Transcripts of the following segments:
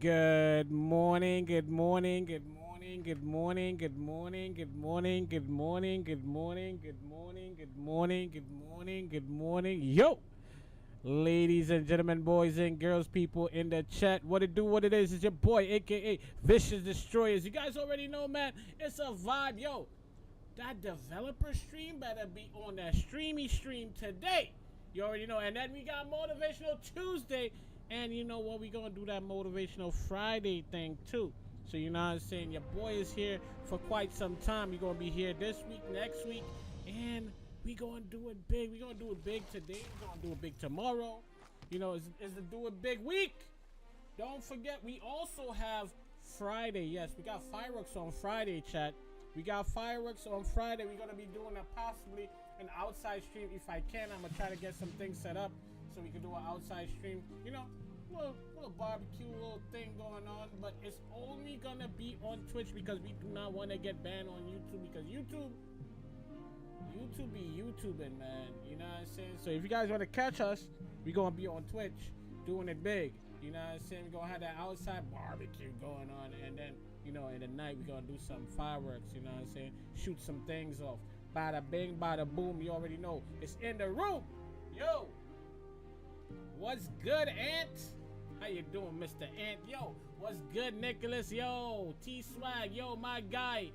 Good morning, good morning, good morning, good morning, good morning, good morning, good morning, good morning, good morning, good morning, good morning, good morning. Yo! Ladies and gentlemen, boys and girls, people in the chat, what it do, what it is your boy, aka Vicious Destroyers. You guys already know, man, it's a vibe. Yo, that developer stream better be on that streamy stream today. You already know. And then we got Motivational Tuesday. And you know what? We gonna do that Motivational Friday thing too. So you know what I'm saying? Your boy is here for quite some time. You're gonna be here this week, next week, and we gonna do it big. We gonna do it big today. We gonna do it big tomorrow. You know, it's the do it big week. Don't forget, we also have Friday. Yes, we got fireworks on Friday, chat. We got fireworks on Friday. We're gonna be doing possibly an outside stream if I can. I'm gonna try to get some things set up so we can do an outside stream. You know, little barbecue, little thing going on, but it's only gonna be on Twitch because we do not want to get banned on YouTube because YouTube be YouTubing, man. You know what I'm saying? So if you guys want to catch us, we gonna be on Twitch doing it big. You know what I'm saying? We're gonna have that outside barbecue going on, and then, you know, in the night we're gonna do some fireworks, you know what I'm saying? Shoot some things off. Bada bing, bada boom, you already know. It's in the room. Yo! What's good, Ant? How you doing, Mr. Ant? Yo, what's good, Nicholas? Yo, T-Swag. Yo, my guy,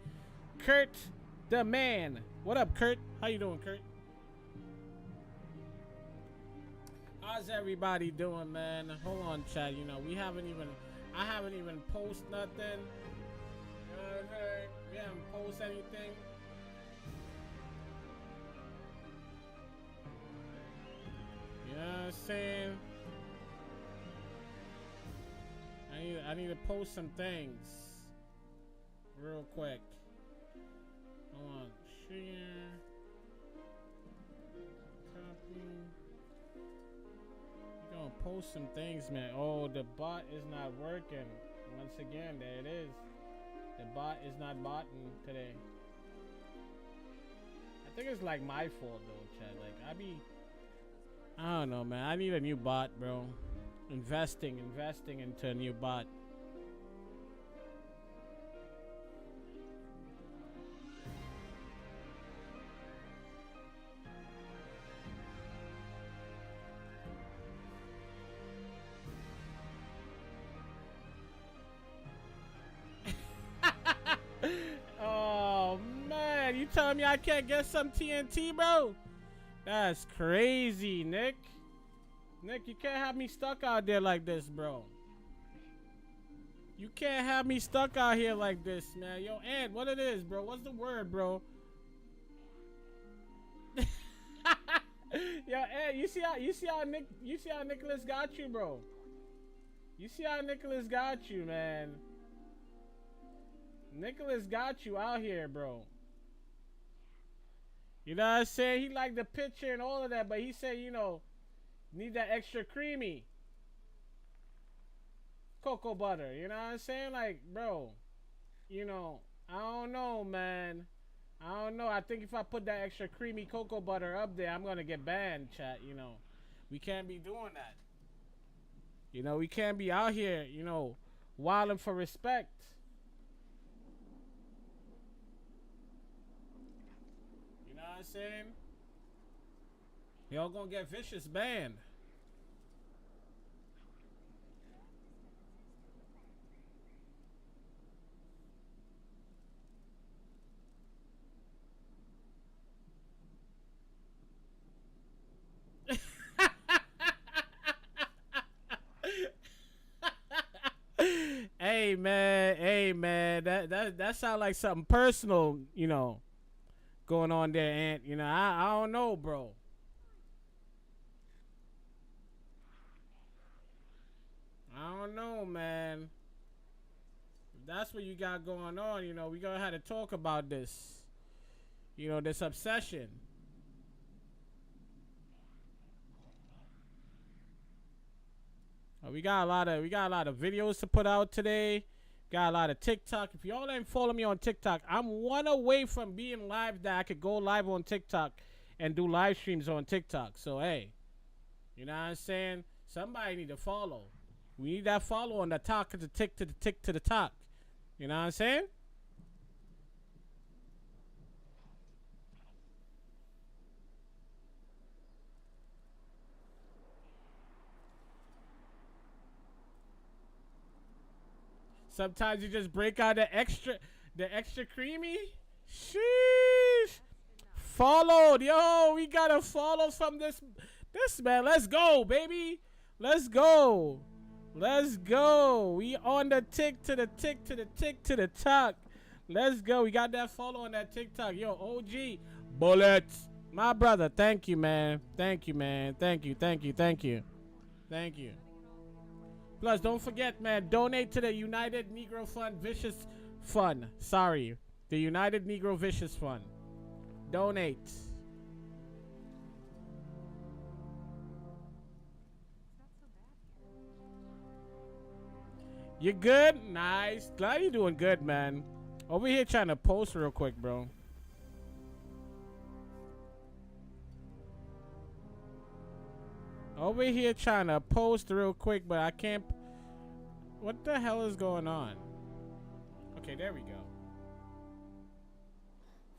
Kurt the man. What up, Kurt? How you doing, Kurt? How's everybody doing, man? Hold on, chat. You know, I haven't even posted nothing. You know what I'm saying? We haven't posted anything. You know what I'm saying? I need to post some things real quick. Hold on. Share. Copy. We're gonna post some things, man. Oh, the bot is not working. Once again, there it is. The bot is not botting today. I think it's like my fault though, chat. Like I don't know, man. I need a new bot, bro. Investing into a new bot. Oh man, you telling me I can't get some TNT, bro? That's crazy, Nick. Nick, you can't have me stuck out there like this, bro. You can't have me stuck out here like this, man. Yo, Ant, what it is, bro? What's the word, bro? Yo, Ant, you see how Nicholas got you, bro? You see how Nicholas got you, man? Nicholas got you out here, bro. You know what I'm saying? He liked the picture and all of that, but he said, you know, need that extra creamy cocoa butter. You know what I'm saying? Like, bro, you know, I don't know, man. I don't know. I think if I put that extra creamy cocoa butter up there, I'm going to get banned, chat. You know, we can't be doing that. You know, we can't be out here, you know, wilding for respect. You know what I'm saying? Y'all gonna get Vicious banned. Hey man, that sounds like something personal, you know, going on there, Ant. You know, I don't know, bro. I don't know, man. If that's what you got going on, you know, we gonna have to talk about this. You know, this obsession. We got a lot of videos to put out today. Got a lot of TikTok. If y'all ain't follow me on TikTok, I'm one away from being live that I could go live on TikTok and do live streams on TikTok. So hey, you know what I'm saying? Somebody need to follow. We need that follow on the talk to the tick to the tick to the talk. You know what I'm saying? Sometimes you just break out the extra creamy. Sheesh. Followed, yo. We got a follow from this man. Let's go, baby. Let's go. Let's go. We on the tick to the tick to the tick to the talk. Let's go. We got that follow on that TikTok. Yo, OG Bullets. My brother, thank you, man. Thank you, man. Thank you, thank you, thank you. Thank you. Plus, don't forget, man, donate to the United Negro Fund Vicious Fund. Sorry. The United Negro Vicious Fund. Donate. You good? Nice. Glad you're doing good, man. Over here trying to post real quick, bro. Over here trying to post real quick, but I can't. What the hell is going on? Okay, there we go.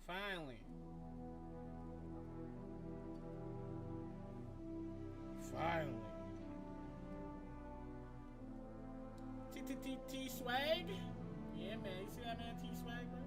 Finally. Finally. T swag? Yeah, man. You see that, man? T swag, bro?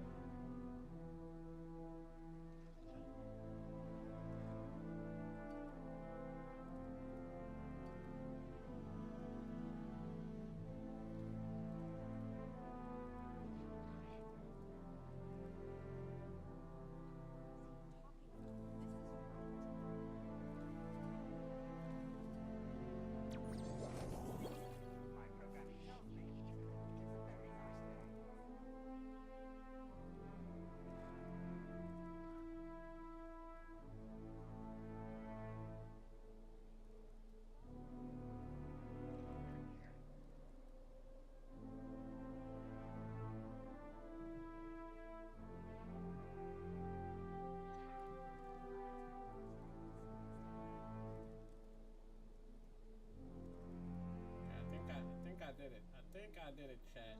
I think I did it, chat.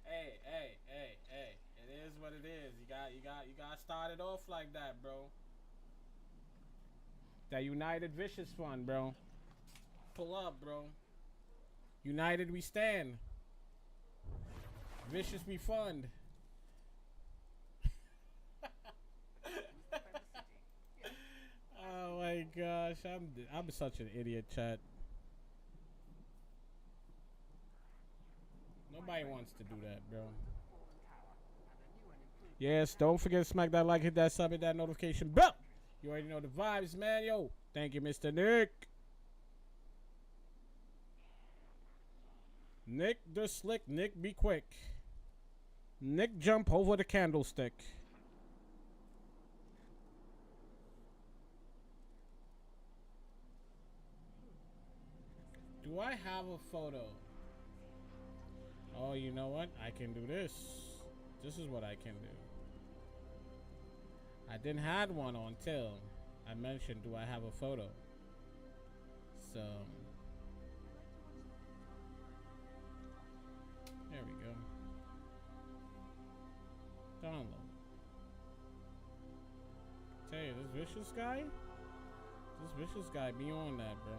Hey. It is what it is. You got started off like that, bro. That United Vicious Fund, bro. Pull up, bro. United we stand. Vicious we fund. Oh my gosh, I'm such an idiot, chat. Nobody wants to do that, bro. Yes, don't forget to smack that like, hit that sub, hit that notification bell. You already know the vibes, man. Yo, thank you, Mr. Nick. Nick the slick. Nick be quick. Nick jump over the candlestick. Do I have a photo? Oh, you know what? I can do this. This is what I can do. I didn't have one until I mentioned, do I have a photo? So, there we go. Download. Tell you, this vicious guy be on that, bro.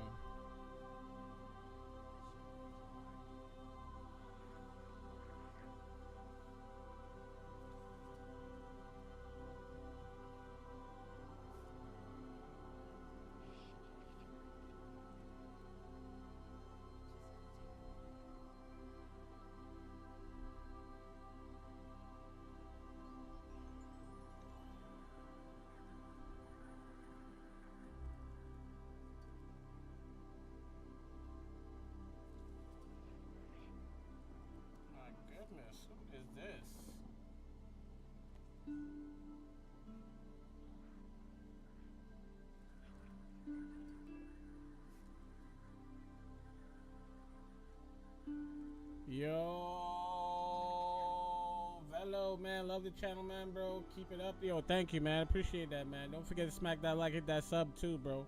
yo, man, love the channel, man, bro. Keep it up. Yo, thank you, man. Appreciate that, man. Don't forget to smack that like, hit that sub, too, bro.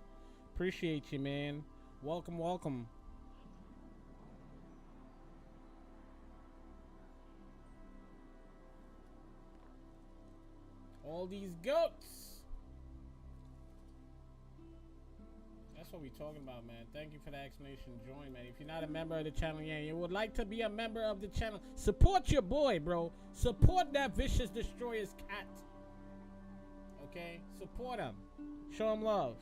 Appreciate you, man. Welcome, welcome. All these goats. That's what we talking about, man. Thank you for the explanation. Join, man. If you're not a member of the channel yet, you would like to be a member of the channel, support your boy, bro. Support that Vicious Destroyer's cat. Okay? Support him. Show him love.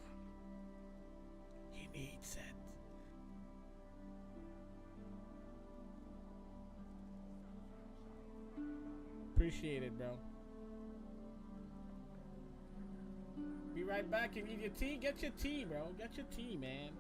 He needs it. Appreciate it, bro. Be right back. You need your tea? Get your tea, bro. Get your tea, man.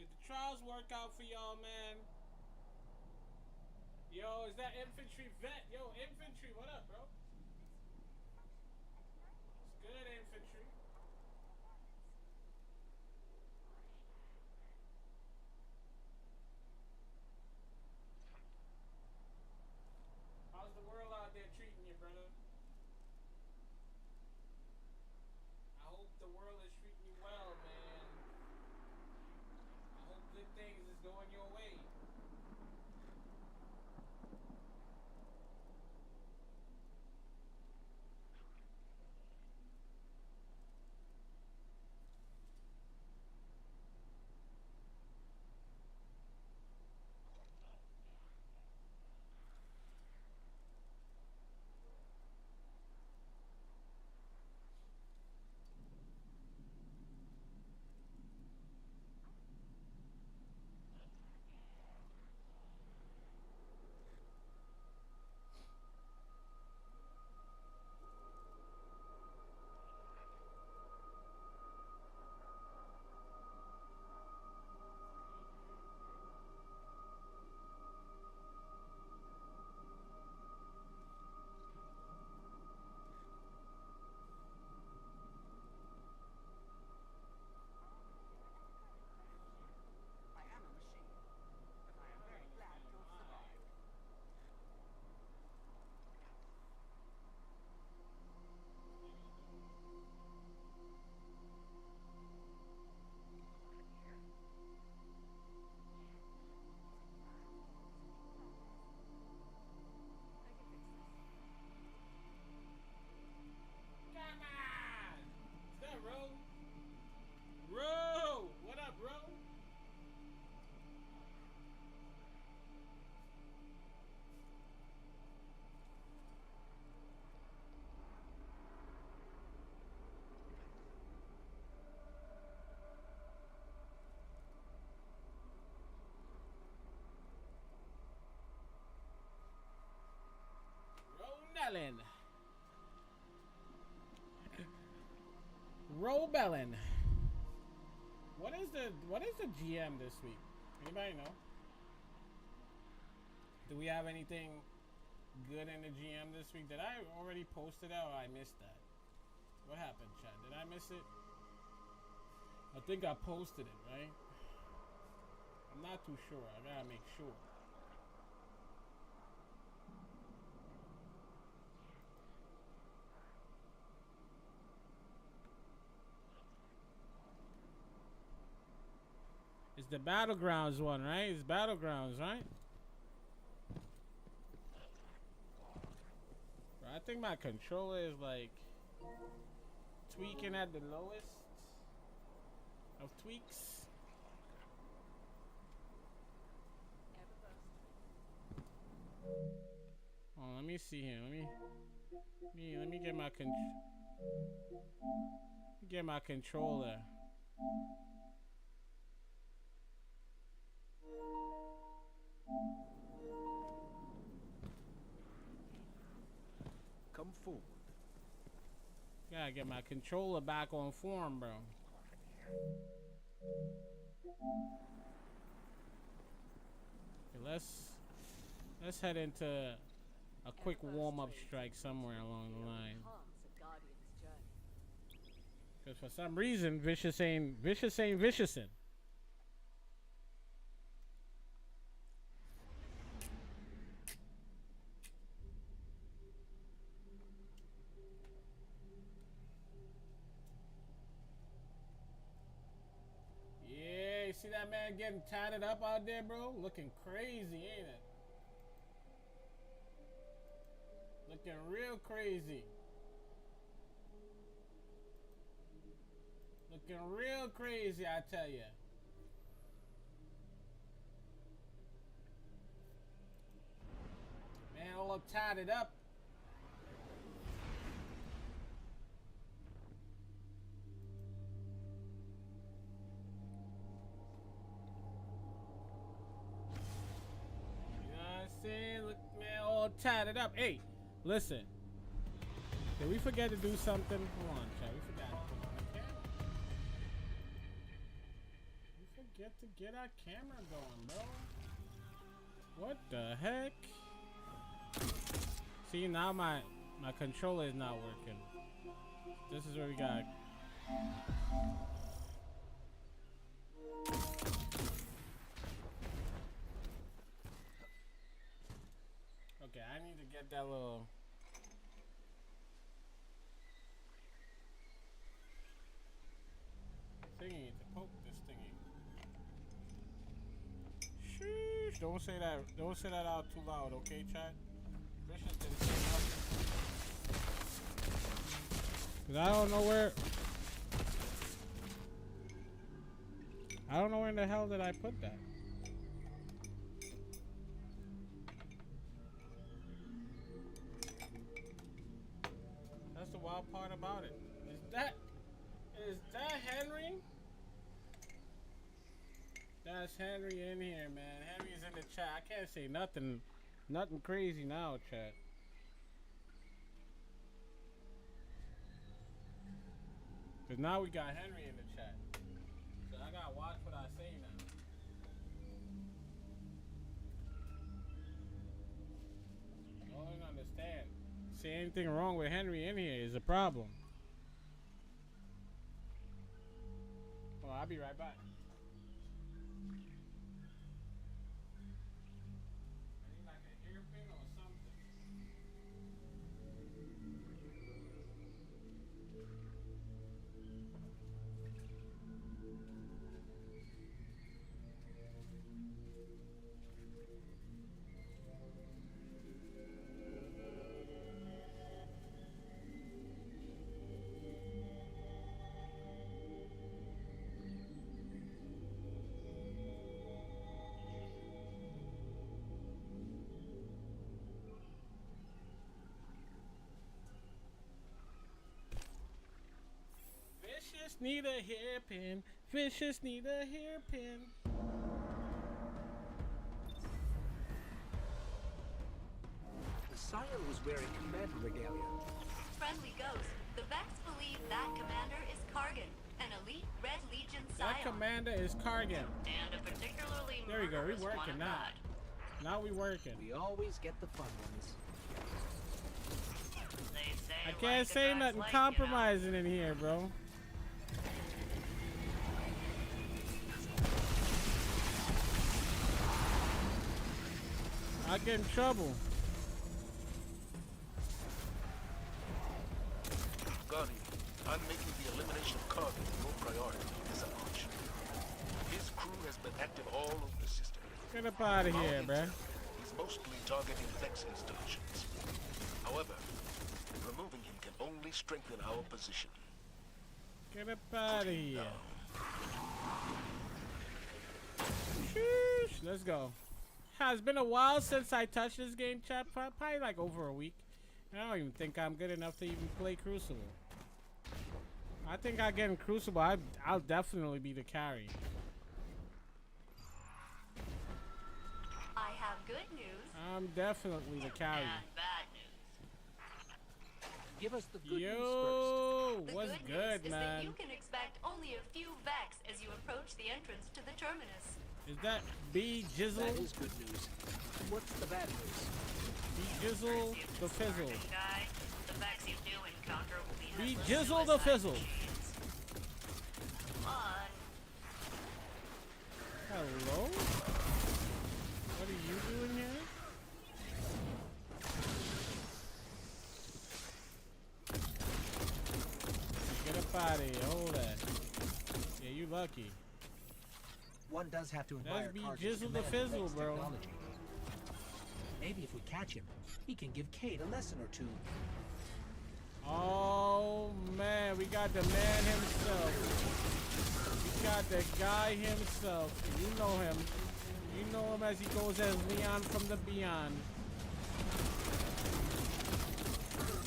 Did the trials work out for y'all, man? Yo, is that infantry vet? Yo, infantry, what up, bro? It's good, infantry. How's the world out there treating you, brother? I hope the world is treating you well, man. I hope good things is going your way. Bellin. What is the GM this week? Anybody know? Do we have anything good in the GM this week? Did I already post it out or I missed that? What happened, chat? Did I miss it? I think I posted it, right? I'm not too sure. I gotta make sure. It's the Battlegrounds one, right? It's Battlegrounds, right? I think my controller is like tweaking at the lowest of tweaks. Oh, let me see here. Let me get my controller. Come forward. Gotta get my controller back on form, bro. Okay, let's head into a quick warm-up strike somewhere along the line. Because for some reason, Vicious ain't Viciousing. Yeah, you see that man getting tatted up out there, bro? Looking crazy, ain't it? Looking real crazy. Looking real crazy, I tell ya. Man, all tatted up. You know what I'm saying? Look, man, all tatted up. Hey, listen. Did we forget to do something? Hold on, chat. We forgot to put on the camera. We forget to get our camera going, bro. What the heck? See, now my controller is not working. This is where we got. Okay, I need to get that little. Thingy to poke this thingy. Sheesh! Don't say that. Don't say that out too loud, okay, chat? Vicious didn't say nothing. 'Cause I don't know where. I don't know where in the hell did I put that. That's the wild part about it. Is that Henry? That's Henry in here, man. Henry's in the chat. I can't say nothing crazy now, chat. Cause now we got Henry in the chat. So I gotta watch what I say now. I don't understand. See anything wrong with Henry in here is a problem. Well, I'll be right back. Vicious need a hairpin. Vicious need a hairpin. The sire was wearing commander regalia. Friendly ghost, the Vex believe that commander is Kargan, Red Legion That Scion. commander is Kargan. And a particularly There we go. We murderous one working at now. that. Now we working. We always get the fun ones. They say I can't say like nothing like, compromising in here, bro. I get in trouble. Guardian, I'm making the elimination of Carvin your priority as a launch. His crew has been active all over the system. Get up out of here, bruh. He's mostly targeting Vex installations. However, removing him can only strengthen our position. Get up out of here. Sheesh, let's go. It's been a while since I touched this game, chat. Probably like over a week. And I don't even think I'm good enough to even play Crucible. I think I get in Crucible, I'll definitely be the carry. I have good news I'm definitely the carry. and bad news. Give us the good news Yo, The what's good good, news is that man? you can expect only a few Vex as you approach the entrance to the terminus. Is that B first. That Jizzle? is good news. What's the bad news? B Jizzle the Fizzle. Guy, the Vex you do encounter will be Be headless Jizzle the suicide Fizzle. machines. Come on. Hello? What are you doing here? Get up out of here. Hold that. Yeah, you lucky. One does have to admire That's be Carter's Jizzle the command of Fizzle, Vex bro. technology. Maybe if we catch him, he can give Kate a lesson or two. Oh man, we got the man himself. We got the guy himself. You know him. You know him as he goes as Leon from the Beyond.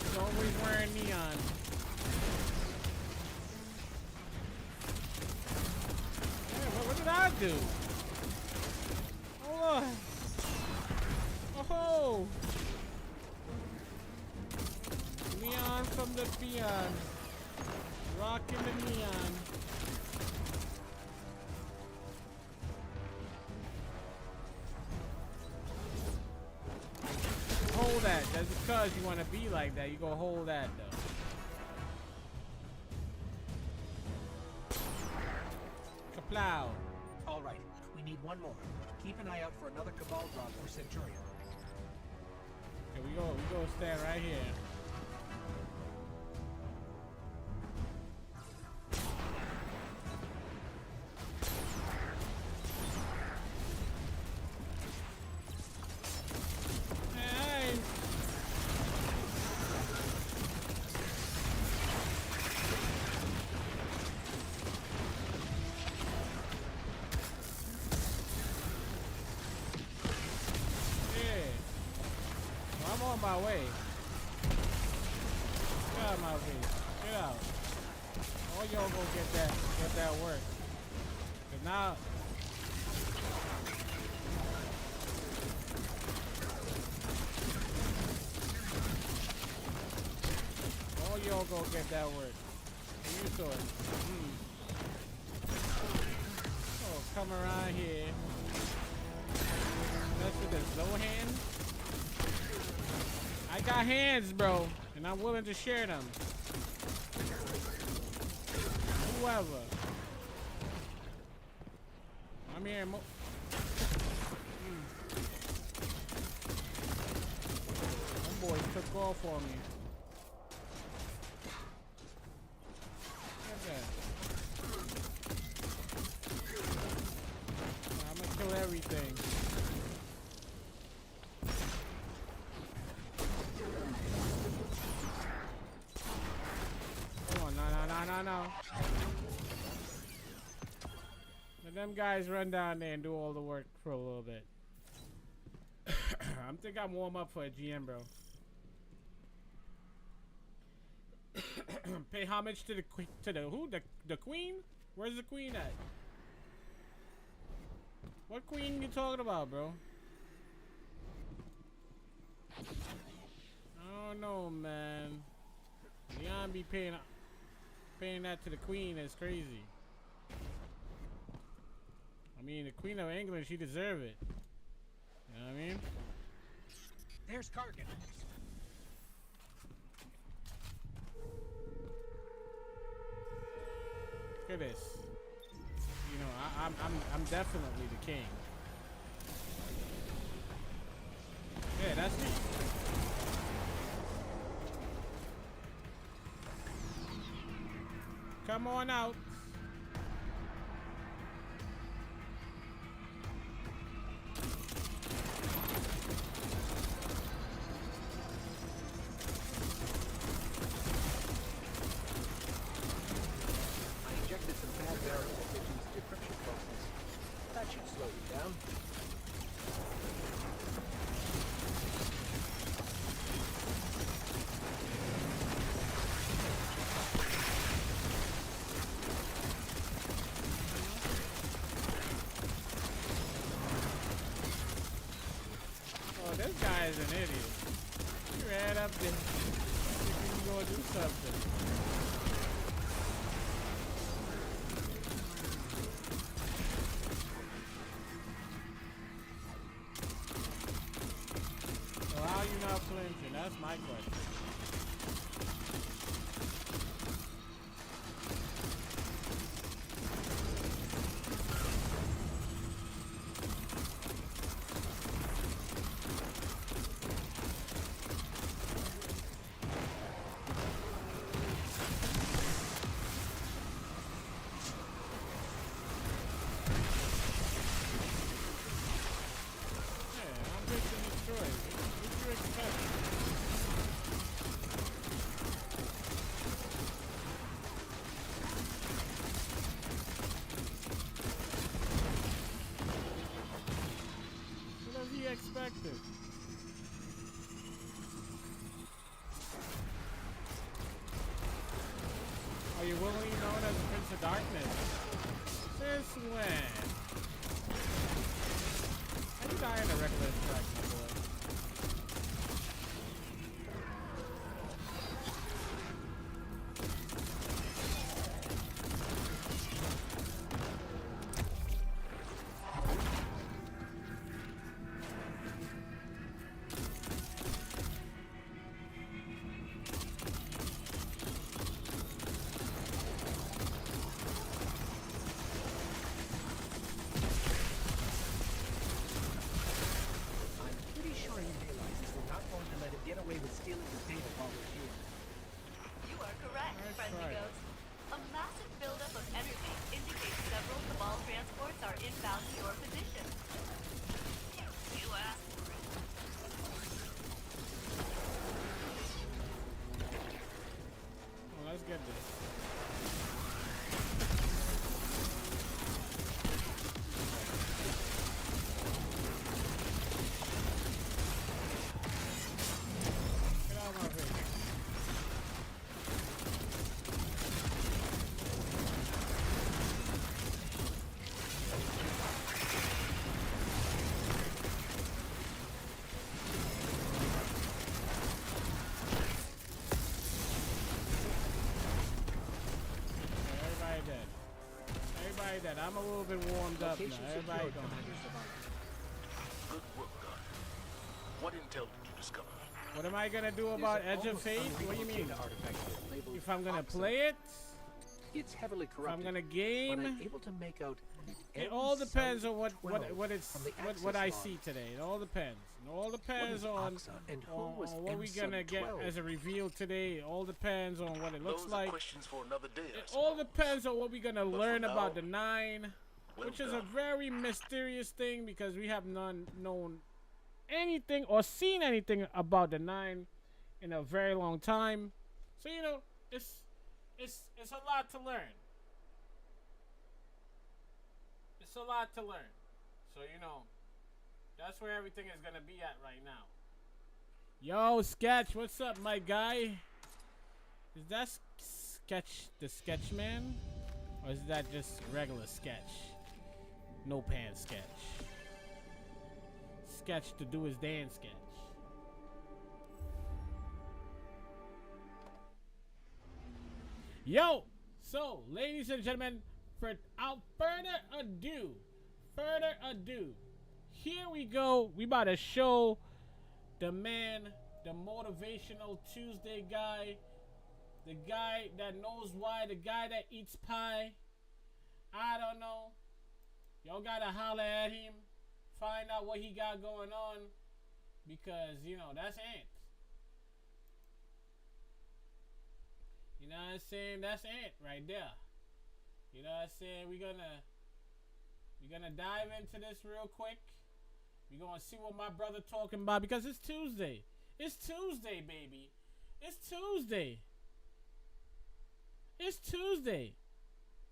He's always wearing neon. Yeah, what did I do? Hold on. Oh! Neon from the Beyond. Rocking the neon. Hold that. That's because you want to be like that. You go hold that though. Kaplow. All right, we need one more. Keep an eye out for another Cabal drop or Centurion. Okay, we go stand right here. Hey. Yeah. Well, I'm on my way. Get out of my way. Get out. All y'all go get that work. 'Cause now all y'all go get that work. And you saw it. Oh, come around here. Mess with this low hand. I got hands, bro, and I'm willing to share them. Whoever. I'm here. Them boys took off on me. Look at that. I'm gonna kill everything. Come on, no. Let them guys run down there and do all the work for a little bit. I'm think I'm warm up for a GM, bro. Pay homage to the queen? Where's the queen at? What queen you talking about, bro? I don't know, man. Leon be paying that to the queen is crazy. mean, the Queen of England, she deserve it. You know what I mean? There's Kargan. Look at this. You know, I'm definitely the king. Yeah, that's me. Come on out. I injected some bad variable vision's decryption process. That should slow you down. Oh, this guy is an idiot. He ran up there. He was gonna do something. So how you not flinching? That's my question. Yeah, I'm Victor destroyed. What you expect? What does he expected? Are you willingly known as the Prince of Darkness? Since when? I think I am a regular strike, my boy. I'm pretty sure he realizes we're not going to let him get away with stealing the data while we're here. You are correct, That's friendly right. ghost. A massive buildup of energy indicates several Cabal transports are inbound to your position. You asked for it. Well, let's get this. Get out of my face. Everybody dead. Everybody dead. I'm a little bit warmed up now. Location Everybody secured, gone. Commander Savant. Good work, God. What intel did you discover? What am I gonna do about There's Edge an of Fate? almost What do you unreadable mean? data artifact here labeled If I'm gonna Oxen. play it, It's heavily if corrupted. I'm gonna but game, I'm able to make out it all depends on what M12 from the what I access see log. today. It all depends. It all What depends is on Oxa and who on was what we gonna get M12? as a reveal today. It all depends on what it looks Those like. are questions for another day, I It all suppose. depends on what we're gonna But learn for about now, the 9, well which is a done. very mysterious thing because we have none known anything or seen anything about the 9 in a very long time. So you know, it's a lot to learn. It's a lot to learn. So you know, that's where everything is gonna be at right now. Yo, Sketch, what's up, my guy? Is that Sketch the Sketch Man? Or is that just regular Sketch? No pants Sketch. Sketch to do his dance Sketch. Yo! So, ladies and gentlemen, without further ado, further ado, here we go. We about to show the man, the motivational Tuesday guy, the guy that knows why, the guy that eats pie. I don't know. Y'all gotta holler at him, find out what he got going on, because you know that's Ant. You know what I'm saying? That's Ant right there. You know what I'm saying? We're gonna dive into this real quick. We're gonna see what my brother talking about because it's Tuesday. It's Tuesday, baby. It's Tuesday. It's Tuesday.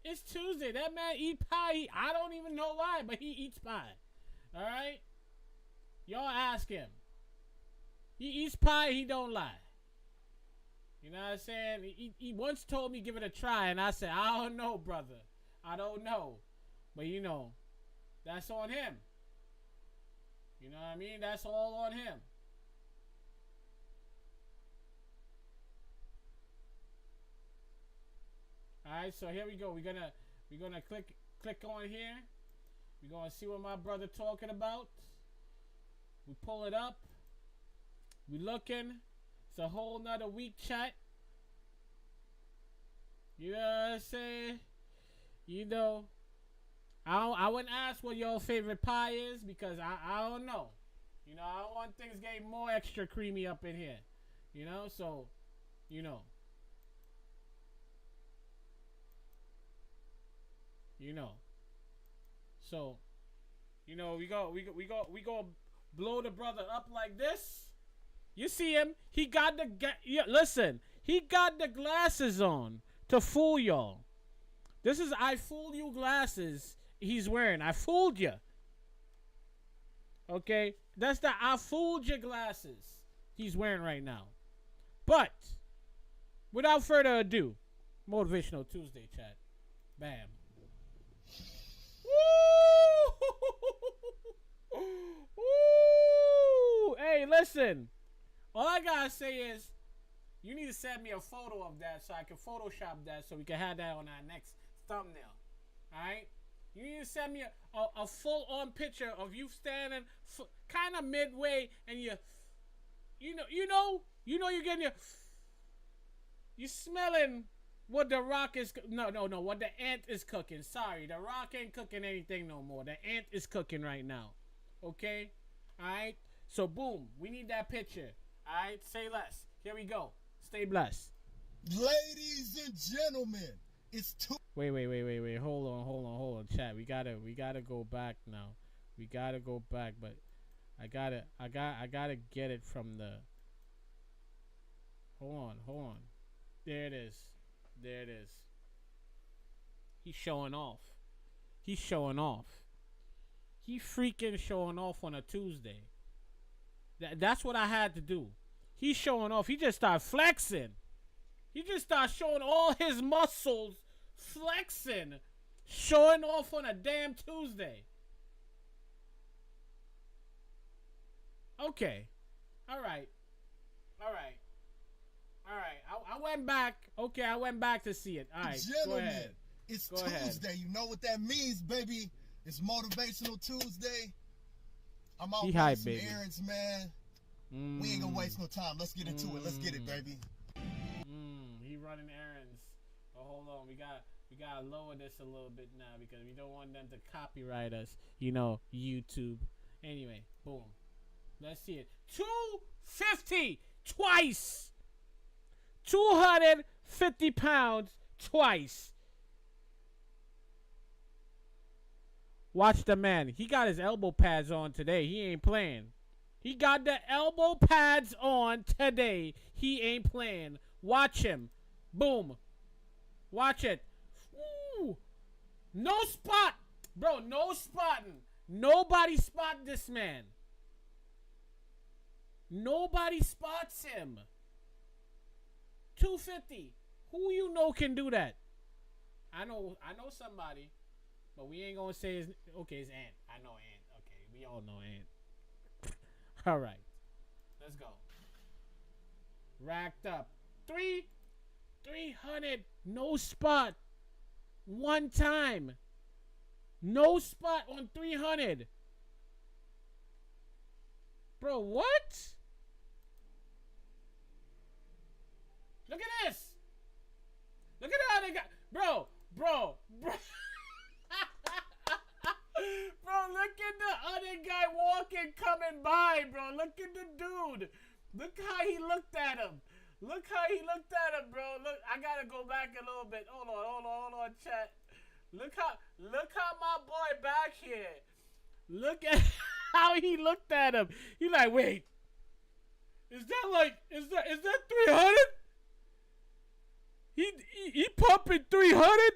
It's Tuesday. That man eat pie. I don't even know why, but he eats pie. All right? Y'all ask him. He eats pie. He don't lie. You know what I'm saying? He once told me give it a try, and I said, I don't know, brother. I don't know. But, you know, that's on him. You know what I mean? That's all on him. Alright, so here we go. We're gonna click on here. We're gonna see what my brother talking about. We pull it up. We looking. It's a whole nother week chat. You know what I'm saying? You know, I wouldn't ask what your favorite pie is because I don't know. You know, I don't want things getting more extra creamy up in here. You know, so, you know. You know. So, you know, we go blow the brother up like this. You see him? He got the listen. He got the glasses on to fool y'all. This is I fool you glasses he's wearing. I fooled you. Okay? That's the I fooled you glasses he's wearing right now. But without further ado, Motivational Tuesday chat. Bam. Woo! Woo! Hey, listen. All I gotta say is, you need to send me a photo of that so I can Photoshop that so we can have that on our next thumbnail. Alright? You need to send me a full-on picture of you standing kind of midway and you're getting you're smelling what the rock is, no, what the ant is cooking. Sorry, the rock ain't cooking anything no more. The ant is cooking right now. Okay? Alright? So, boom. We need that picture. Alright? Say less. Here we go. Stay blessed. Ladies and gentlemen, it's too... Wait. Hold on. Chat. We gotta go back now. We gotta go back, but I gotta get it from the... Hold on. There it is. He's showing off. He freaking showing off on a Tuesday. That's what I had to do. He's showing off. He just started flexing. He just started showing all his muscles, flexing, showing off on a damn Tuesday. Okay. All right. I went back. Okay, I went back to see it. All right, Gentlemen, go ahead. it's Go Tuesday. ahead. You know what that means, baby. It's Motivational Tuesday. I'm out He running hype, some baby. errands, man. We ain't gonna waste no time. Let's get into it. Let's get it, baby. He running errands. Oh, hold on. We gotta lower this a little bit now because we don't want them to copyright us. You know, YouTube. Anyway, boom. Let's see it. 250 twice. 250 pounds twice. Watch the man. He got his elbow pads on today. He ain't playing. He got the elbow pads on today. He ain't playing. Watch him. Boom. Watch it. Ooh. No spot. Bro, no spotting. Nobody spot this man. Nobody spots him. 250. Who you know can do that? I know somebody, but we ain't gonna say his. Okay, it's Ant. I know Ant. Okay, we all know Ant. All right, let's go. Racked up 300. No spot. One time. No spot on 300. Bro, what? Look at this. Look at how they got. Bro. Bro, look at the other guy walking, coming by, bro. Look at the dude. Look how he looked at him. Look how he looked at him, bro. Look, I gotta go back a little bit. Hold on, chat. Look how my boy back here. Look at how he looked at him. He like, wait, is that 300? He pumping 300?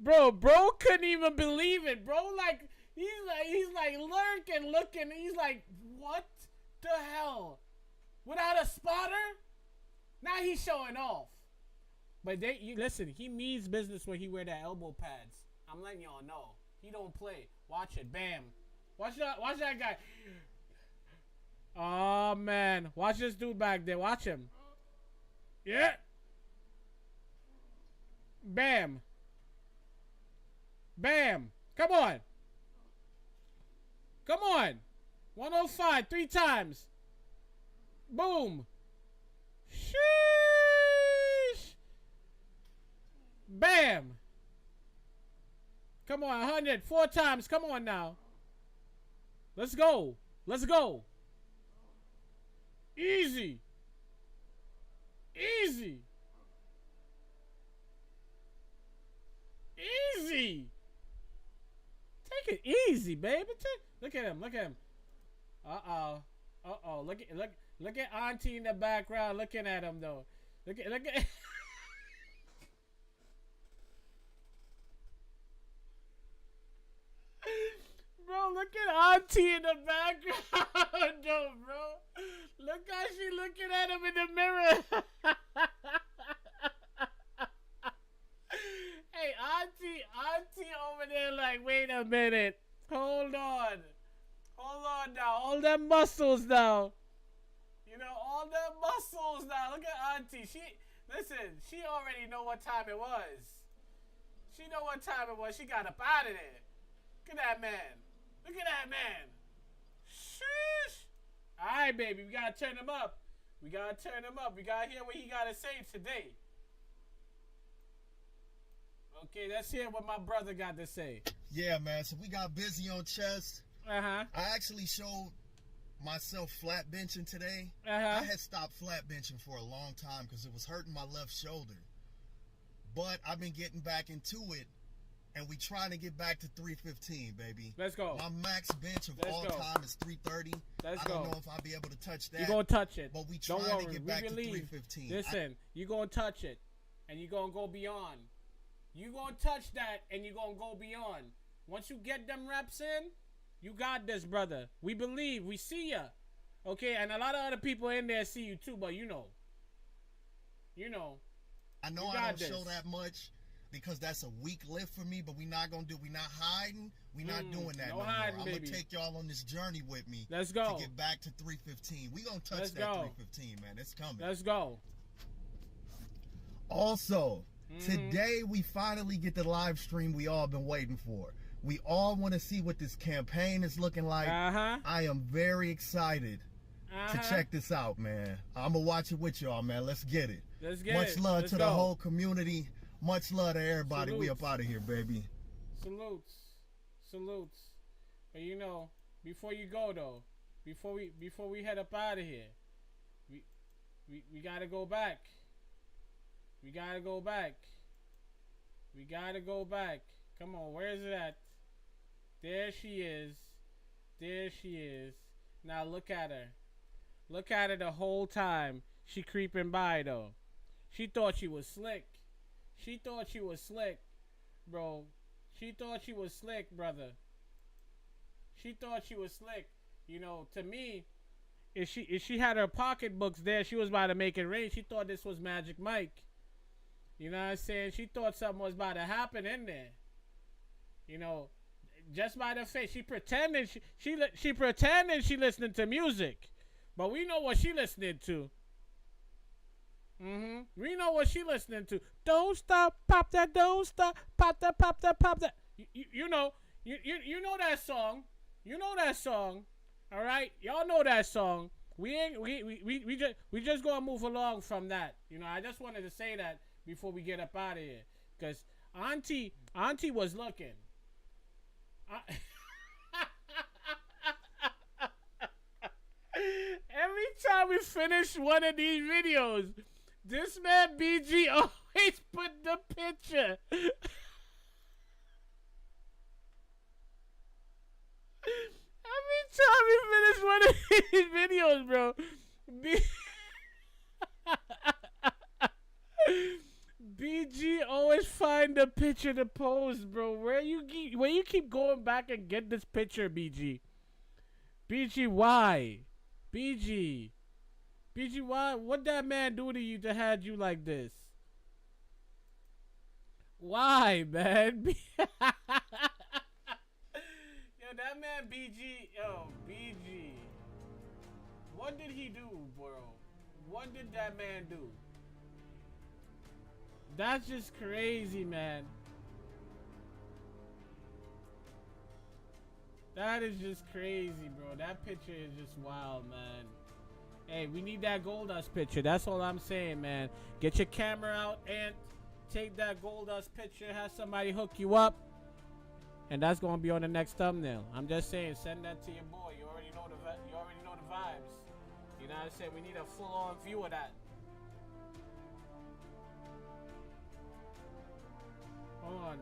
Bro couldn't even believe it, bro. Like he's like lurking, looking. He's like, what the hell? Without a spotter? Now he's showing off. But listen, he means business when he wear that elbow pads. I'm letting y'all know. He don't play. Watch it. Bam. Watch that guy. Oh man. Watch this dude back there. Watch him. Yeah. Bam. Bam. Come on. Come on. 105 3 times. Boom. Sheesh. Bam. Come on, 100 4 times. Come on now. Let's go. Let's go. Easy. Easy. Easy. Take it easy, baby. Look at him. Look at him. Uh-oh. Uh-oh. Look at Auntie in the background looking at him though. Look at Bro, look at Auntie in the background though, bro. Look how she looking at him in the mirror. Hey, Auntie over there like, wait a minute. Hold on now. All them muscles now. You know, all them muscles now. Look at Auntie. She already know what time it was. She know what time it was. She got up out of there. Look at that man. Look at that man. Sheesh. All right, baby. We got to turn him up. We got to hear what he got to say today. Okay, let's hear what my brother got to say. Yeah, man. So we got busy on chest. Uh-huh. I actually showed myself flat benching today. Uh-huh. I had stopped flat benching for a long time because it was hurting my left shoulder. But I've been getting back into it, and we trying to get back to 315, baby. Let's go. My max bench of all time is 330. I don't know if I'll be able to touch that. You're going to touch it. But we don't trying worry. to get back to 315. Listen, you're going to touch it, and you're going to go beyond. You're going to touch that, and you're going to go beyond. Once you get them reps in, you got this, brother. We believe. We see ya. Okay, and a lot of other people in there see you too, but you know. I know I don't show that much because that's a weak lift for me, but we're not hiding. We're not doing that no more. I'm going to take y'all on this journey with me. Let's go. To get back to 315. We're going to touch that 315, man. It's coming. Let's go. Also, today we finally get the live stream we all been waiting for. We all want to see what this campaign is looking like. I am very excited to check this out, man. I'm going to watch it with y'all, man. Let's get it. Much love to the whole community. Much love to everybody. We up out of here, baby. Salutes. But you know, before you go though, before we head up out of here, we gotta go back. We gotta go back. Come on, where is it at? There she is. Now look at her. Look at her the whole time. She creeping by though. She thought she was slick. Bro. She thought she was slick, brother. She thought she was slick. You know, to me, if she had her pocketbooks there, she was about to make it rain. She thought this was Magic Mike. You know what I'm saying? She thought something was about to happen in there. You know, just by the face, she pretending she pretending she listening to music, but we know what she listening to. We know what she listening to. Don't stop, pop that, don't stop, pop that, pop that, pop that. You know, you know that song. You know that song. All right, y'all know that song. We just gonna move along from that. You know, I just wanted to say that before we get up out of here, cause Auntie was looking. Every time we finish one of these videos, this man BG always put the picture. Every time we finish one of these videos, bro, BG always find the picture to post, bro. Where you keep going back and get this picture, BG? BG, why? BG, why? What that man do to you to had you like this? Why, man? Yo, that man BG, BG. What did he do, bro? What did that man do? That's just crazy, man. That is just crazy, bro. That picture is just wild, man. Hey, we need that gold dust picture. That's all I'm saying, man. Get your camera out and take that gold dust picture. Have somebody hook you up. And that's going to be on the next thumbnail. I'm just saying, send that to your boy. You already know the vibes. You know what I'm saying? We need a full-on view of that. Hold on.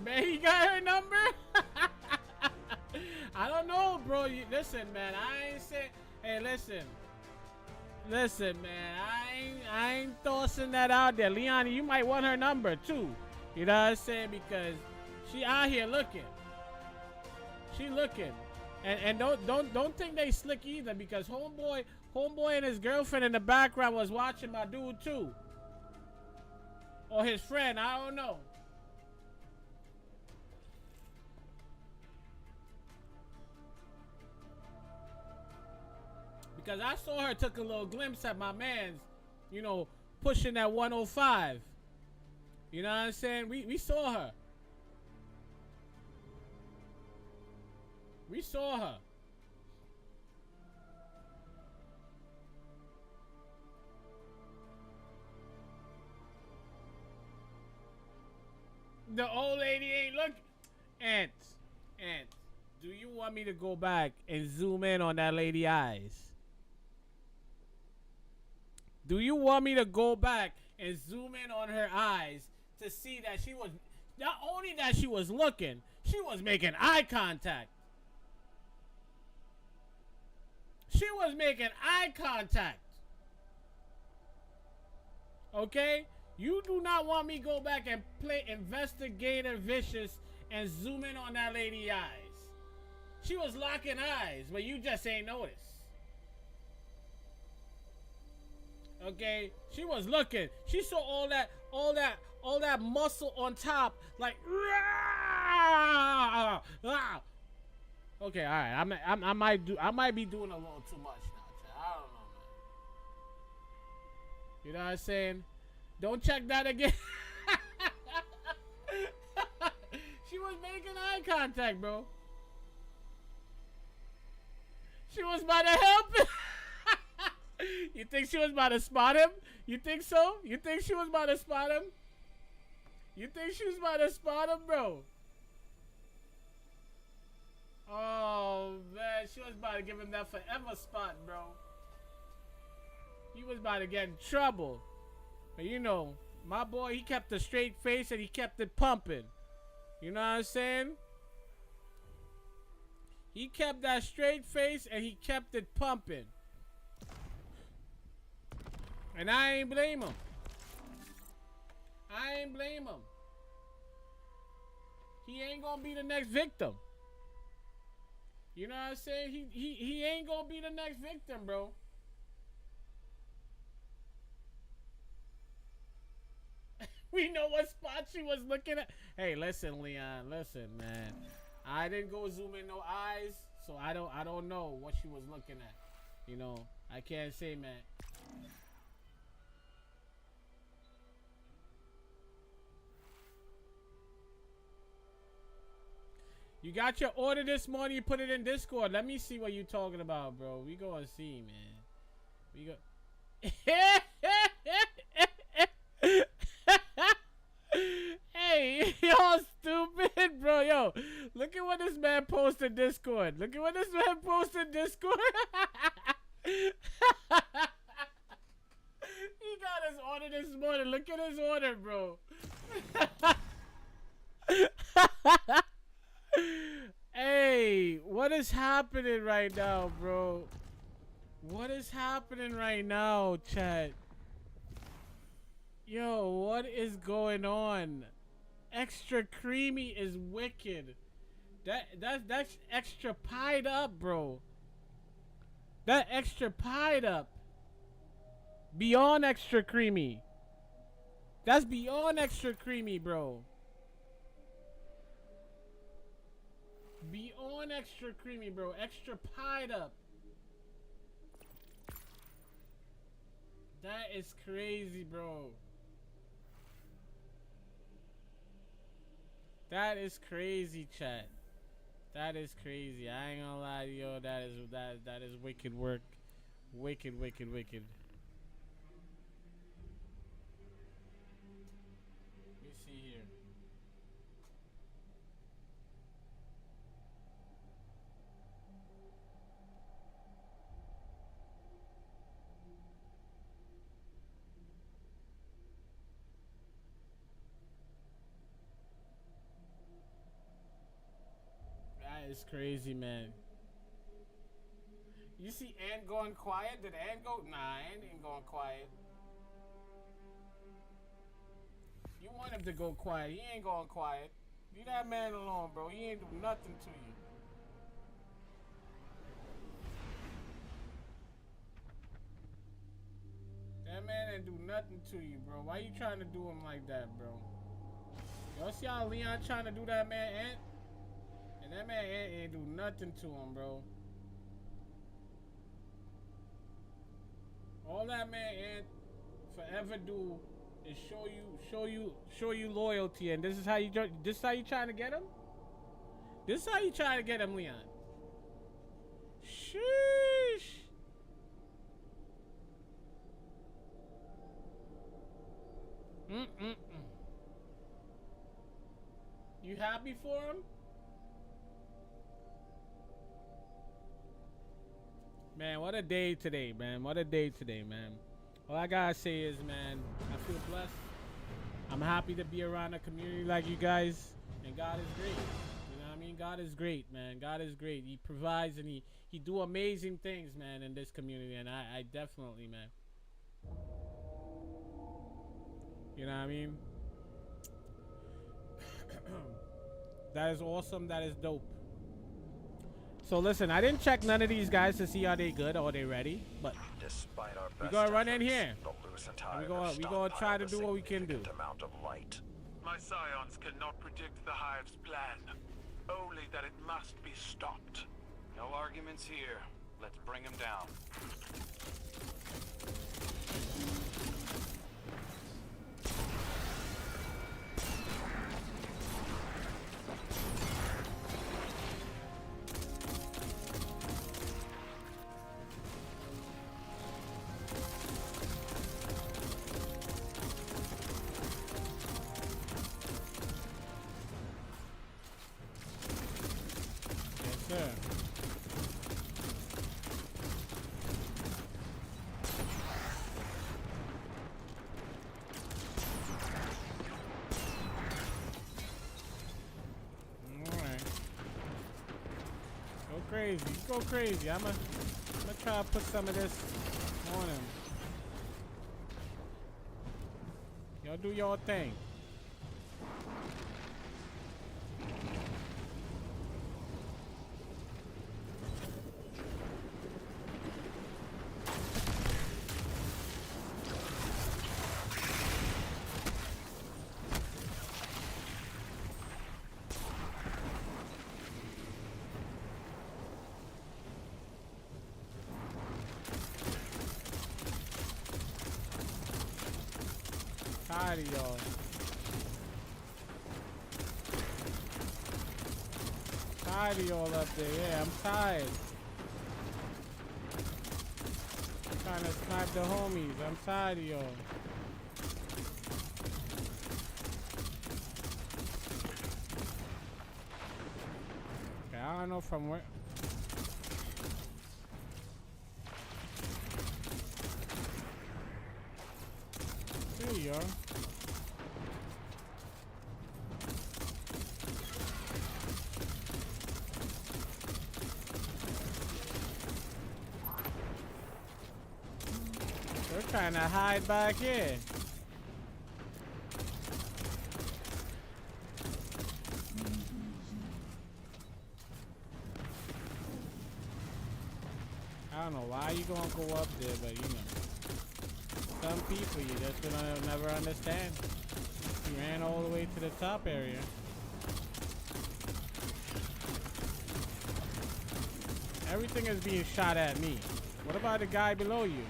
Man, he got her number? I don't know, bro. Listen, man. I ain't say. Hey, listen. Listen, man. I ain't tossing that out there. Leon, you might want her number, too. You know what I'm saying? Because she out here looking. She looking. And don't think they slick either, because homeboy and his girlfriend in the background was watching my dude, too. Or his friend. I don't know. Because I saw her took a little glimpse at my man's, you know, pushing that 105. You know what I'm saying? We saw her. We saw her. The old lady ain't looking. Aunt, do you want me to go back and zoom in on that lady's eyes? Do you want me to go back and zoom in on her eyes to see that she was, not only that she was looking, she was making eye contact. She was making eye contact. Okay? You do not want me to go back and play investigator vicious and zoom in on that lady's eyes. She was locking eyes, but you just ain't noticed. Okay, she was looking. She saw all that muscle on top, like. Okay, all right. I might be doing a little too much now. I don't know, man. You know what I'm saying? Don't check that again. She was making eye contact, bro. She was about to help him. You think she was about to spot him? You think so? You think she was about to spot him? You think she was about to spot him, bro? Oh, man. She was about to give him that forever spot, bro. He was about to get in trouble. But you know, my boy, he kept a straight face and he kept it pumping. You know what I'm saying? He kept that straight face and he kept it pumping. And I ain't blame him. I ain't blame him. He ain't gonna be the next victim. You know what I'm saying? He ain't gonna be the next victim, bro. We know what spot she was looking at. Hey, listen, Leon. Listen, man. I didn't go zoom in no eyes, so I don't know what she was looking at. You know, I can't say, man. You got your order this morning. You put it in Discord. Let me see what you talking about, bro. We gonna see, man. We go. Hey, y'all stupid, bro. Yo, look at what this man posted Discord. Look at what this man posted Discord. He got his order this morning. Look at his order, bro. Hey, what is happening right now, bro? What is happening right now, chat? Yo, what is going on? Extra creamy is wicked. That's extra pied up, bro. That extra pied up. Beyond extra creamy. That's beyond extra creamy, bro. Beyond extra creamy, bro. Extra pied up. That is crazy, bro. That is crazy, chat. That is crazy. I ain't gonna lie to you, yo. That is wicked work. Wicked, wicked, wicked. Let me see here. That is crazy, man. You see Ant going quiet? Did Ant go? Nah, Ant ain't going quiet. You want him to go quiet. He ain't going quiet. Leave that man alone, bro. He ain't do nothing to you. That man ain't do nothing to you, bro. Why you trying to do him like that, bro? Y'all see how Leon trying to do that man Ant? And that man ain't do nothing to him, bro. All that man Ant forever do is show you loyalty, and this is how you trying to get him? This is how you trying to get him, Leon. Sheesh. You happy for him? Man, what a day today, man. What a day today, man. All I gotta say is, man, I feel blessed. I'm happy to be around a community like you guys. And God is great. You know what I mean? God is great, man. God is great. He provides and he do amazing things, man, in this community. And I definitely, man. You know what I mean? That is awesome. That is dope. So listen, I didn't check none of these guys to see are they good or they ready, but despite our best we gonna run in here. We gonna try to do what we can do. Amount of light. My scions cannot predict the Hive's plan, only that it must be stopped. No arguments here. Let's bring him down. Crazy, go crazy. I'm gonna try to put some of this on him. Y'all do your thing. Tired of y'all. tired of y'all up there. Yeah, I'm tired. Trying to snipe the homies. I'm tired of y'all. Okay, I don't know from where. There you are. They're trying to hide back here. I don't know why you gonna go up there, but you know. Some people you just gonna never understand. You ran all the way to the top area. Everything is being shot at me. What about the guy below you?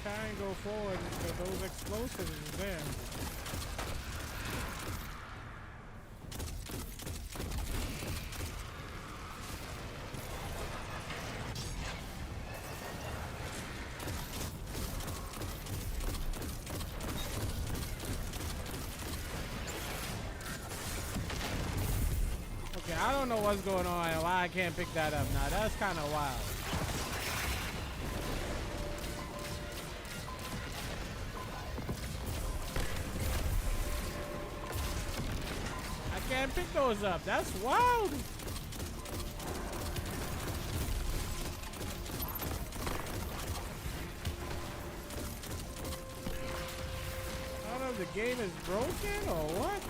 Try and go forward because those explosives is there. Okay, I don't know what's going on and why I can't pick that up now. That's kind of wild. Can't pick those up. That's wild. I don't know if the game is broken or what.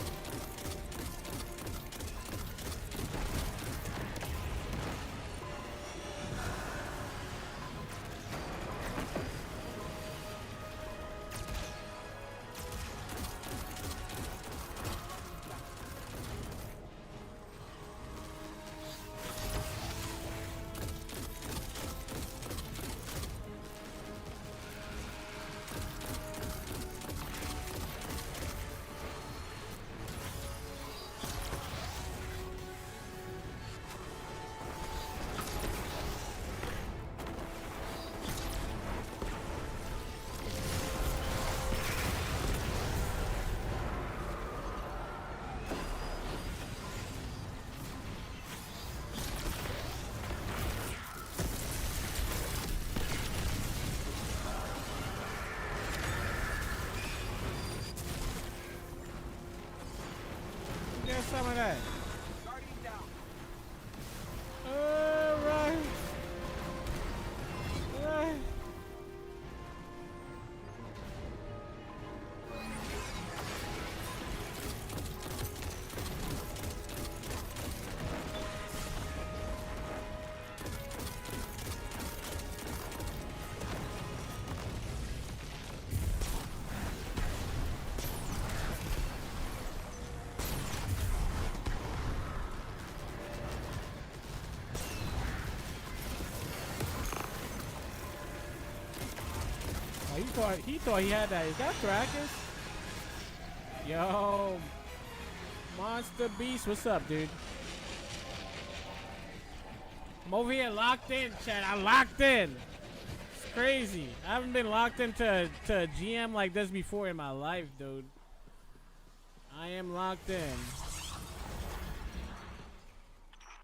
Get some of that. Guardian down. Right. Right. thought he had that. Is that Thrakus? Yo, Monster Beast, what's up, dude? I'm over here locked in, chat. I'm locked in. It's crazy. I haven't been locked into a GM like this before in my life, dude. I am locked in.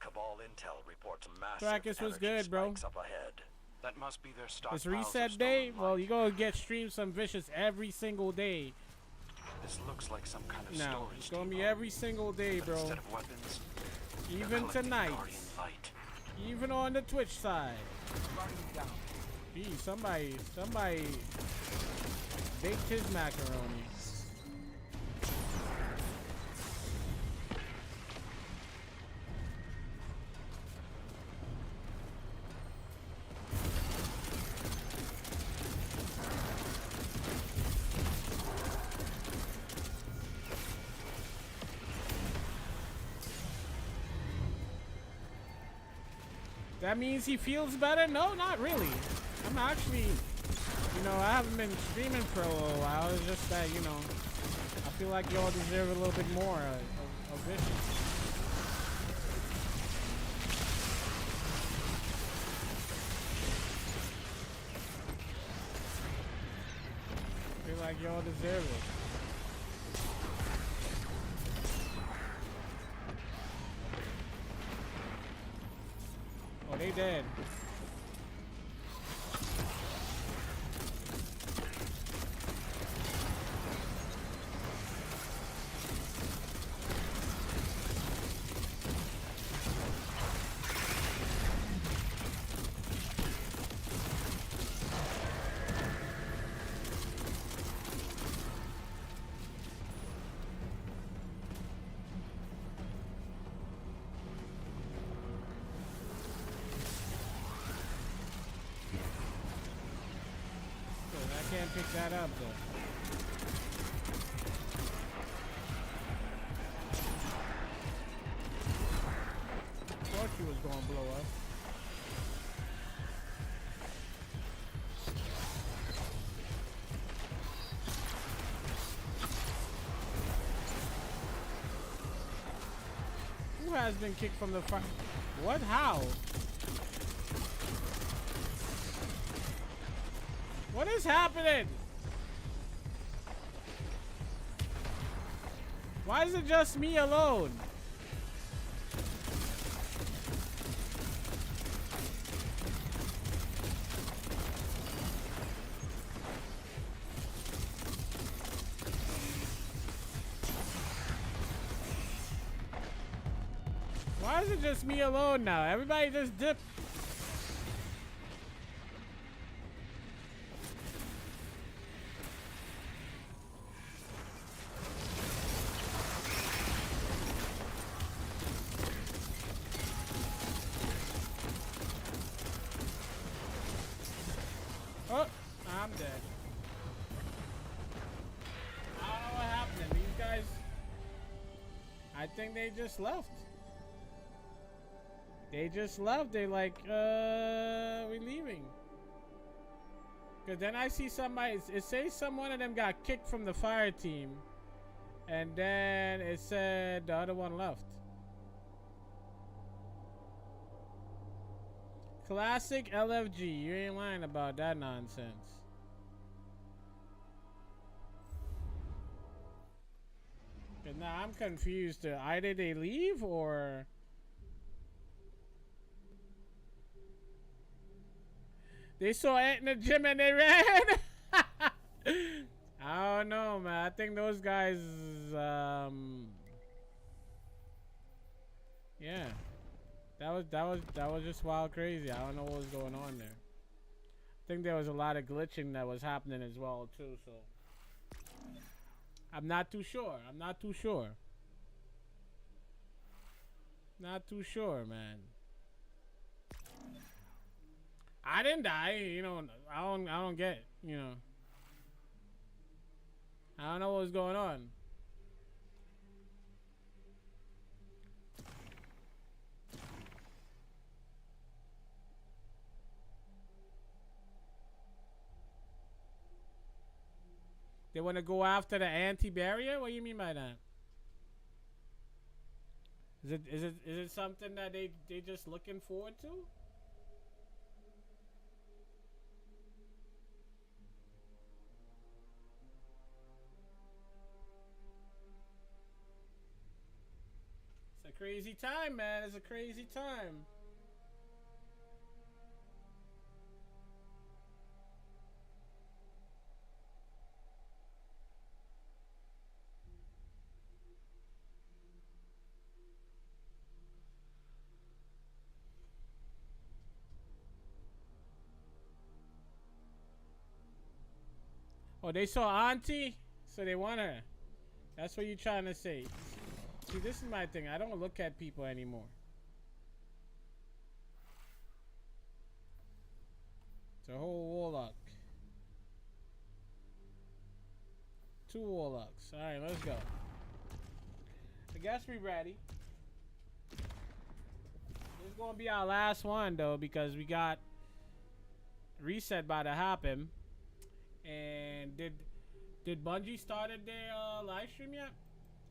Cabal intel reports massive Thrakus was energy good, bro. spikes up ahead. That must be their stockpiles It's of reset stolen day. Well, light. you gonna get streamed some vicious every single day. This looks like some kind of No, storage it's gonna be depot. every single day, But bro. instead of weapons, they're Even collecting tonight. Guardian light. Even on the Twitch side. Gee, somebody baked his macaroni. That means he feels better? No, not really. I'm actually, you know, I haven't been streaming for a little while. It's just that, you know, I feel like y'all deserve a little bit more of Vicious. I feel like y'all deserve it. Oh, they dead. Can't pick that up though. Thought she was gonna blow up. Who has been kicked from the fire? What? How? What is happening? Why is it just me alone? Why is it just me alone now? Everybody just dipped. Oh, I'm dead. I don't know what happened. These guys, I think they just left. They just left. They like, we leaving. Cause then I see somebody, it says someone of them got kicked from the fire team. And then it said the other one left. Classic LFG. You ain't lying about that nonsense. But now I'm confused. Either they leave or... They saw Ant in the gym and they ran. I don't know, man. I think those guys, yeah, that was just wild crazy. I don't know what was going on there. I think there was a lot of glitching that was happening as well too. So I'm not too sure. I'm not too sure. Not too sure, man. I didn't die, you know. I don't get, you know. I don't know what was going on. They want to go after the anti-barrier? What do you mean by that? Is it something that they just looking forward to? It's a crazy time, man. It's a crazy time. Oh, they saw Auntie, so they want her. That's what you're trying to say. See, this is my thing. I don't look at people anymore. It's a whole warlock. 2 warlocks. Alright, let's go. I guess we're ready. This is gonna be our last one though, because we got reset about to happen. And did Bungie started their live stream yet?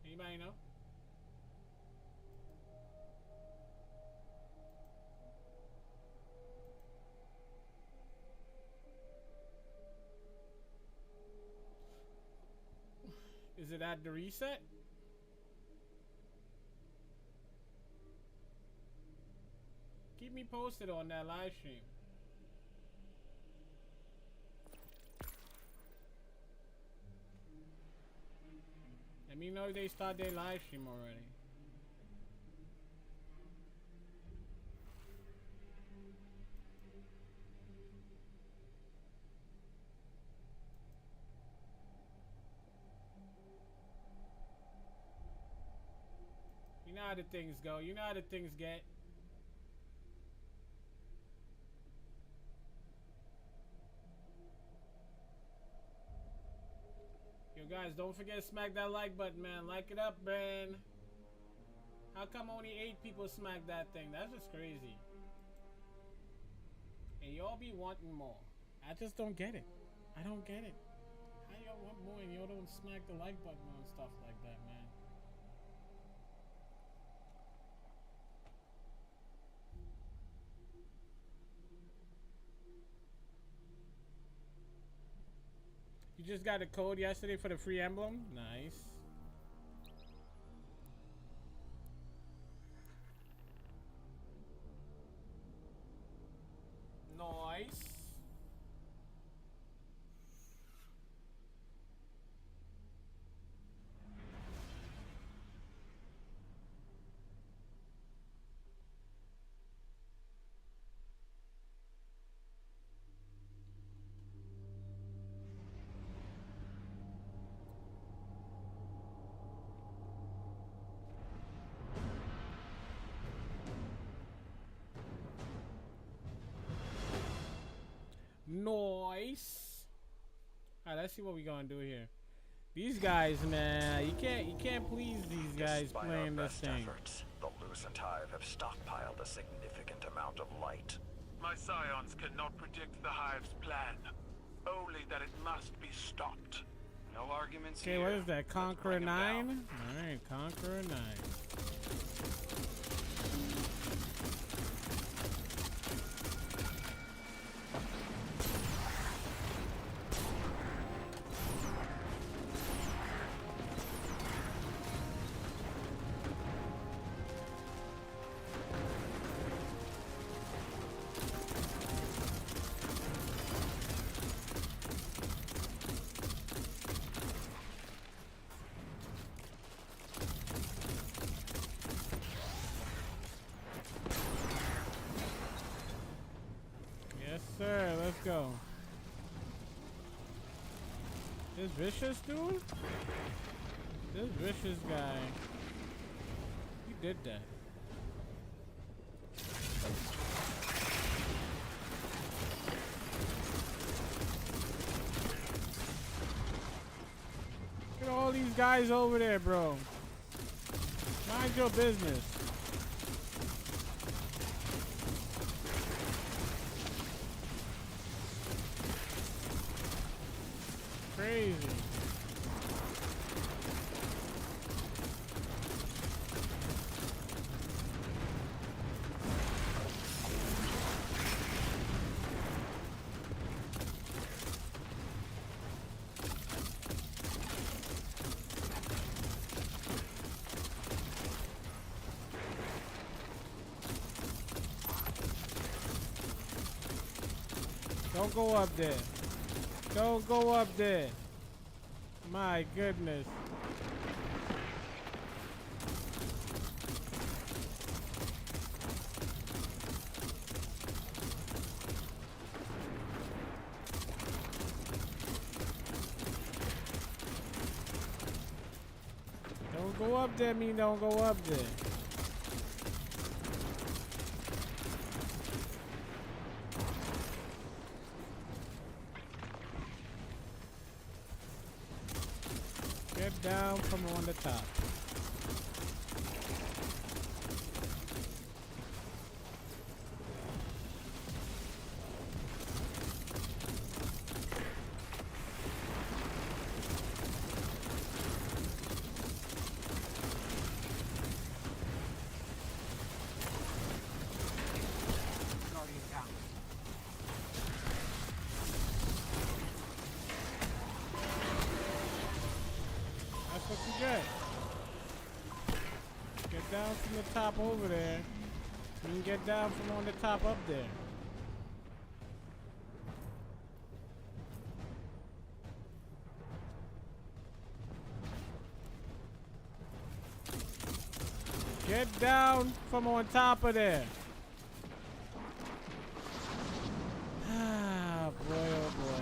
Anybody know? Is it at the reset? Keep me posted on that live stream. Let me know if they start their live stream already. You know how the things go. You know how the things get. Yo guys, don't forget to smack that like button, man. Like it up, man. How come only 8 people smack that thing? That's just crazy. And y'all be wanting more. I just don't get it. I don't get it. How y'all want more and y'all don't smack the like button on stuff like that, man? You just got a code yesterday for the free emblem? Nice. Nice. Nice. Alright, let's see what we gonna do here. These guys, man, you can't please these guys Despite playing our this best thing. efforts, the Lucent Hive have stockpiled a significant amount of light. My scions cannot predict the Hive's plan. Only that it must be stopped. No arguments Okay, here. what is that? Let's Conqueror bring 'em 9? down. Alright, Conqueror 9. Yes, sir. Let's go. This vicious dude? This vicious guy. He did that. Look at all these guys over there, bro. Mind your business. Crazy. Don't go up there. Don't go up there. My goodness. Don't go up there, don't go up there. Get down from on the top. Guardian down. That's what you get. Get down from the top over there. You can get down from on the top up there. Get down from on top of there. Ah, boy, oh boy.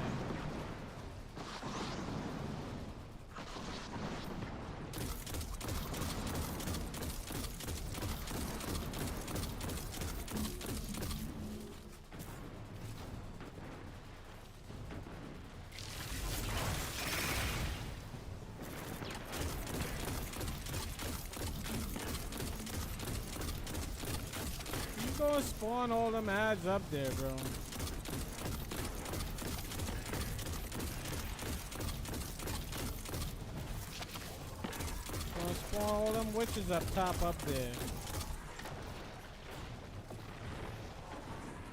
You gonna spawn all them ads up there, bro. Gonna spawn all them witches up top up there.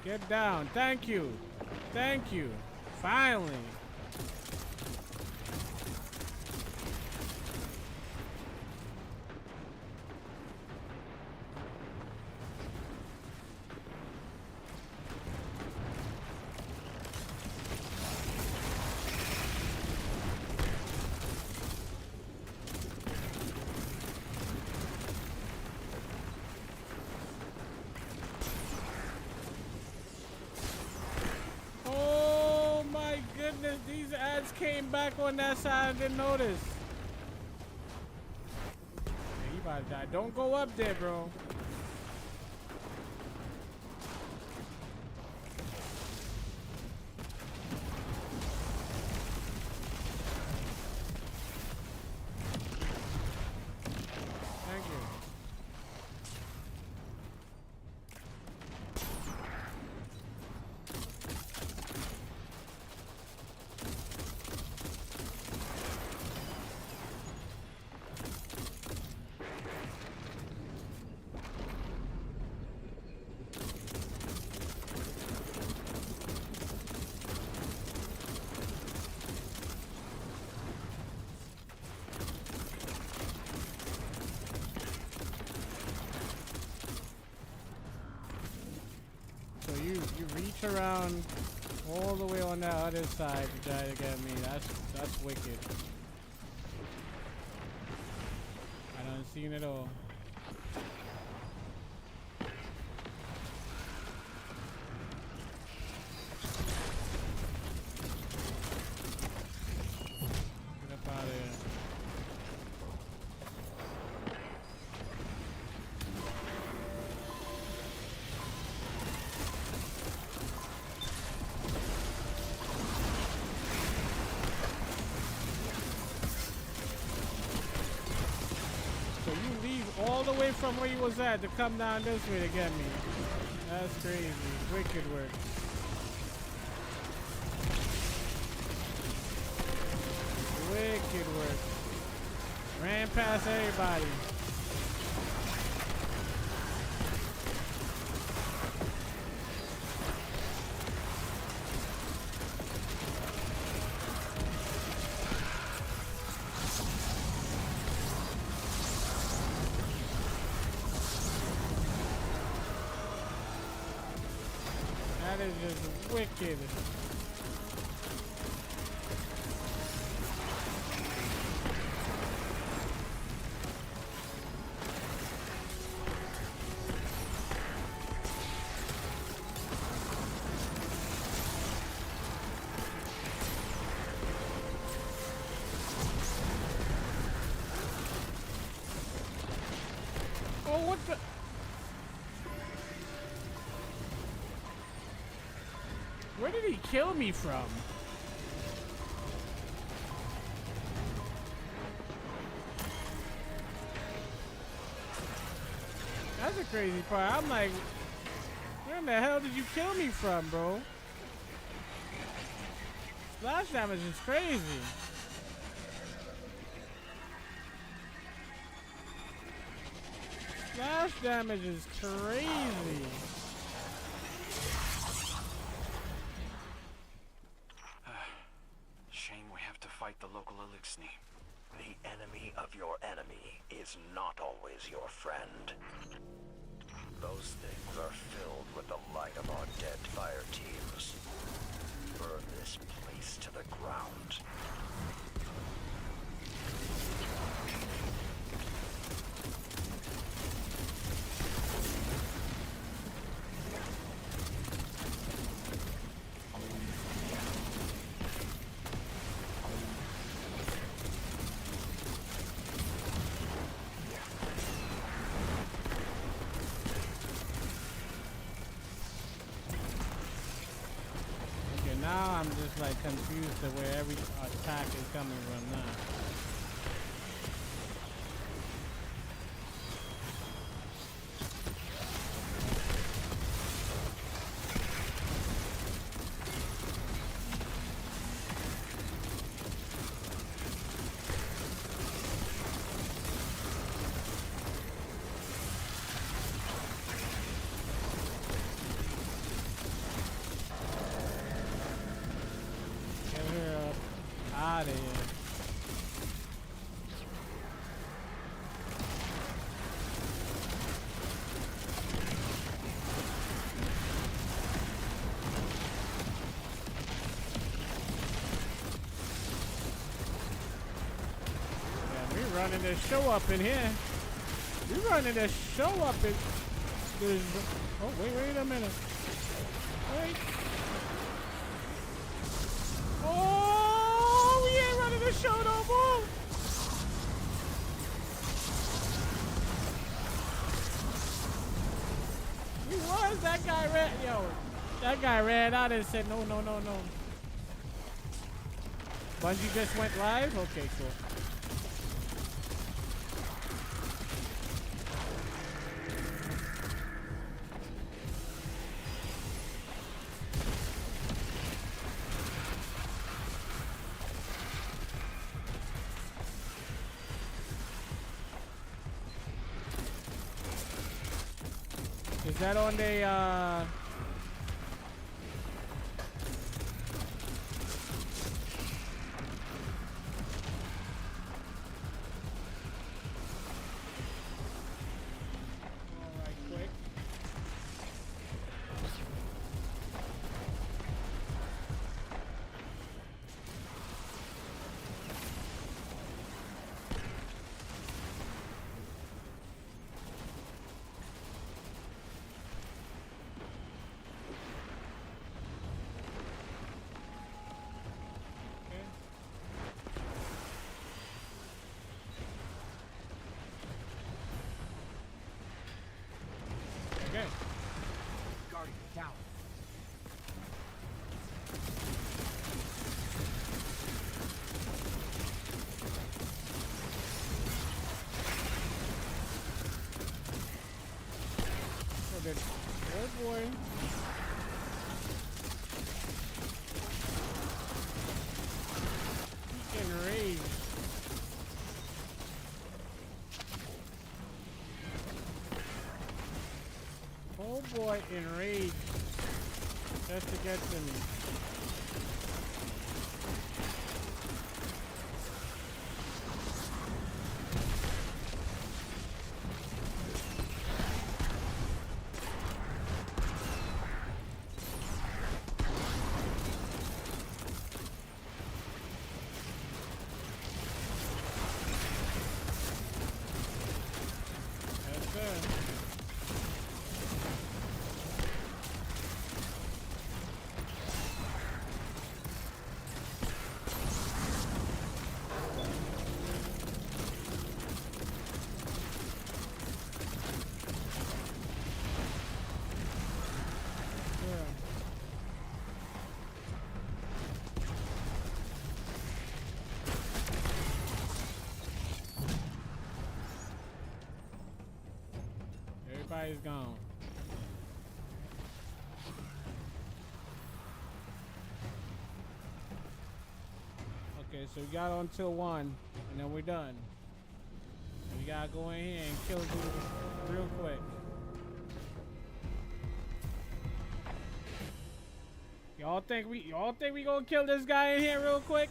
Get down. Thank you. Thank you. Finally. Oh my goodness, these ads came back on that side, I didn't notice. Yeah, you about to die. Don't go up there, bro. Thank you. So you reach around all the way on that other side to try to get me. That's wicked. I done seen it all. Get up out of here. So you leave all the way from where you was at to come down this way to get me. That's crazy. Wicked work. Wicked work. Ran past everybody. That is just wicked. What the? Where did he kill me from? That's the crazy part. I'm like, where in the hell did you kill me from, bro? Splash damage is crazy. Splash damage is crazy. Shame we have to fight the local Elixni. The enemy of your enemy is not always your friend. Those things are filled with the light of our dead fire teams. Burn this place to the ground. Now I'm just like confused to where every attack is coming from now. Out of here. Yeah, we running this show up in here. We running this show up in this. Oh, wait a minute. Wait. Oh, we ain't running the show no more. He was. That guy ran. Yo, that guy ran out and said, no. Bungie just went live? Okay, cool. Is that on the Guardian down. Oh boy. He enraged. Oh boy, enraged. Just to get to me. Everybody's gone. Okay, so we got until 1, and then we're done. We gotta go in here and kill dude real quick. Y'all think we gonna kill this guy in here real quick?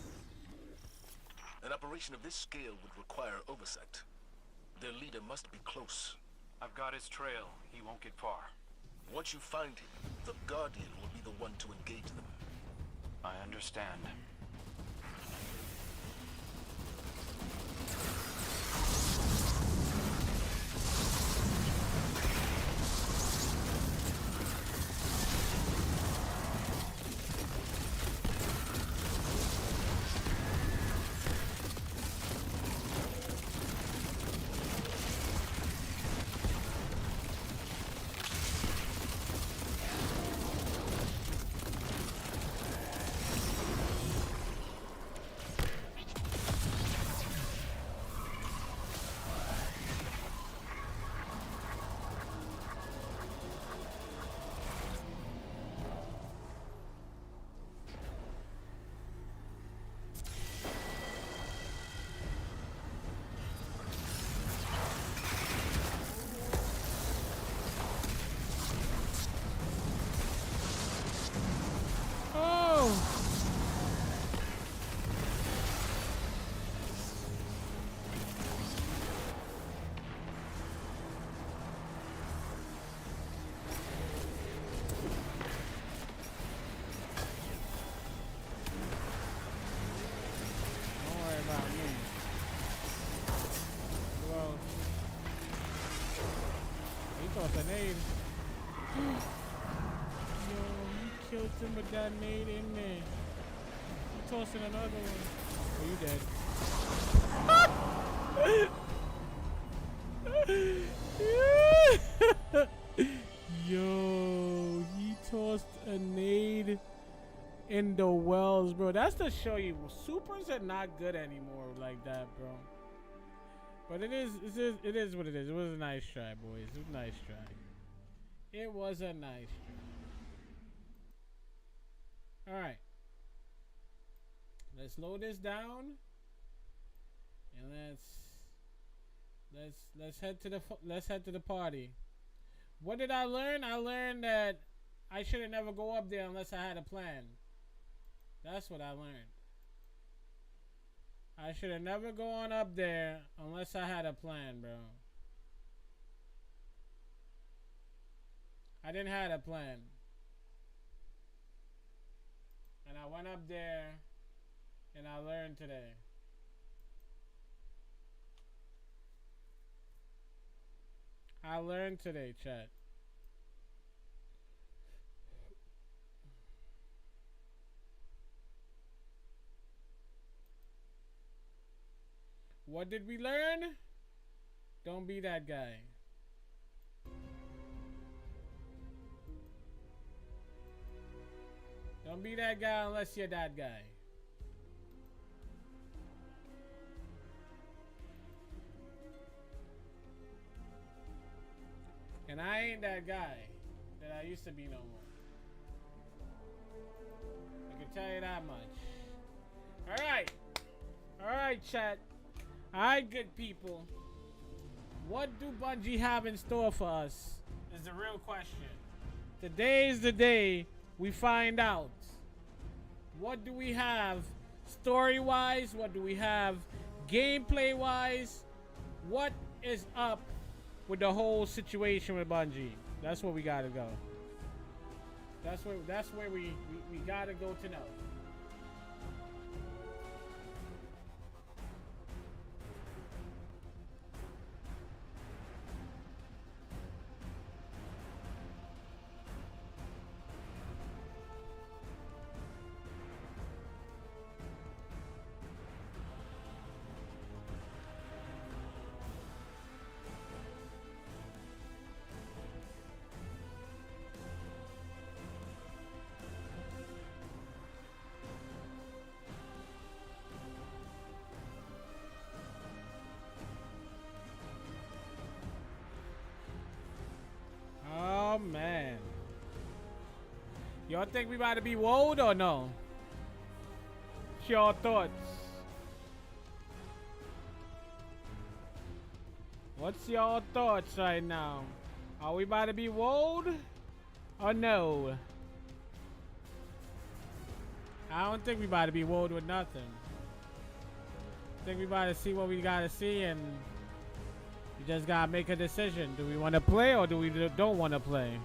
An operation of this scale would require oversight. Their leader must be close. I've got his trail. He won't get far. Once you find him, the Guardian will be the one to engage them. I understand. Grenade. Yo, you killed him with that nade in there. You tossing another one. Oh, you dead. Yo, he tossed a nade in the wells, bro. That's to show you supers are not good anymore like that, bro. But it is what it is. It was a nice try, boys. It was a nice try. It was a nice try. All right. Let's slow this down, and let's head to the party. What did I learn? I learned that I shouldn't never go up there unless I had a plan. That's what I learned. I should have never gone up there unless I had a plan, bro. I didn't have a plan. And I went up there and I learned today. I learned today, chat. What did we learn? Don't be that guy. Don't be that guy unless you're that guy. And I ain't that guy that I used to be no more. I can tell you that much. Alright. Alright, chat. Alright, good people. What do Bungie have in store for us is the real question. Today is the day we find out. What do we have story-wise? What do we have gameplay-wise? What is up with the whole situation with Bungie? That's where we gotta go. That's where we gotta go to know. Y'all think we about to be woed or no? What's your thoughts? What's your thoughts right now? Are we about to be woed or no? I don't think we about to be woed with nothing. I think we about to see what we gotta see, and we just gotta make a decision. Do we want to play or do we don't want to play?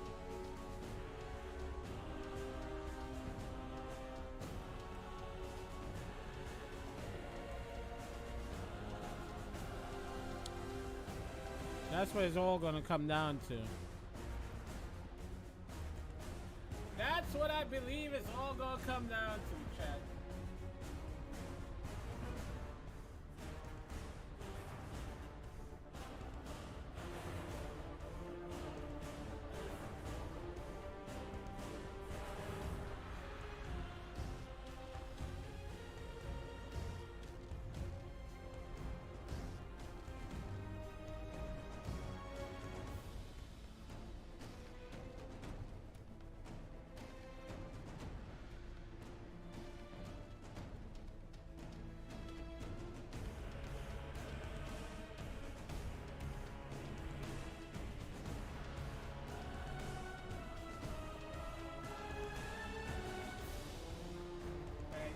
That's what it's all gonna come down to. That's what I believe it's all gonna come down to, chat.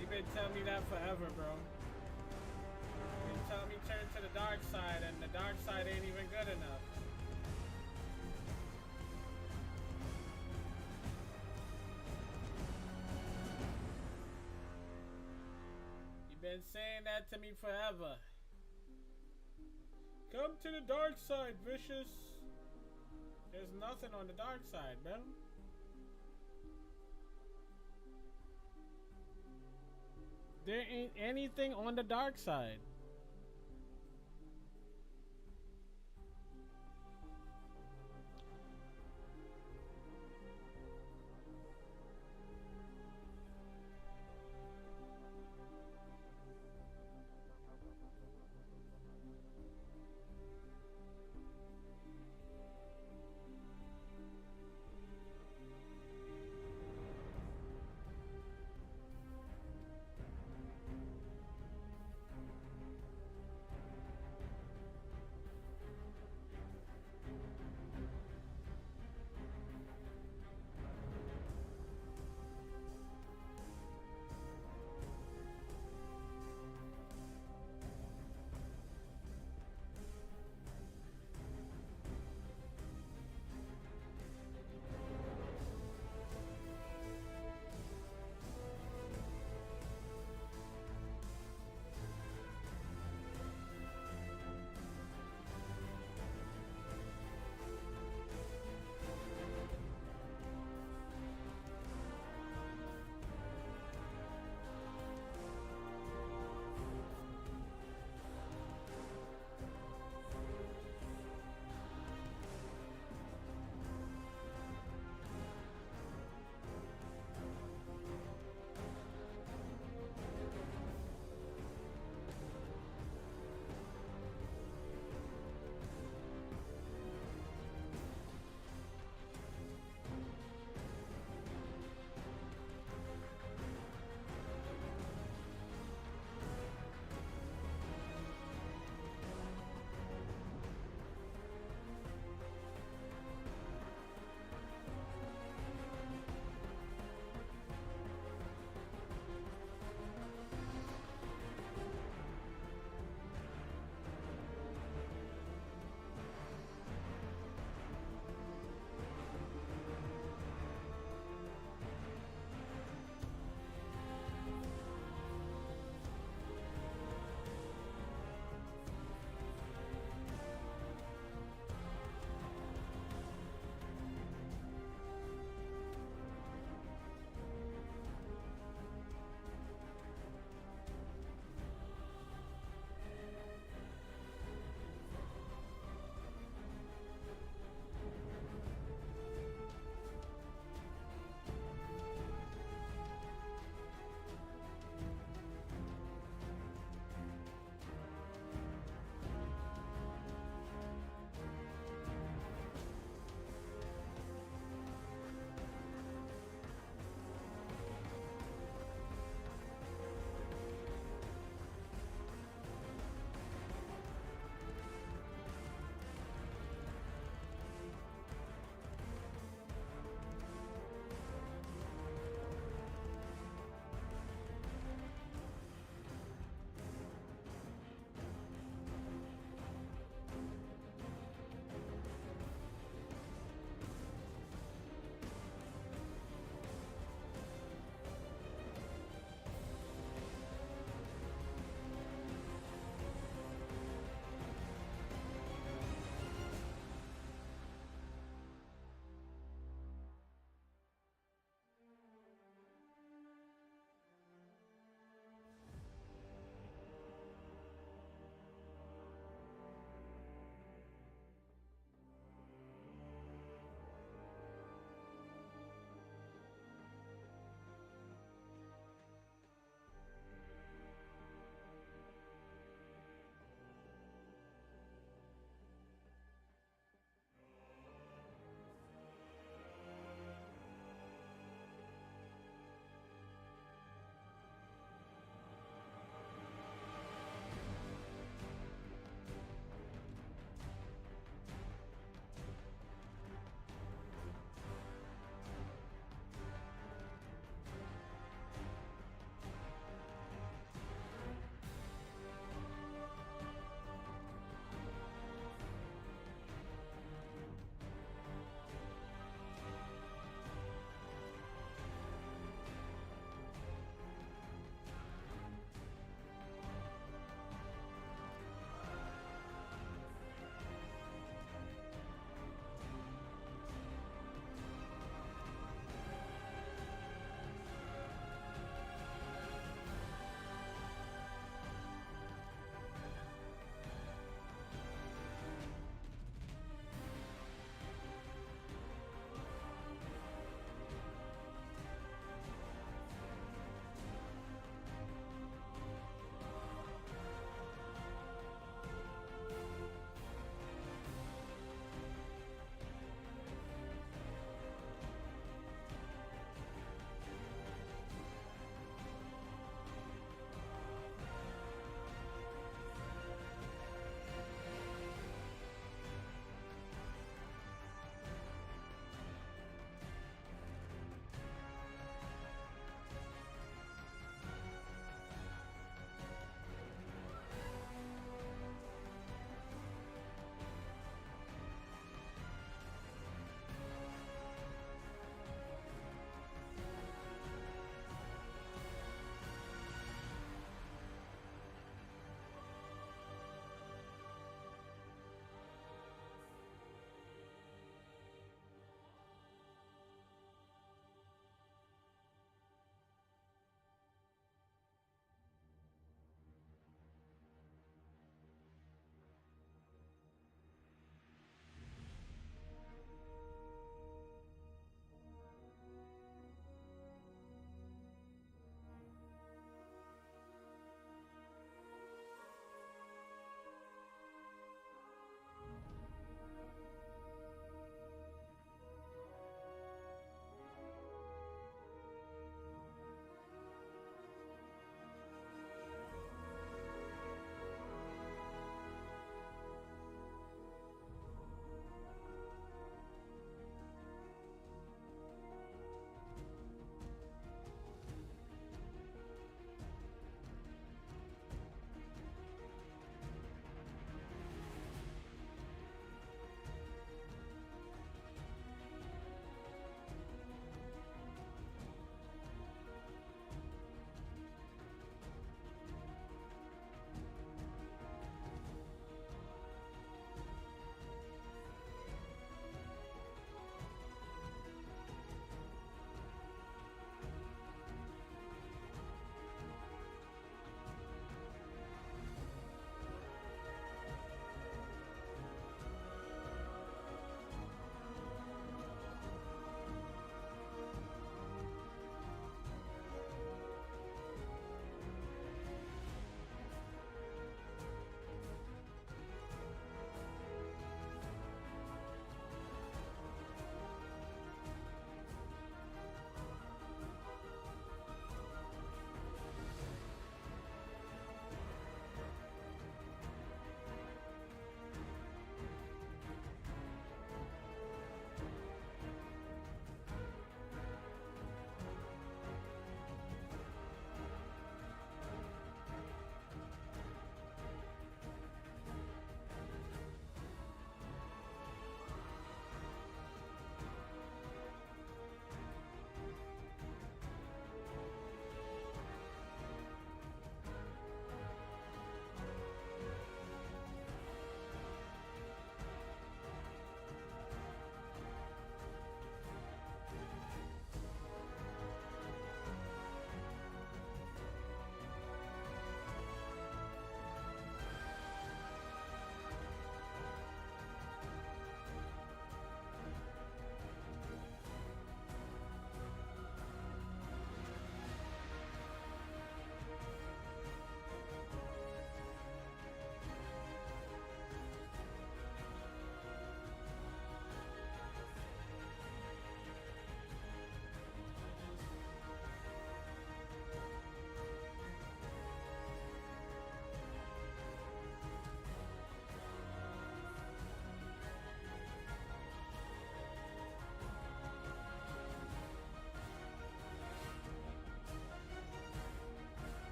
You've been telling me that forever, bro. You've been telling me turn to the dark side, and the dark side ain't even good enough. You've been saying that to me forever. Come to the dark side, vicious. There's nothing on the dark side, bro. There ain't anything on the dark side.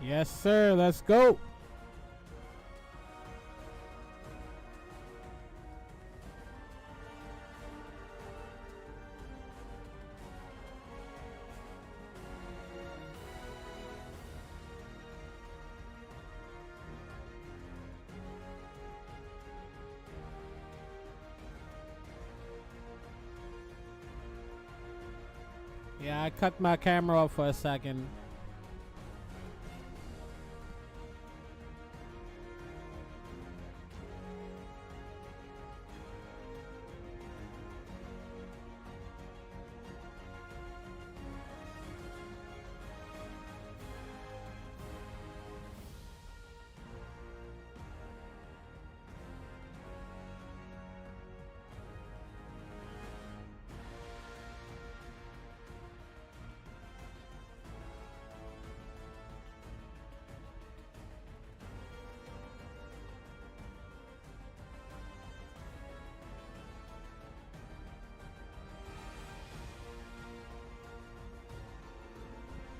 Yes, sir. Let's go. Yeah, I cut my camera off for a second.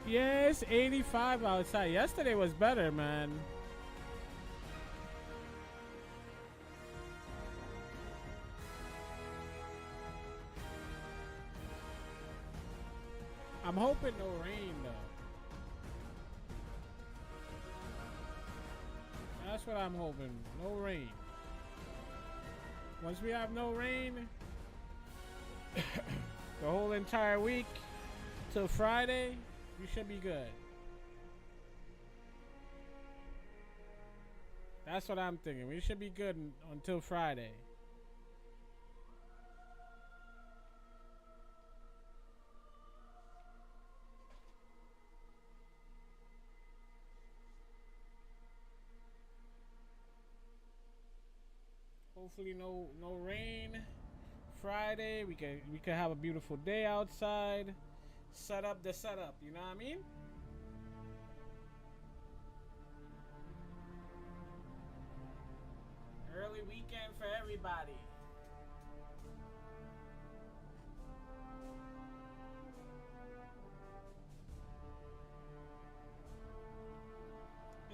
Yeah, it's 85 outside. Yesterday was better, man. I'm hoping no rain, though. That's what I'm hoping. No rain. Once we have no rain, the whole entire week till Friday, we should be good. That's what I'm thinking. We should be good until Friday. Hopefully no rain. Friday we could have a beautiful day outside. Set up the setup, you know what I mean? Early weekend for everybody.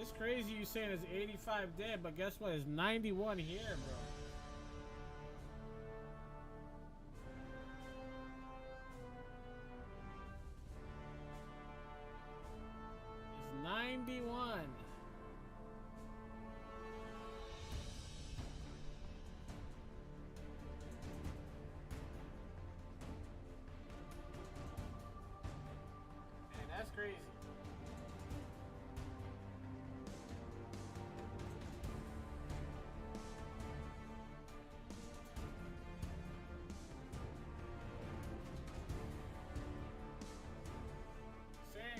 It's crazy you saying it's 85 there, but guess what? It's 91 here, bro. It's 91. Man, that's crazy.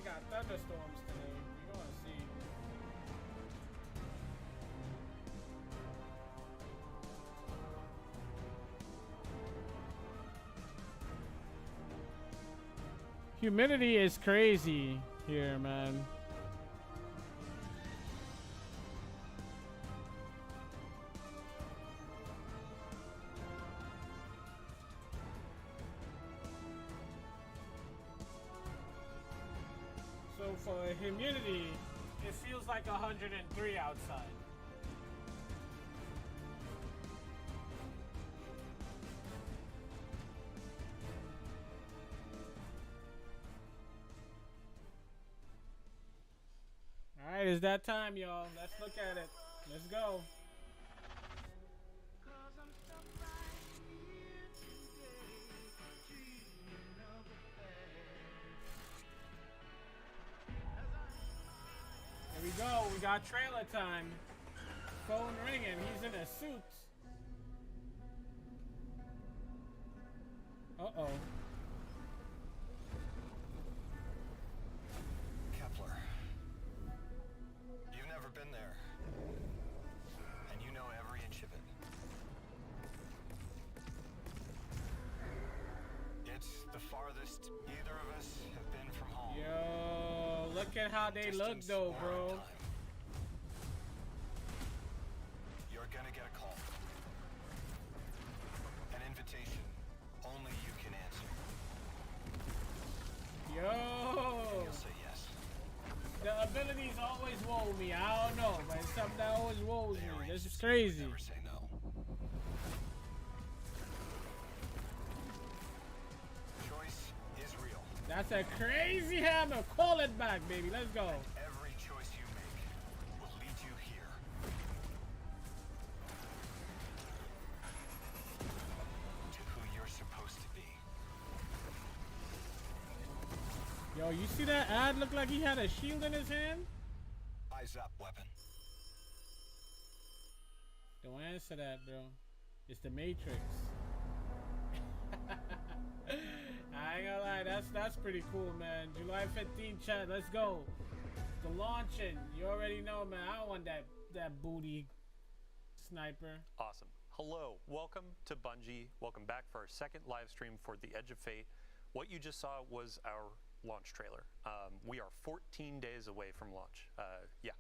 Got thunderstorms today. We're gonna see. Humidity is crazy here, man. So for humidity, it feels like 103 outside. All right, it's that time, y'all. Let's look at it. Let's go. Here we go. We got trailer time. Phone ringing. He's in a suit. Uh-oh. Kepler. You've never been there. And you know every inch of it. It's the farthest either of us have been from home. Yo, look at how they look though, bro. You're gonna get a call. An invitation only you can answer. Yo. You'll say yes. The abilities always woe me. I don't know, but it's something that always woes me. This is crazy. Never say no. Choice is real. That's a crazy hammer. Call it back, baby. Let's go. Every choice you make will lead you here. To who you're supposed to be. Yo, you see that ad? Looked like he had a shield in his hand. Eyes up, weapon. Don't answer that, bro. It's the Matrix. I ain't gonna lie, that's pretty cool, man. July 15th, chat. Let's go. The launching. You already know, man. I don't want that booty sniper. Awesome. Hello, welcome to Bungie. Welcome back for our second live stream for The Edge of Fate. What you just saw was our launch trailer. We are 14 days away from launch. Yeah,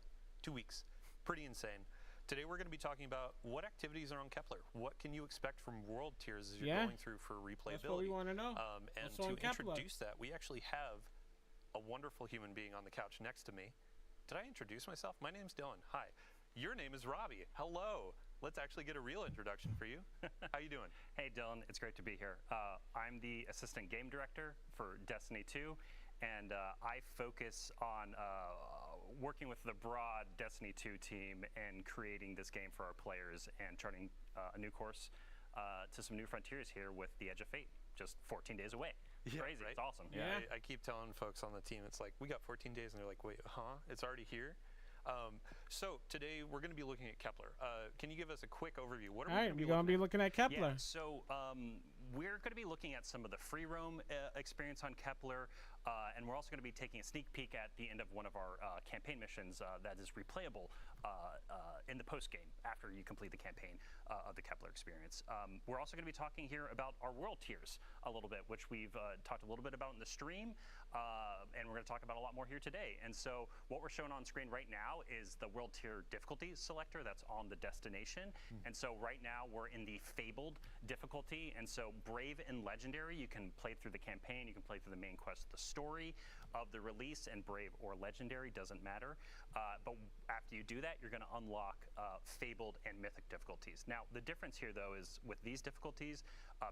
2 weeks. Pretty insane. Today we're going to be talking about what activities are on Kepler. What can you expect from world tiers as you're going through for replayability? That's what we want to know. And to introduce that, we actually have a wonderful human being on the couch next to me. Did I introduce myself? My name's Dylan. Hi. Your name is Robbie. Hello. Let's actually get a real introduction for you. How you doing? Hey Dylan, it's great to be here. I'm the assistant game director for Destiny 2, and I focus on working with the broad Destiny 2 team and creating this game for our players and charting a new course to some new frontiers here with The Edge of Fate, just 14 days away. It's crazy, right? It's awesome. Yeah, I keep telling folks on the team, it's like, we got 14 days, and they're like, wait, huh? It's already here? So today we're going to be looking at Kepler. Can you give us a quick overview? What are we're going to be looking at Kepler. Yeah, so we're going to be looking at some of the free roam experience on Kepler, and we're also going to be taking a sneak peek at the end of one of our campaign missions that is replayable in the post game after you complete the campaign of the Kepler experience. We're also going to be talking here about our world tiers a little bit, which we've talked a little bit about in the stream, and we're going to talk about a lot more here today. And so what we're showing on screen right now is the world tier difficulty selector that's on the destination. And so right now we're in the Fabled difficulty, and so Brave and Legendary, you can play through the campaign, you can play through the main quest, the story of the release, and Brave or Legendary, doesn't matter. But after you do that, you're going to unlock Fabled and Mythic difficulties. Now, the difference here, though, is with these difficulties,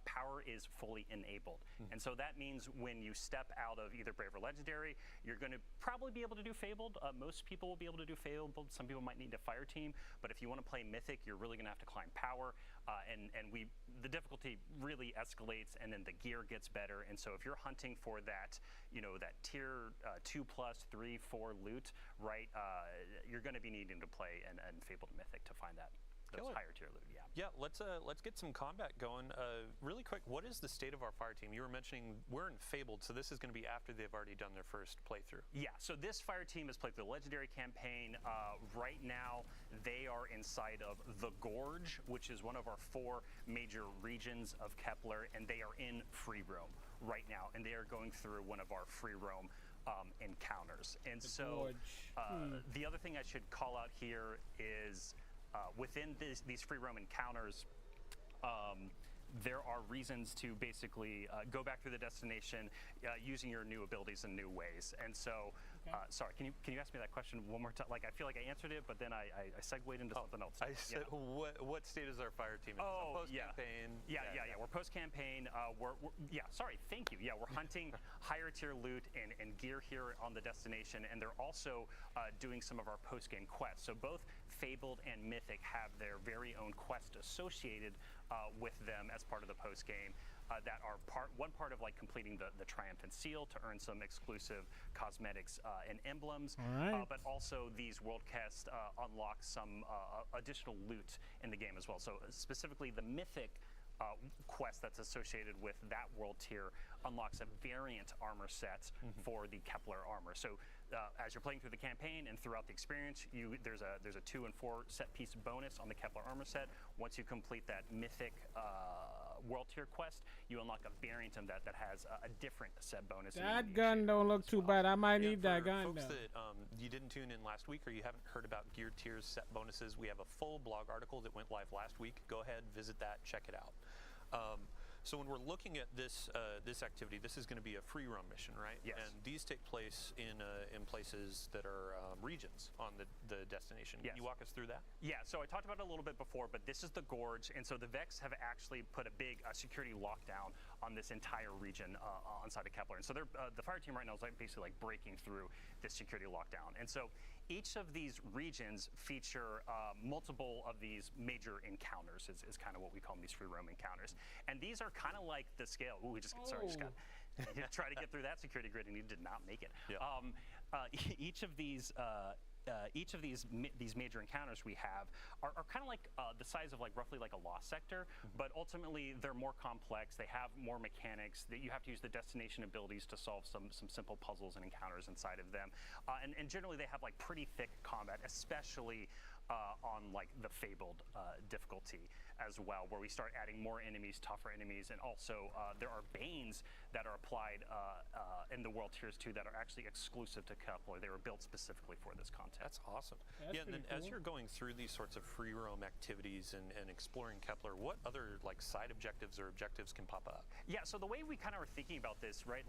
power is fully enabled. And so that means when you step out of either Brave or Legendary, you're going to probably be able to do Fabled. Most people will be able to do Fabled. Some people might need a Fire Team. But if you want to play Mythic, you're really going to have to climb Power. The difficulty really escalates, and then the gear gets better. And so if you're hunting for that, that tier 2+, 3, 4 loot, right, you're going to be needing to play and Fabled Mythic to find those higher tier loot. Yeah, let's get some combat going. Really quick, what is the state of our fire team? You were mentioning we're in Fabled, so this is going to be after they've already done their first playthrough. Yeah, so this fire team has played through the Legendary campaign. Right now, they are inside of the Gorge, which is one of our 4 major regions of Kepler, and they are in free roam right now, and they are going through one of our free roam encounters. And the other thing I should call out here is within these free roam encounters, there are reasons to basically go back through the destination using your new abilities in new ways. And so, sorry, can you ask me that question one more time? Like, I feel like I answered it, but then I segued into something else. I said, what state is our fire team in? Post-campaign? Yeah. We're post-campaign. Sorry, thank you. Yeah, we're hunting higher tier loot and gear here on the destination, and they're also doing some of our post-game quests. So both Fabled and Mythic have their very own quest associated with them as part of the post game that are one part of like completing the Triumphant Seal to earn some exclusive cosmetics and emblems, but also these world quests unlock some additional loot in the game as well. So specifically the Mythic quest that's associated with that world tier unlocks a variant armor set for the Kepler armor. So as you're playing through the campaign and throughout the experience, there's a 2 and 4 set piece bonus on the Kepler armor set. Once you complete that Mythic world tier quest, you unlock a variant of that has a different set bonus. That gun don't look too bad. I might need that gun. Folks that you didn't tune in last week or you haven't heard about gear tiers set bonuses, we have a full blog article that went live last week. Go ahead, visit that, check it out. So when we're looking at this this activity, this is going to be a free roam mission, right? Yes. And these take place in places that are regions on the destination. Yes. Can you walk us through that? Yeah, so I talked about it a little bit before, but this is the Gorge, and so the Vex have actually put a big security lockdown on this entire region inside of Kepler. And so the fire team right now is basically breaking through this security lockdown. And so each of these regions feature multiple of these major encounters, is kind of what we call them, these free roam encounters. And these are kind of like the scale. Ooh, we just got try to get through that security grid, and you did not make it. Yeah. Each of these major encounters we have are kind of like the size of roughly like a lost sector, but ultimately they're more complex. They have more mechanics. That you have to use the destination abilities to solve some simple puzzles and encounters inside of them. And generally they have pretty thick combat, especially on the Fabled difficulty as well, where we start adding more enemies, tougher enemies, and also there are Banes that are applied in the World Tiers 2 that are actually exclusive to Kepler. They were built specifically for this content. That's awesome. That's yeah, and then cool. as you're going through these sorts of free roam activities and exploring Kepler, what other side objectives or objectives can pop up? Yeah, so the way we kind of are thinking about this, right,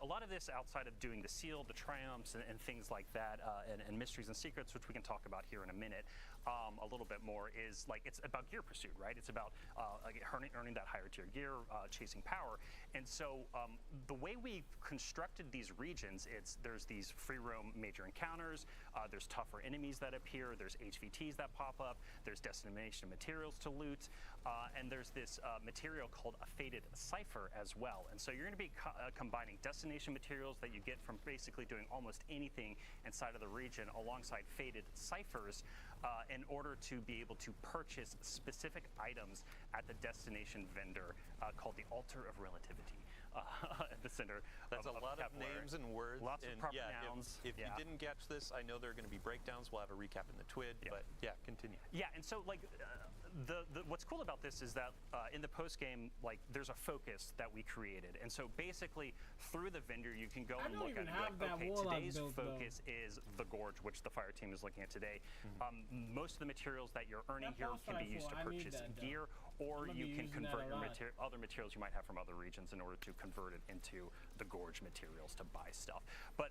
a lot of this outside of doing the seal, the triumphs, and things like that, and mysteries and secrets, which we can talk about here in a minute a little bit more, is it's about gear pursuit, right? It's about earning that higher tier gear, chasing power. And so the way we've constructed these regions, there's these free roam major encounters, there's tougher enemies that appear, there's HVTs that pop up, there's destination materials to loot, and there's this material called a faded cipher as well. And so you're going to be combining destination materials that you get from basically doing almost anything inside of the region alongside faded ciphers in order to be able to purchase specific items at the destination vendor called the Altar of Relativity. At the center. That's a lot of Kepler. names and words. Lots of proper yeah, nouns. If you didn't catch this, I know there are going to be breakdowns. We'll have a recap in the TWID, but yeah, continue. Yeah, and so what's cool about this is that in the post game, there's a focus that we created, and so basically through the vendor you can go and look at it and be okay, today's focus is the Gorge, which the fire team is looking at today. Most of the materials that you're earning here can be used to purchase gear, or you can convert your other materials you might have from other regions in order to convert it into the Gorge materials to buy stuff. But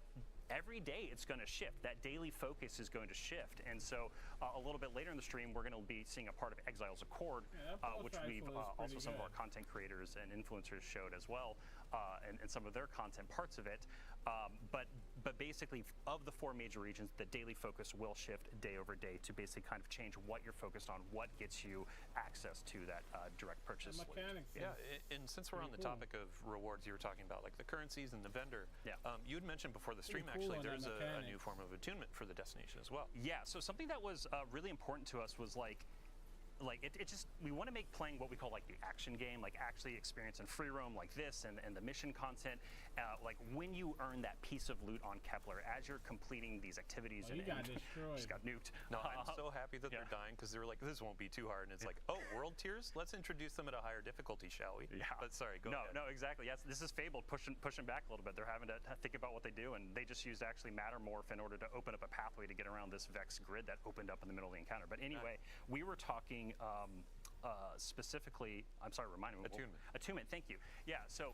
every day it's going to shift. That daily focus is going to shift. And so a little bit later in the stream, we're going to be seeing a part of Exile's Accord, which we've also some of our content creators and influencers showed as well, and some of their content parts of it. But basically, of the 4 major regions, the daily focus will shift day over day to basically kind of change what you're focused on, what gets you access to that direct purchase. Yeah, and since we're on the topic of rewards, you were talking about the currencies and the vendor. Yeah. You had mentioned before the stream, actually, there's a new form of attunement for the destination as well. Yeah, so something that was really important to us was we want to make playing what we call the action game, actually experiencing free roam like this and the mission content, when you earn that piece of loot on Kepler as you're completing these activities. You got destroyed. Just got nuked. No, I'm so happy that they're dying, because they were this won't be too hard, and it's oh, world tiers? Let's introduce them at a higher difficulty, shall we? Yeah. But sorry, go ahead. No, exactly. Yes, this is Fabled pushing back a little bit. They're having to think about what they do, and they just used actually Mattermorph in order to open up a pathway to get around this Vex grid that opened up in the middle of the encounter. But anyway, we were talking specifically, I'm sorry, remind me. Attunement, thank you. Yeah, so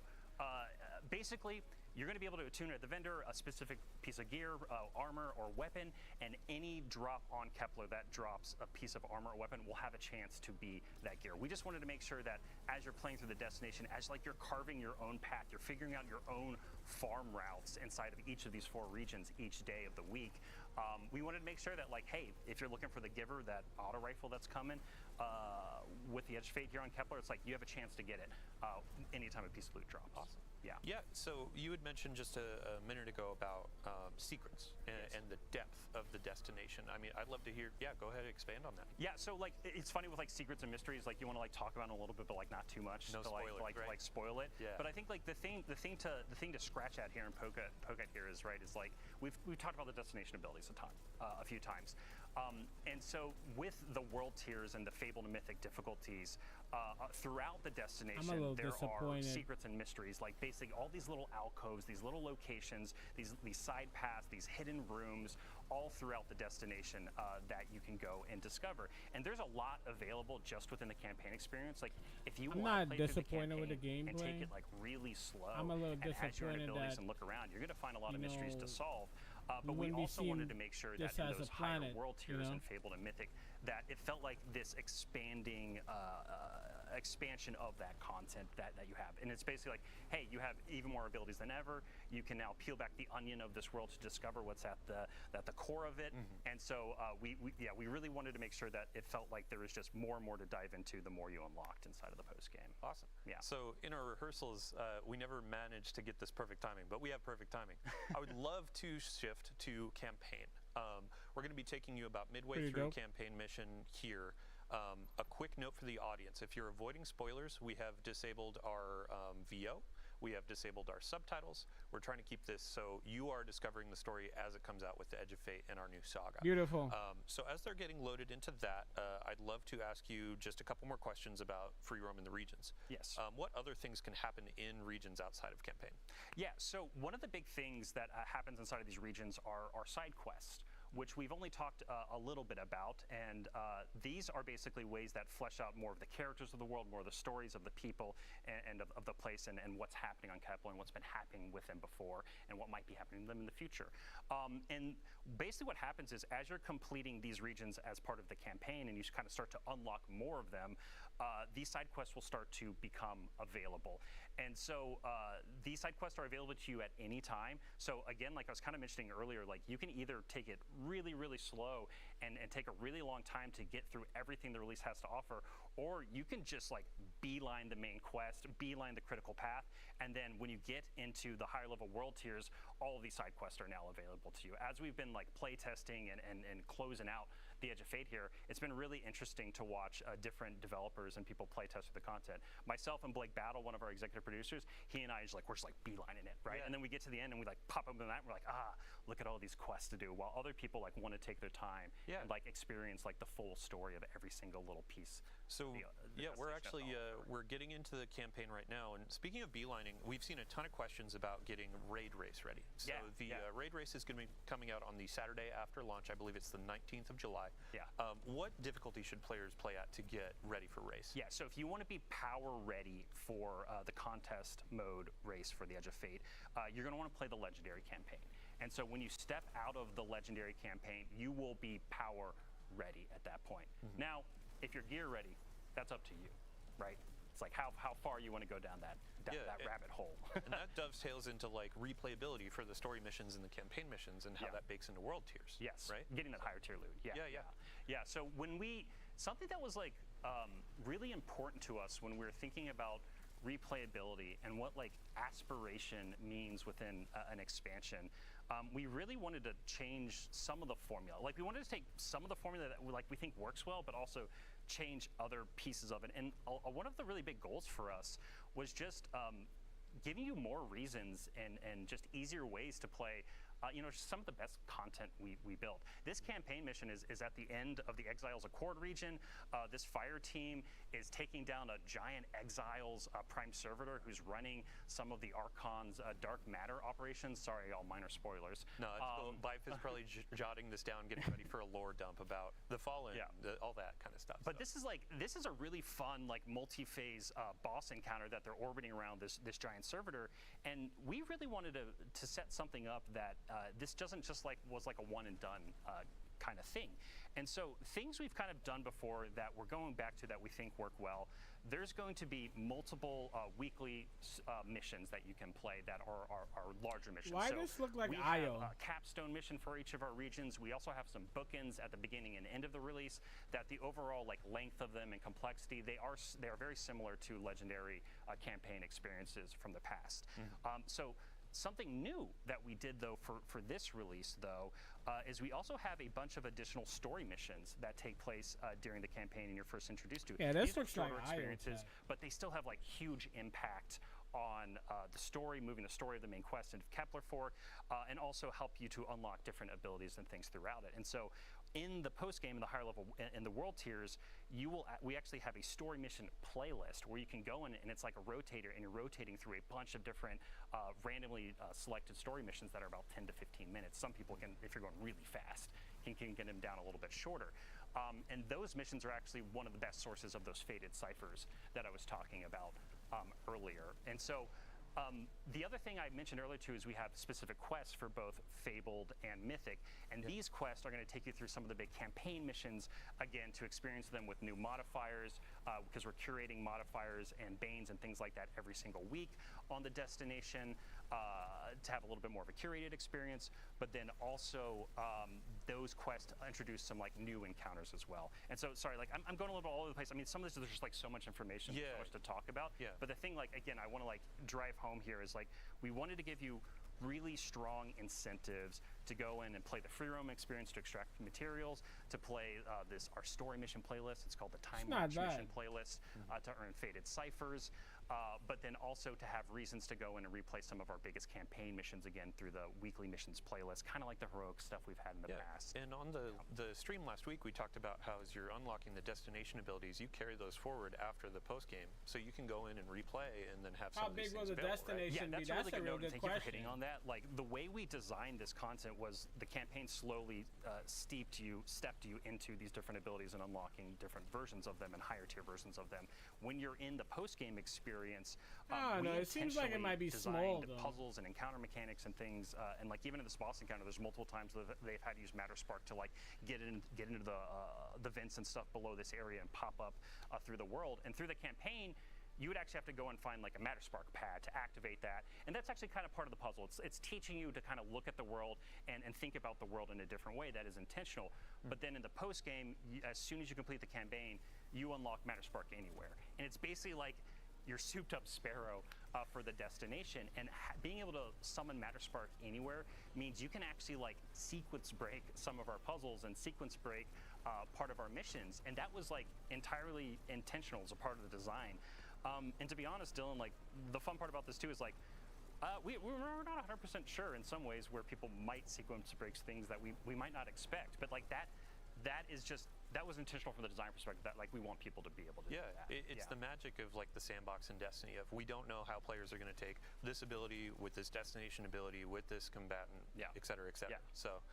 basically, you're going to be able to attune at the vendor a specific piece of gear, armor, or weapon, and any drop on Kepler that drops a piece of armor or weapon will have a chance to be that gear. We just wanted to make sure that as you're playing through the destination, as you're carving your own path, you're figuring out your own farm routes inside of each of these 4 regions each day of the week. We wanted to make sure that, hey, if you're looking for the Giver, that auto rifle that's coming with the Edge of Fate here on Kepler, it's you have a chance to get it anytime a piece of loot drops. Awesome. Yeah. Yeah. So you had mentioned just a minute ago about secrets and the depth of the destination. I mean, I'd love to hear. Yeah, go ahead and expand on that. Yeah. So it's funny with secrets and mysteries. You want to talk about it a little bit, but not too much. No to spoilers, right? Spoil it. Yeah. But I think the thing to scratch at here and poke at here is we've talked about the destination abilities a few times. And so with the world tiers and the fabled and mythic difficulties, throughout the destination, there are secrets and mysteries, like basically all these little alcoves, these little locations, these side paths, these hidden rooms, all throughout the destination that you can go and discover. And there's a lot available just within the campaign experience. Like if you want to play through the campaign and take it like really slow and as your own abilities and look around, you're going to find a lot of mysteries to solve. But we also wanted to make sure that in those higher world tiers and fabled and mythic, that it felt like this expanding expansion of that content that you have. And it's basically like, hey, you have even more abilities than ever. You can now peel back the onion of this world to discover what's at the core of it. And so we really wanted to make sure that it felt like there was just more and more to dive into the more you unlocked inside of the post game. Awesome. Yeah. So in our rehearsals, we never managed to get this perfect timing, but we have perfect timing. I would love to shift to campaign. We're going to be taking you about midway through campaign mission here. A quick note for the audience: if you're avoiding spoilers, we have disabled our VO. We have disabled our subtitles. We're trying to keep this so you are discovering the story as it comes out with the Edge of Fate and our new saga. Beautiful. So as they're getting loaded into that, I'd love to ask you just a couple more questions about free roam in the regions. Yes. What other things can happen in regions outside of campaign? Yeah, so one of the big things that happens inside of these regions are side quests, which we've only talked a little bit about, and these are basically ways that flesh out more of the characters of the world, more of the stories of the people and of the place, and what's happening on Kepler and what's been happening with them before and what might be happening to them in the future. And basically what happens is as you're completing these regions as part of the campaign and you kind of start to unlock more of them, these side quests will start to become available. And so these side quests are available to you at any time. So again, like I was kind of mentioning earlier, like you can either take it really, really slow and take a really long time to get through everything the release has to offer, or you can just like beeline the main quest, beeline the critical path, and then when you get into the higher level world tiers, all of these side quests are now available to you. As we've been like play testing and closing out the Edge of Fate here, it's been really interesting to watch different developers and people play test the content. Myself and Blake Battle, one of our executive producers, he and I we're just like beelining it, right? Yeah. And then we get to the end and we like pop up in that and we're like, look at all these quests to do, while other people like want to take their time and like experience like the full story of every single little piece. So we're actually we're getting into the campaign right now, and speaking of beelining, we've seen a ton of questions about getting raid race ready. So the raid race is going to be coming out on the Saturday after launch. I believe it's the 19th of July. Yeah. What difficulty should players play at to get ready for race? Yeah, so if you want to be power ready for the contest mode race for the Edge of Fate, you're going to want to play the legendary campaign. And so when you step out of the legendary campaign, you will be power ready at that point. Now, if you're gear ready, that's up to you, right? It's like how far you want to go down that rabbit hole. And that dovetails into like replayability for the story missions and the campaign missions and how that bakes into world tiers. Yes, right? Getting that higher tier loot. Yeah. So when something that was like really important to us when we were thinking about replayability and what like aspiration means within an expansion, we really wanted to change some of the formula. Like we wanted to take some of the formula that we think works well, but also change other pieces of it. And one of the really big goals for us was just giving you more reasons and just easier ways to play some of the best content we built. This campaign mission is at the end of the Exiles Accord region. This fire team is taking down a giant Exiles prime servitor who's running some of the Archon's dark matter operations. Sorry, all minor spoilers. No, it's cool. Life is probably jotting this down, getting ready for a lore dump about the Fallen, all that kind of stuff. But this is a really fun like multi-phase boss encounter that they're orbiting around this giant servitor, and we really wanted to set something up that this doesn't just was like a one and done kind of thing. And so things we've kind of done before that we're going back to that we think work well, there's going to be multiple weekly missions that you can play that are larger missions. Why does this look like IO? We have a capstone mission for each of our regions. We also have some bookends at the beginning and end of the release that the overall like length of them and complexity, they are very similar to legendary campaign experiences from the past. So something new that we did though for this release though is we also have a bunch of additional story missions that take place during the campaign and you're first introduced to. Yeah, this looks like experiences, but they still have like huge impact on the story, moving the story of the main quest into Kepler 4, and also help you to unlock different abilities and things throughout it. And so In the post game, in the higher level, in the world tiers, we actually have a story mission playlist where you can go in, and it's like a rotator, and you're rotating through a bunch of different randomly selected story missions that are about 10 to 15 minutes. Some people can, if you're going really fast, can get them down a little bit shorter. And those missions are actually one of the best sources of those faded ciphers that I was talking about earlier. And so the other thing I mentioned earlier too is we have specific quests for both Fabled and Mythic, and these quests are going to take you through some of the big campaign missions, again, to experience them with new modifiers, because we're curating modifiers and banes and things like that every single week on the destination, to have a little bit more of a curated experience. But then also those quests introduce some like new encounters as well. And so, sorry, like I'm going a little bit all over the place. I mean, some of this is just like so much information, so much to talk about. But the thing, like, again, I want to like drive home here is like we wanted to give you really strong incentives to go in and play the free roam experience, to extract materials, to play our story mission playlist. It's called the time match mission playlist, to earn faded ciphers, but then also to have reasons to go in and replay some of our biggest campaign missions again through the weekly missions playlist, kind of like the heroic stuff we've had in the past. And on the stream last week, we talked about how as you're unlocking the destination abilities, you carry those forward after the post game, so you can go in and replay and then have some of these things available, right? Yeah, that's a really good note. Thank you for hitting on that. Like the way we designed this content was the campaign slowly stepped you into these different abilities and unlocking different versions of them and higher tier versions of them. When you're in the post game experience, it seems like it might be small though. Puzzles and encounter mechanics and things, and like even in this boss encounter, there's multiple times that they've had to use Matter Spark to like get into the vents and stuff below this area and pop up through the world. And through the campaign, you would actually have to go and find like a Matter Spark pad to activate that. And that's actually kind of part of the puzzle. It's teaching you to kind of look at the world and think about the world in a different way that is intentional. But then in the post game, as soon as you complete the campaign, you unlock Matter Spark anywhere. And it's basically like your souped up sparrow for the destination. And being able to summon Matter Spark anywhere means you can actually like sequence break some of our puzzles and sequence break part of our missions. And that was like entirely intentional as a part of the design. And to be honest, Dylan, like the fun part about this too is like we're not 100% sure in some ways where people might sequence breaks things that we might not expect, but like that was intentional from the design perspective, that like we want people to be able to do that. It's the magic of like the sandbox in Destiny of we don't know how players are going to take this ability with this destination ability with this combatant, et cetera, et cetera. So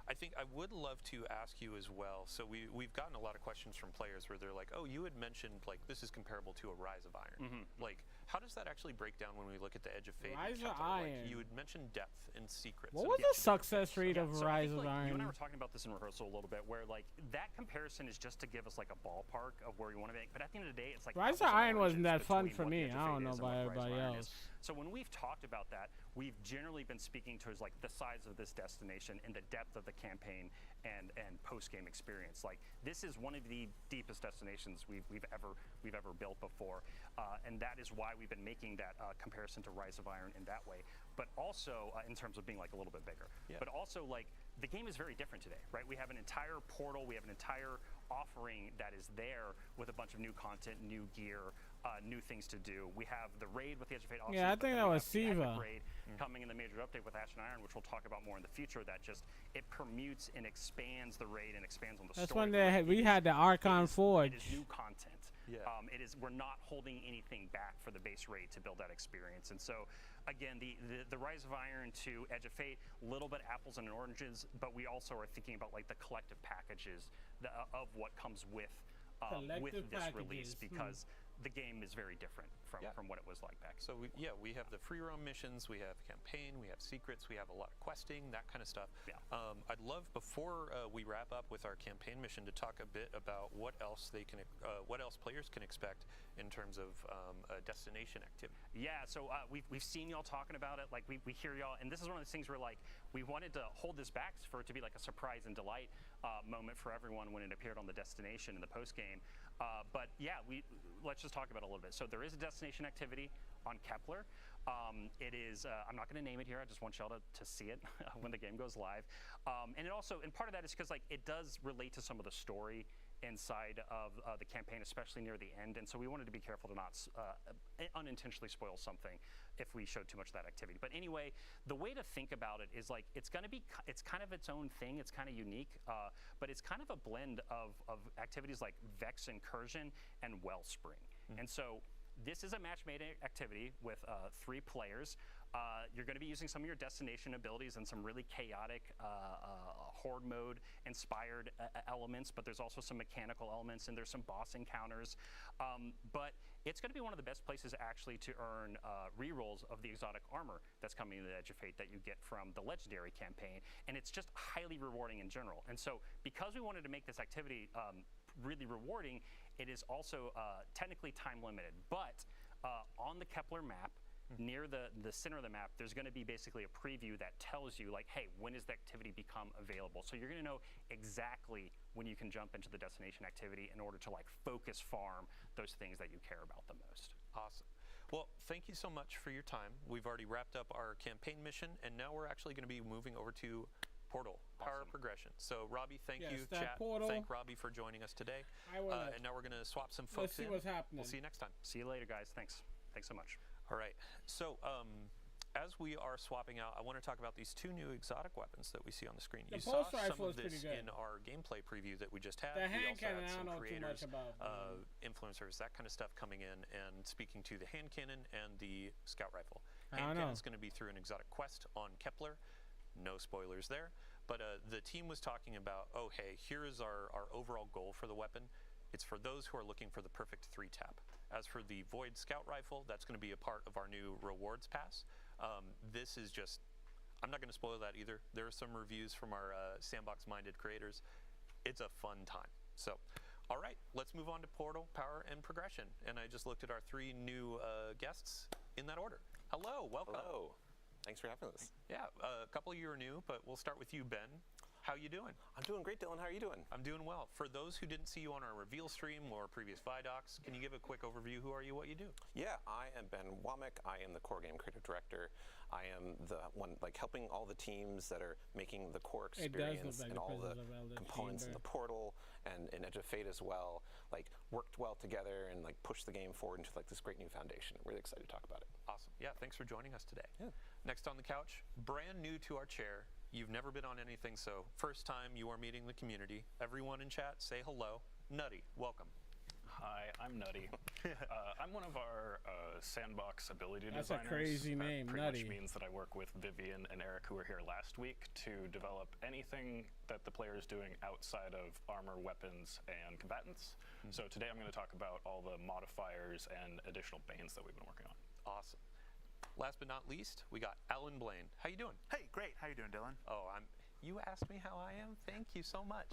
I think I would love to ask you as well. So we've gotten a lot of questions from players where they're like, oh, you had mentioned like this is comparable to a Rise of Iron. Like, how does that actually break down when we look at the Edge of Fate? Rise of Iron. Like, you had mentioned depth and secrets. What was the success rate of Rise of Iron? You and I were talking about this in rehearsal a little bit, where like that comparison is just to give us like a ballpark of where we want to be. But at the end of the day, it's like Rise of Iron wasn't that fun for me. I don't know about everybody else. So when we've talked about that, we've generally been speaking towards like the size of this destination and the depth of the campaign and post-game experience. Like this is one of the deepest destinations we've ever built before, and that is why we've been making that comparison to Rise of Iron in that way. But also in terms of being like a little bit bigger. But also like the game is very different today, right? We have an entire portal, we have an entire offering that is there with a bunch of new content, new gear, new things to do. We have the raid with the Edge of Fate. Yeah, I think that was Siva. Raid coming in the major update with Ash and Iron, which we'll talk about more in the future. That just it permutes and expands the raid and expands on the That's story. when we had the Archon Forge. It is new content. We're not holding anything back for the base raid to build that experience. And so again, the Rise of Iron to Edge of Fate, little bit apples and oranges, but we also are thinking about like the collective packages of what comes with this release, because the game is very different from what it was like back. So we have the free roam missions, we have campaign, we have secrets, we have a lot of questing, that kind of stuff. I'd love, before we wrap up with our campaign mission, to talk a bit about what else players can expect in terms of destination activity. Yeah, so we've seen y'all talking about it. Like we hear y'all, and this is one of those things where like we wanted to hold this back for it to be like a surprise and delight moment for everyone when it appeared on the destination in the post game. But yeah, let's just talk about it a little bit. So there is a destination activity on Kepler. It is, I'm not going to name it here. I just want y'all to see it when the game goes live. And part of that is because like it does relate to some of the story inside of the campaign, especially near the end. And so we wanted to be careful to not unintentionally spoil something if we showed too much of that activity. But anyway, the way to think about it is like it's kind of its own thing. It's kind of unique, but it's kind of a blend of activities like Vex Incursion and Wellspring. And so this is a match-made activity with 3 players. You're going to be using some of your destination abilities and some really chaotic horde mode inspired elements, but there's also some mechanical elements and there's some boss encounters. But it's going to be one of the best places actually to earn rerolls of the exotic armor that's coming to the Edge of Fate that you get from the Legendary campaign, and it's just highly rewarding in general. And so because we wanted to make this activity really rewarding, it is also technically time limited, but on the Kepler map, near the center of the map, there's going to be basically a preview that tells you like, hey, when does the activity become available? So you're going to know exactly when you can jump into the destination activity in order to like focus farm those things that you care about the most. Awesome. Well, thank you so much for your time. We've already wrapped up our campaign mission, and now we're actually going to be moving over to Portal, Power of Progression. So Robbie, thank you, chat. Portal. Thank Robbie for joining us today. And now we're going to swap some folks Let's see what's happening. We'll see you next time. See you later, guys. Thanks so much. All right. So as we are swapping out, I want to talk about these 2 new exotic weapons that we see on the screen. You saw some of this in our gameplay preview that we just had. The we hand also cannon, had some I don't know too creators, much about. influencers, that kind of stuff coming in and speaking to the hand cannon and the scout rifle. Hand cannon is going to be through an exotic quest on Kepler. No spoilers there. But the team was talking about, oh, hey, here is our overall goal for the weapon. It's for those who are looking for the perfect 3-tap. As for the Void Scout Rifle, that's going to be a part of our new rewards pass. This is just, I'm not going to spoil that either. There are some reviews from our sandbox-minded creators. It's a fun time. So, all right, let's move on to Portal, Power, and Progression. And I just looked at our 3 new guests in that order. Hello, welcome. Hello. Thanks for having us. Yeah, a couple of you are new, but we'll start with you, Ben. How you doing? I'm doing great, Dylan. How are you doing? I'm doing well. For those who didn't see you on our reveal stream or previous Vidocs, can you give a quick overview? Who are you, what you do? Yeah, I am Ben Womack. I am the core game creative director. I am the one like helping all the teams that are making the core experience and all the components in the portal and in Edge of Fate as well, like worked well together and like pushed the game forward into like this great new foundation. I'm really excited to talk about it. Awesome. Yeah, thanks for joining us today. Yeah. Next on the couch, brand new to our chair. You've never been on anything, so first time you are meeting the community. Everyone in chat, say hello. Nutty, welcome. Hi, I'm Nutty. I'm one of our sandbox ability designers. That's a crazy name, pretty Nutty. much means that I work with Vivian and Eric, who were here last week, to develop anything that the player is doing outside of armor, weapons, and combatants. So today I'm going to talk about all the modifiers and additional banes that we've been working on. Awesome. Last but not least, we got Alan Blaine. How you doing? Hey, great. How you doing, Dylan? Oh, you asked me how I am? Thank you so much.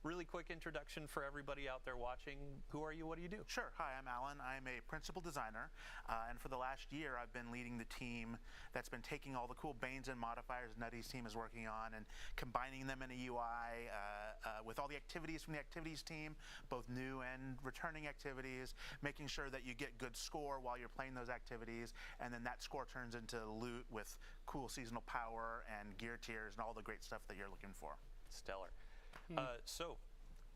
Really quick introduction for everybody out there watching. Who are you? What do you do? Sure. Hi, I'm Alan. I'm a principal designer, and for the last year, I've been leading the team that's been taking all the cool banes and modifiers Nutty's team is working on and combining them in a UI with all the activities from the activities team, both new and returning activities, making sure that you get good score while you're playing those activities, and then that score turns into loot with cool seasonal power and gear tiers and all the great stuff that you're looking for. Stellar. So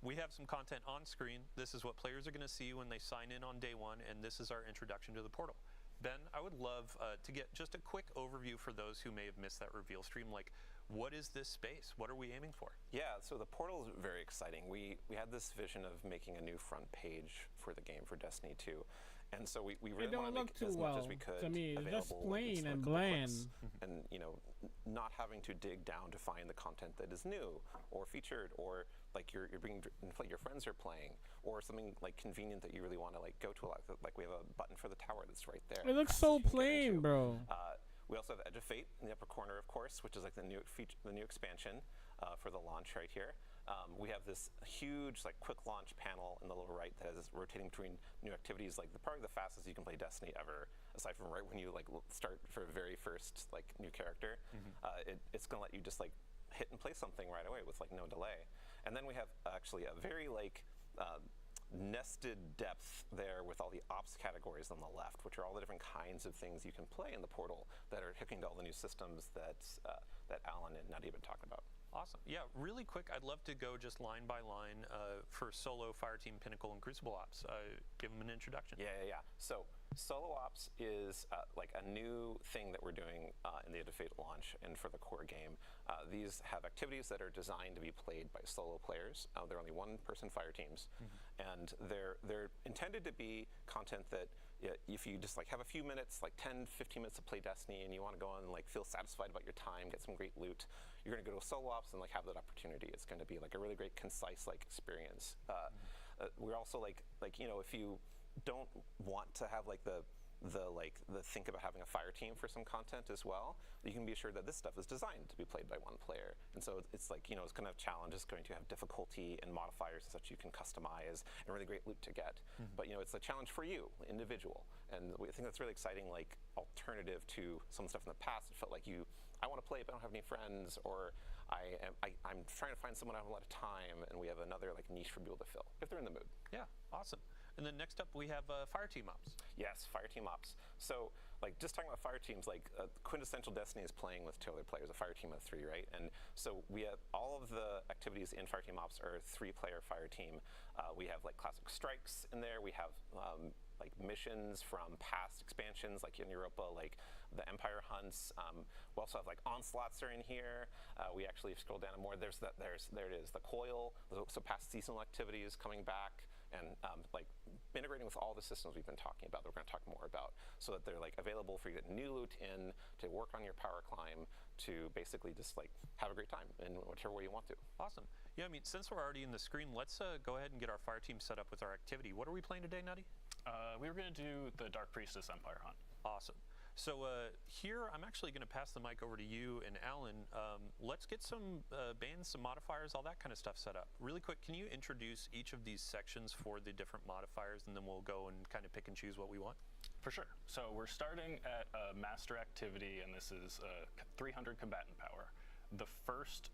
we have some content on screen. This is what players are going to see when they sign in on day 1, and this is our introduction to the portal. Ben, I would love to get just a quick overview for those who may have missed that reveal stream. Like, what is this space? What are we aiming for? Yeah, so the portal is very exciting. We had this vision of making a new front page for the game for Destiny 2. And so we really want to make it as much as we could to me. It's just available plain and couple bland. clicks. And, you know, not having to dig down to find the content that is new or featured or like you're bringing your friends are playing or something like convenient that you really want to like go to a lot. Like we have a button for the tower that's right there. It looks so plain, bro. We also have Edge of Fate in the upper corner, of course, which is like the new expansion for the launch right here. We have this huge like quick launch panel in the lower right that is rotating between new activities, like probably the fastest you can play Destiny ever, aside from right when you like start for a very first like new character. It's gonna let you just like hit and play something right away with like no delay. And then we have actually a very like nested depth there with all the ops categories on the left, which are all the different kinds of things you can play in the portal that are hooking to all the new systems that that Alan and Nutty have been talking about. Awesome. Yeah, really quick, I'd love to go just line by line for solo, Fire Team, Pinnacle, and Crucible Ops. Give them an introduction. Yeah. So Solo Ops is like a new thing that we're doing in the Edge of Fate launch and for the core game. These have activities that are designed to be played by solo players. They're only one-person fire teams, and they're intended to be content that if you just like have a few minutes, like 10, 15 minutes to play Destiny, and you want to go on and like feel satisfied about your time, get some great loot, you're going to go to Solo Ops and like have that opportunity. It's going to be like a really great concise like experience. We're also like you know, if you don't want to have like the think about having a fire team for some content as well, you can be assured that this stuff is designed to be played by one player. And so it's like, you know, it's going to have challenges, going to have difficulty and modifiers and such you can customize and really great loot to get. But you know, it's a challenge for you, individual. And we think that's really exciting, like alternative to some stuff in the past. It felt like I want to play but I don't have any friends, or I'm trying to find someone I have a lot of time, and we have another like niche for people to fill if they're in the mood. Yeah, awesome. And then next up we have Fire Team Ops. Yes, Fire Team Ops. So like just talking about fire teams, like quintessential Destiny is playing with 2 other players, a fire team of 3, right? And so we have all of the activities in Fire Team Ops are a 3-player fire team. We have like classic strikes in there. We have like missions from past expansions, like in Europa, like the Empire hunts. We also have like onslaughts are in here. We actually scroll down more. There it is, the coil. So past seasonal activities coming back, and like integrating with all the systems we've been talking about that we're going to talk more about, so that they're like available for you to get new loot in, to work on your power climb, to basically just like have a great time in whichever way you want to. Awesome. Yeah, I mean, since we're already in the screen, let's go ahead and get our fire team set up with our activity. What are we playing today, Nutty? We were going to do the Dark Priestess Empire hunt. Awesome. So here, I'm actually going to pass the mic over to you and Alan. Let's get some bans, some modifiers, all that kind of stuff set up. Really quick, can you introduce each of these sections for the different modifiers, and then we'll go and kind of pick and choose what we want? For sure. So we're starting at Master Activity, and this is 300 combatant power. The first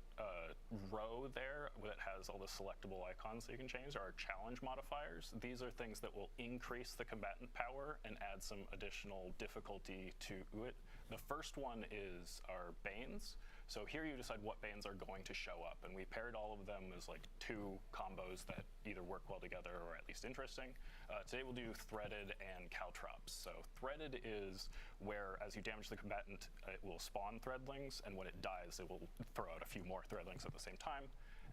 row there that has all the selectable icons that you can change are challenge modifiers. These are things that will increase the combatant power and add some additional difficulty to it. The first one is our Banes. So here you decide what Banes are going to show up, and we paired all of them as like 2 combos that either work well together or at least interesting. Today we'll do Threaded and Caltrops. So Threaded is where as you damage the combatant, it will spawn Threadlings, and when it dies, it will throw out a few more Threadlings at the same time.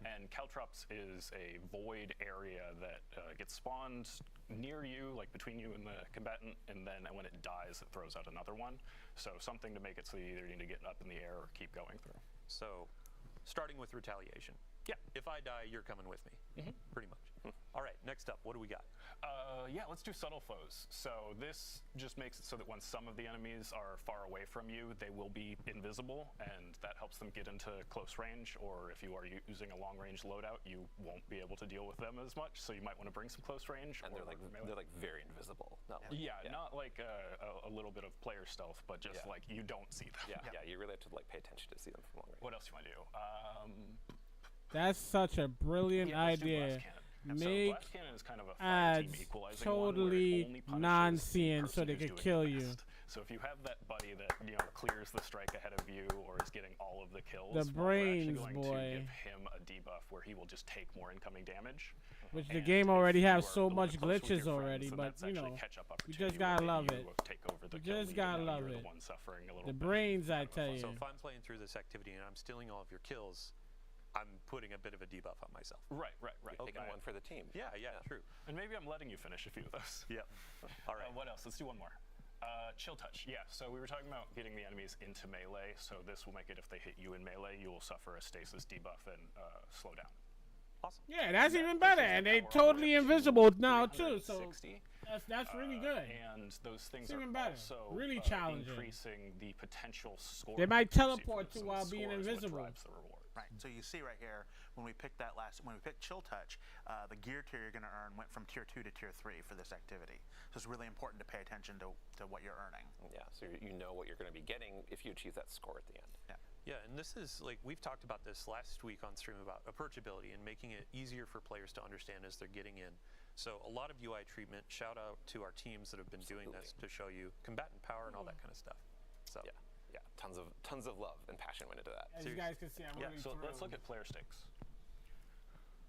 And Caltrops is a void area that gets spawned near you, like between you and the combatant, and then when it dies, it throws out another one. So something to make it so you either need to get up in the air or keep going through. So, starting with retaliation. Yeah. If I die, you're coming with me, pretty much. All right, next up, what do we got? Yeah, let's do subtle foes. So this just makes it so that when some of the enemies are far away from you, they will be invisible, and that helps them get into close range, or if you are using a long-range loadout, you won't be able to deal with them as much, so you might want to bring some close range. And they're like very invisible. Not like, yeah, not like a little bit of player stealth, but just like you don't see them. Yeah, you really have to like pay attention to see them from long range. What else do you want to do? That's such a brilliant idea. Make Blast Cannon is kind of a fire team equalizing totally one where it only punishes non-seeing the so they person could who's kill doing the you. best. So if you have that buddy that clears the strike ahead of you or is getting all of the kills, The brains, we're actually going boy. to give him a debuff where he will just take more incoming damage. Which the And game if already you has are so a little much bit closer with glitches your already, friends, then but that's you actually know, catch-up you opportunity just gotta where love you it. will take over the You kill just lead, gotta and now love you're it. the one suffering a little The bit. brains, I tell you. So if I'm playing through this activity and I'm stealing all of your kills, I'm putting a bit of a debuff on myself. Right. You're taking one for the team. Yeah, true. And maybe I'm letting you finish a few of those. Yeah. All right. What else? Let's do one more. Chill Touch. Yeah, so we were talking about getting the enemies into melee, so this will make it if they hit you in melee, you will suffer a stasis debuff and slow down. Awesome. Yeah, that's even better, and they totally invisible now too. So that's really good. And those things It's are even better. also Really challenging. increasing the potential score. They might teleport you you while being invisible. The reward. Right. So you see right here when we picked Chill Touch, the gear tier you're going to earn went from tier 2 to tier 3 for this activity. So it's really important to pay attention to what you're earning. Yeah, so you know what you're going to be getting if you achieve that score at the end. Yeah, and this is like we've talked about this last week on stream about approachability and making it easier for players to understand as they're getting in. So a lot of UI treatment. Shout out to our teams that have been doing this to show you combatant power and all that kind of stuff. So Yeah, tons of love and passion went into that. As you guys can see, I'm really so through. let's look at player stakes.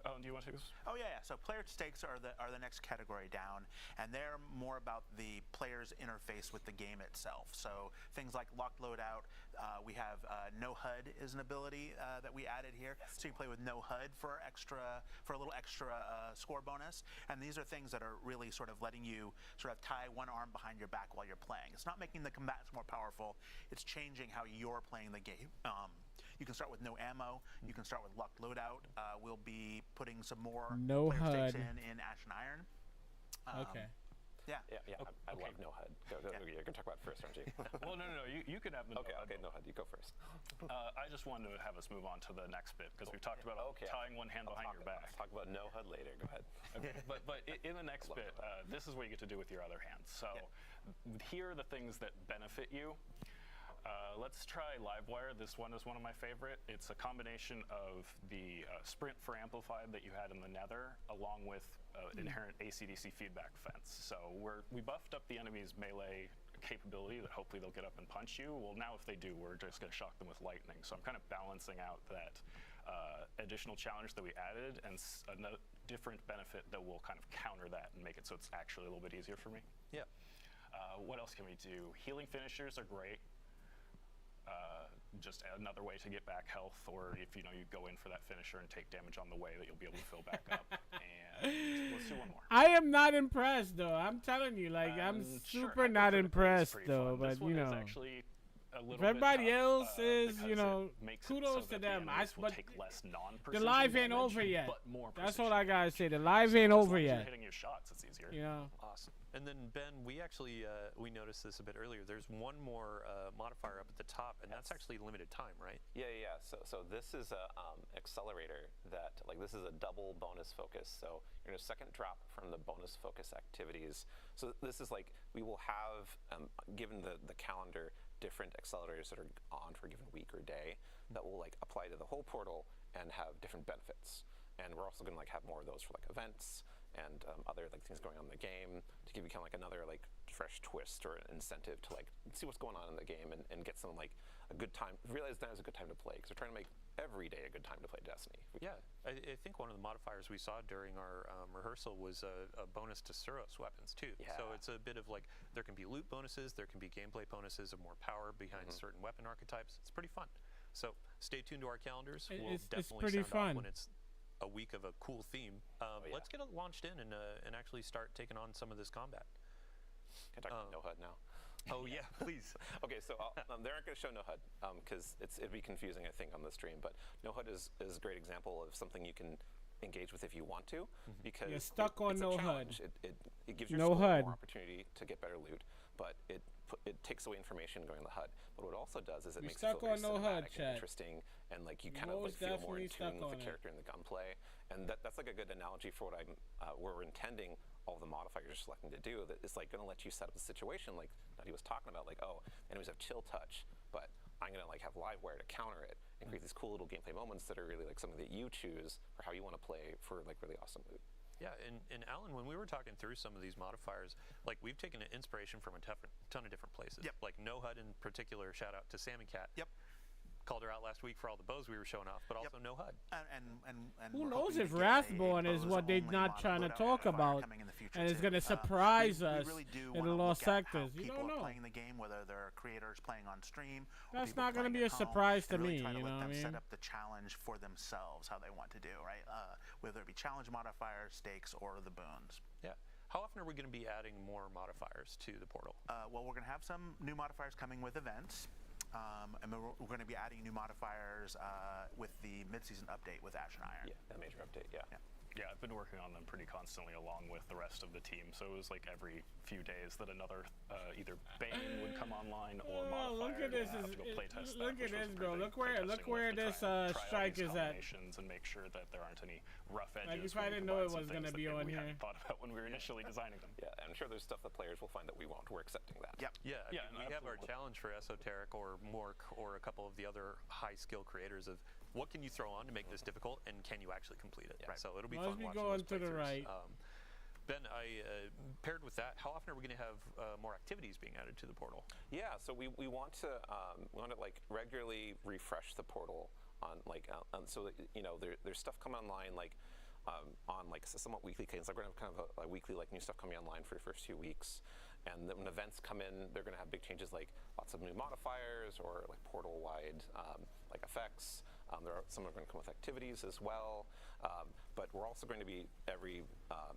Oh, do you want to take this? Oh yeah. So player stakes are the next category down, and they're more about the player's interface with the game itself. So things like locked loadout. We have no HUD is an ability that we added here, so you play with no HUD for a little extra score bonus. And these are things that are really sort of letting you sort of tie one arm behind your back while you're playing. It's not making the combatants more powerful. It's changing how you're playing the game. You can start with no ammo. You can start with locked loadout. We'll be putting some more no player HUD stakes in Ash and Iron. Okay. Yeah. I love no HUD. You're gonna talk about it first, aren't you? Well, no. You can have the okay, no HUD. You go first. I just wanted to have us move on to the next bit because we've talked about tying one hand behind your back. Talk about no HUD later. Go ahead. Okay, but in the next bit, this is what you get to do with your other hand. So here are the things that benefit you. Let's try Livewire. This one is one of my favorite. It's a combination of the sprint for amplified that you had in the Nether, along with inherent AC/DC feedback fence. So we buffed up the enemy's melee capability that hopefully they'll get up and punch you. Well, now if they do, we're just going to shock them with lightning. So I'm kind of balancing out that additional challenge that we added and a different benefit that will kind of counter that and make it so it's actually a little bit easier for me. Yeah. What else can we do? Healing finishers are great. Just another way to get back health, or if you go in for that finisher and take damage on the way, that you'll be able to fill back up. And let's do one more. I am not impressed though. I'm telling you, like I'm super not impressed though. But this one is actually a little if everybody bit tough, else is, kudos so to them. But take less the live ain't over yet. But more that's what I gotta say. The live ain't over as long as yet. You're hitting your shots, it's easier. Awesome. And then Ben, we actually we noticed this a bit earlier. There's one more modifier up at the top, and that's actually limited time, right? Yeah. So this is a accelerator that this is a double bonus focus. So you're gonna second drop from the bonus focus activities. So this is we will have given the calendar different accelerators that are on for a given week or day that will apply to the whole portal and have different benefits. And we're also gonna have more of those for events and other things going on in the game to give you kind of another fresh twist or an incentive to see what's going on in the game and get some a good time. Realize now is a good time to play because we're trying to make every day a good time to play Destiny. Yeah, I think one of the modifiers we saw during our rehearsal was a bonus to Suros weapons too. Yeah. So it's a bit of there can be loot bonuses, there can be gameplay bonuses of more power behind certain weapon archetypes. It's pretty fun. So stay tuned to our calendars. We'll definitely sound off when it's a week of a cool theme. Let's get it launched in and actually start taking on some of this combat. Can I talk about no HUD now? Oh yeah, please. Okay, so they aren't going to show no HUD because it'd be confusing, I think, on the stream. But no HUD is a great example of something you can engage with if you want to, because you're stuck on no HUD. It gives your no squad HUD. more opportunity to get better loot, but it takes away information going to the HUD. But what it also does is it makes it feel very cinematic and interesting, and you kind of feel more in tune with the character and the gunplay. And that's a good analogy for what we're intending all the modifiers you're selecting to do. That it's going to let you set up a situation like that he was talking about, enemies have chill touch, but I'm going to have Livewire to counter it and create these cool little gameplay moments that are really something that you choose for how you want to play for really awesome loot. Yeah, and Alan, when we were talking through some of these modifiers, we've taken an inspiration from a ton of different places. Yep. No HUD in particular, shout out to Sammy Cat. Yep. Called her out last week for all the bows we were showing off, but also no HUD. And who knows if Wrathborn is what they're not trying to talk about, and it's going to surprise us in the Lost Sectors. You don't know. Playing the game, whether they're creators playing on stream. That's not going to be a surprise to me. You know what I mean? Set up the challenge for themselves, how they want to do, right? Whether it be challenge modifiers, stakes, or the boons. Yeah. How often are we going to be adding more modifiers to the portal? Well, we're going to have some new modifiers coming with events. And we're going to be adding new modifiers with the mid-season update with Ash and Iron. Yeah, that major update, yeah. Yeah, I've been working on them pretty constantly along with the rest of the team. So it was every few days that another either Bane would come online or modifier. Look at this! Look at this, bro! Look where this strike is at. And make sure that there aren't any rough edges. If I didn't know it was going to be on here. We hadn't thought about when we were initially designing them. Yeah, I'm sure there's stuff that players will find that we won't. We're accepting that. Yep. Yeah. We have our challenge for Esoteric or Mork or a couple of the other high skill creators of what can you throw on to make this difficult, and can you actually complete it? Yeah. So it'll be fun watching those playthroughs. To the right. Ben, paired with that, how often are we going to have more activities being added to the portal? Yeah, so we want to like regularly refresh the portal on like so that, you know, there's stuff coming online like on like somewhat weekly cadence. Like we're gonna have kind of a weekly like new stuff coming online for the first 2 weeks, and then when events come in, they're gonna have big changes like lots of new modifiers or like portal wide like effects. Some are going to come with activities as well, but we're also going to be every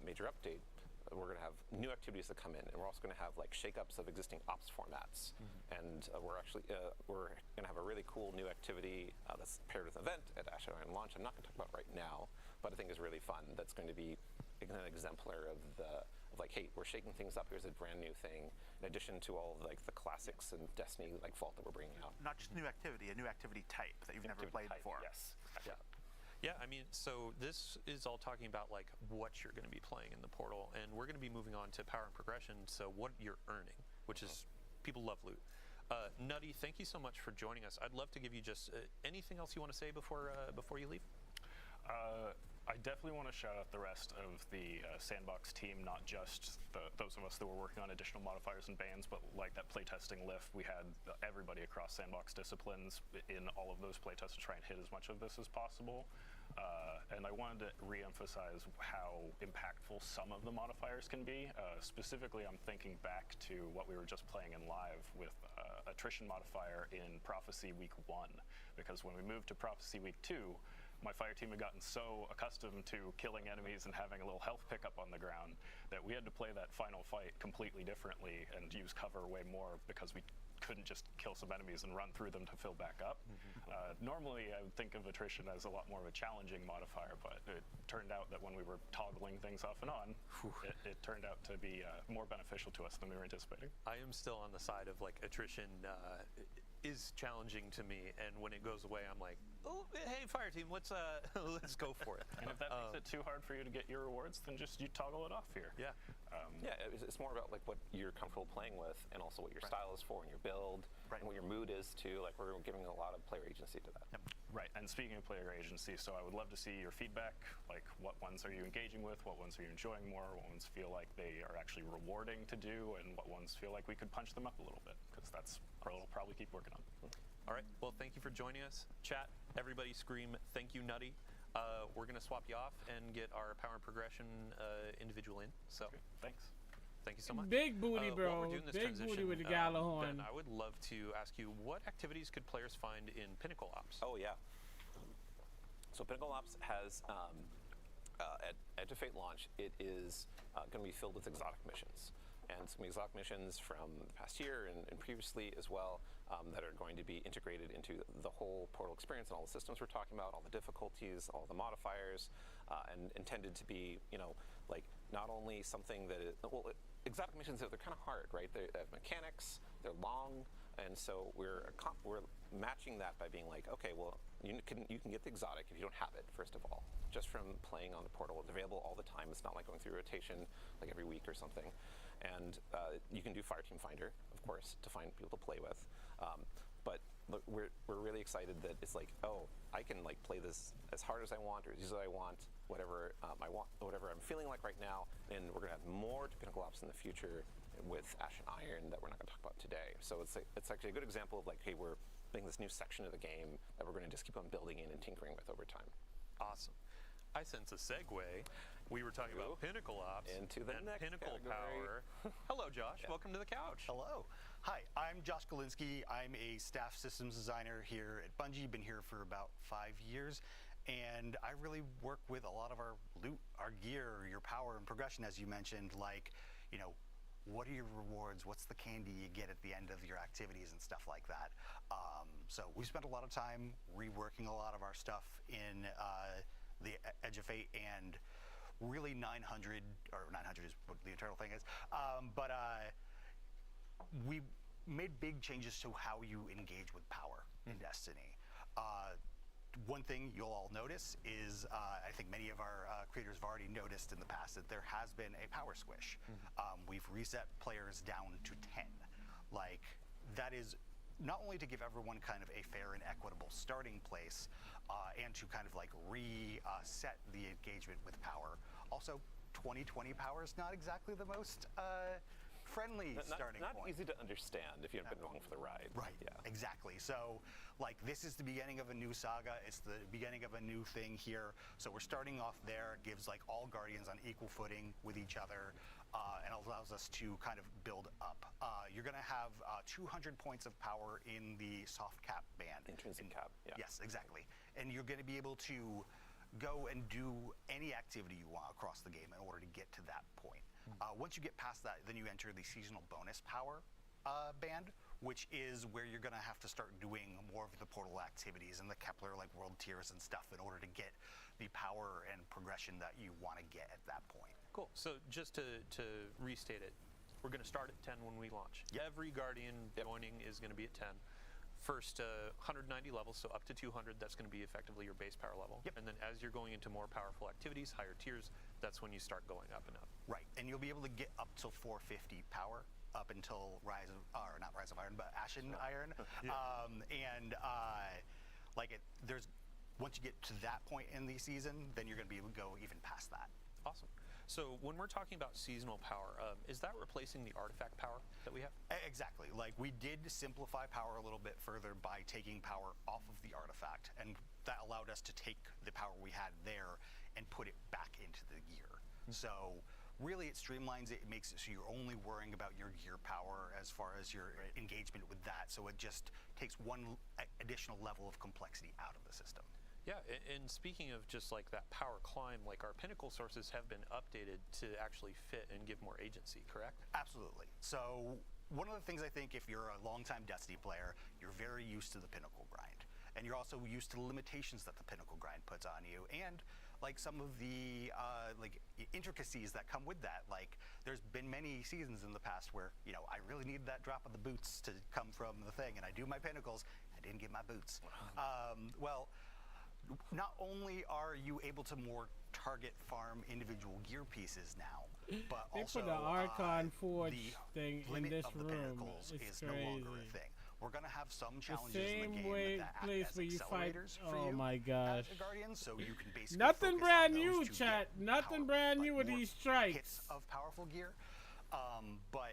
major update. We're going to have new activities that come in, and we're also going to have like shakeups of existing ops formats. And we're going to have a really cool new activity that's paired with an event at Ash Iron launch. I'm not going to talk about right now, but I think is really fun. That's going to be an exemplar of like, hey, we're shaking things up. Here's a brand new thing, in addition to all of like the classics and Destiny like Vault that we're bringing out. Not just new activity, a new activity type that you've never played before. Yes. Yeah. Yeah, I mean, so this is all talking about like what you're going to be playing in the portal, and we're going to be moving on to power and progression. So what you're earning, which is people love loot. Nutty, thank you so much for joining us. I'd love to give you just anything else you want to say before you leave. I definitely want to shout out the rest of the Sandbox team, not just those of us that were working on additional modifiers and bans, but like that playtesting lift. We had everybody across Sandbox disciplines in all of those playtests to try and hit as much of this as possible. And I wanted to re-emphasize how impactful some of the modifiers can be. Specifically, I'm thinking back to what we were just playing in live with attrition modifier in Prophecy Week 1, because when we moved to Prophecy Week 2, my fire team had gotten so accustomed to killing enemies and having a little health pickup on the ground that we had to play that final fight completely differently and use cover way more because we couldn't just kill some enemies and run through them to fill back up. Normally, I would think of attrition as a lot more of a challenging modifier, but it turned out that when we were toggling things off and on, it turned out to be more beneficial to us than we were anticipating. I am still on the side of like attrition is challenging to me, and when it goes away, I'm like, oh, hey, fire team, let's let's go for it. And if that makes it too hard for you to get your rewards, then just you toggle it off here. Yeah. Yeah, it's more about like what you're comfortable playing with, and also what your style is for, and your build, and what your mood is too. Like we're giving a lot of player agency to that. Yep. Right, and speaking of player agency, so I would love to see your feedback. Like, what ones are you engaging with? What ones are you enjoying more? What ones feel like they are actually rewarding to do, and what ones feel like we could punch them up a little bit? Because that's what we'll probably keep working on. All right. Well, thank you for joining us, chat. Everybody, scream thank you, Nutty. We're gonna swap you off and get our power and progression individual in. So thanks. Thank you so much. Big booty, bro. While we're doing this Big transition, booty with the Gallahorn. Ben, I would love to ask you, what activities could players find in Pinnacle Ops? Oh yeah. So Pinnacle Ops has at Edge of Fate launch, it is going to be filled with exotic missions. And it's going to be exotic missions from the past year and previously as well that are going to be integrated into the whole portal experience and all the systems we're talking about, all the difficulties, all the modifiers, and intended to be, you know, like not only something that is, well, exotic missions, they're kind of hard, right? They have mechanics, they're long, and so we're matching that by being like, okay, well, you can get the exotic if you don't have it, first of all, just from playing on the portal. It's available all the time. It's not like going through rotation like every week or something. And you can do Fireteam Finder, of course, to find people to play with. But look, we're really excited that it's like, oh, I can like play this as hard as I want or as easy as I want, whatever I want, whatever I'm feeling like right now. And we're gonna have more to Pinnacle Ops in the future with Ash and Iron that we're not gonna talk about today. So it's actually a good example of like, hey, we're making this new section of the game that we're gonna just keep on building in and tinkering with over time. Awesome. I sense a segue. We were talking about Pinnacle Ops into the and next Pinnacle category. Power. Hello, Josh. Yeah. Welcome to the couch. Hello. Hi, I'm Josh Galinsky. I'm a staff systems designer here at Bungie. Been here for about 5 years. And I really work with a lot of our loot, our gear, your power and progression, as you mentioned, like, you know, what are your rewards? What's the candy you get at the end of your activities and stuff like that? So we spent a lot of time reworking a lot of our stuff in the Edge of Fate, and really 900 is what the internal thing is. But we made big changes to how you engage with power in Destiny. One thing you'll all notice is, I think many of our creators have already noticed in the past, that there has been a power squish. We've reset players down to 10. Like, that is not only to give everyone kind of a fair and equitable starting place, and to kind of like reset the engagement with power, also 2020 power is not exactly the most friendly starting not point. easy to understand if you haven't been along for the ride. Right, yeah. Exactly. So, like, this is the beginning of a new saga. It's the beginning of a new thing here. So we're starting off there. It gives, like, all Guardians on equal footing with each other, and allows us to kind of build up. You're going to have 200 points of power in the soft cap band. Intrinsic cap, yeah. Yes, exactly. And you're going to be able to go and do any activity you want across the game in order to get to that point. Once you get past that, then you enter the seasonal bonus power band, which is where you're going to have to start doing more of the portal activities and the Kepler like world tiers and stuff in order to get the power and progression that you want to get at that point. Cool. So just to restate it, we're going to start at 10 when we launch. Yep. Every Guardian joining is going to be at 10. First 190 levels, so up to 200, that's going to be effectively your base power level. Yep. And then as you're going into more powerful activities, higher tiers, that's when you start going up and up. Right, and you'll be able to get up till 450 power up until not Rise of Iron, but Ashen Iron. Once you get to that point in the season, then you're going to be able to go even past that. Awesome. So when we're talking about seasonal power, is that replacing the artifact power that we have? Exactly. Like, we did simplify power a little bit further by taking power off of the artifact, and that allowed us to take the power we had there and put it back into the gear. So really it streamlines it. It makes it so you're only worrying about your gear power as far as your engagement with that. So it just takes one additional level of complexity out of the system. Yeah, and speaking of just like that power climb, like our pinnacle sources have been updated to actually fit and give more agency, correct? Absolutely. So one of the things I think, if you're a longtime Destiny player, you're very used to the pinnacle grind. And you're also used to the limitations that the pinnacle grind puts on you, and like some of the intricacies that come with that. Like, there's been many seasons in the past where, you know, I really needed that drop of the boots to come from the thing, and I do my pinnacles, I didn't get my boots. Well, not only are you able to more target farm individual gear pieces now, but they also put the Archon Forge thing in this of the room. pinnacles It's is crazy. no longer a thing. We're going to have some challenges the in the same game that act place as where you fight. accelerators for Oh you my gosh! as a Guardian, so you can basically nothing focus brand on new, those to chat. get Nothing power, brand new like with more these strikes. hits of powerful gear, but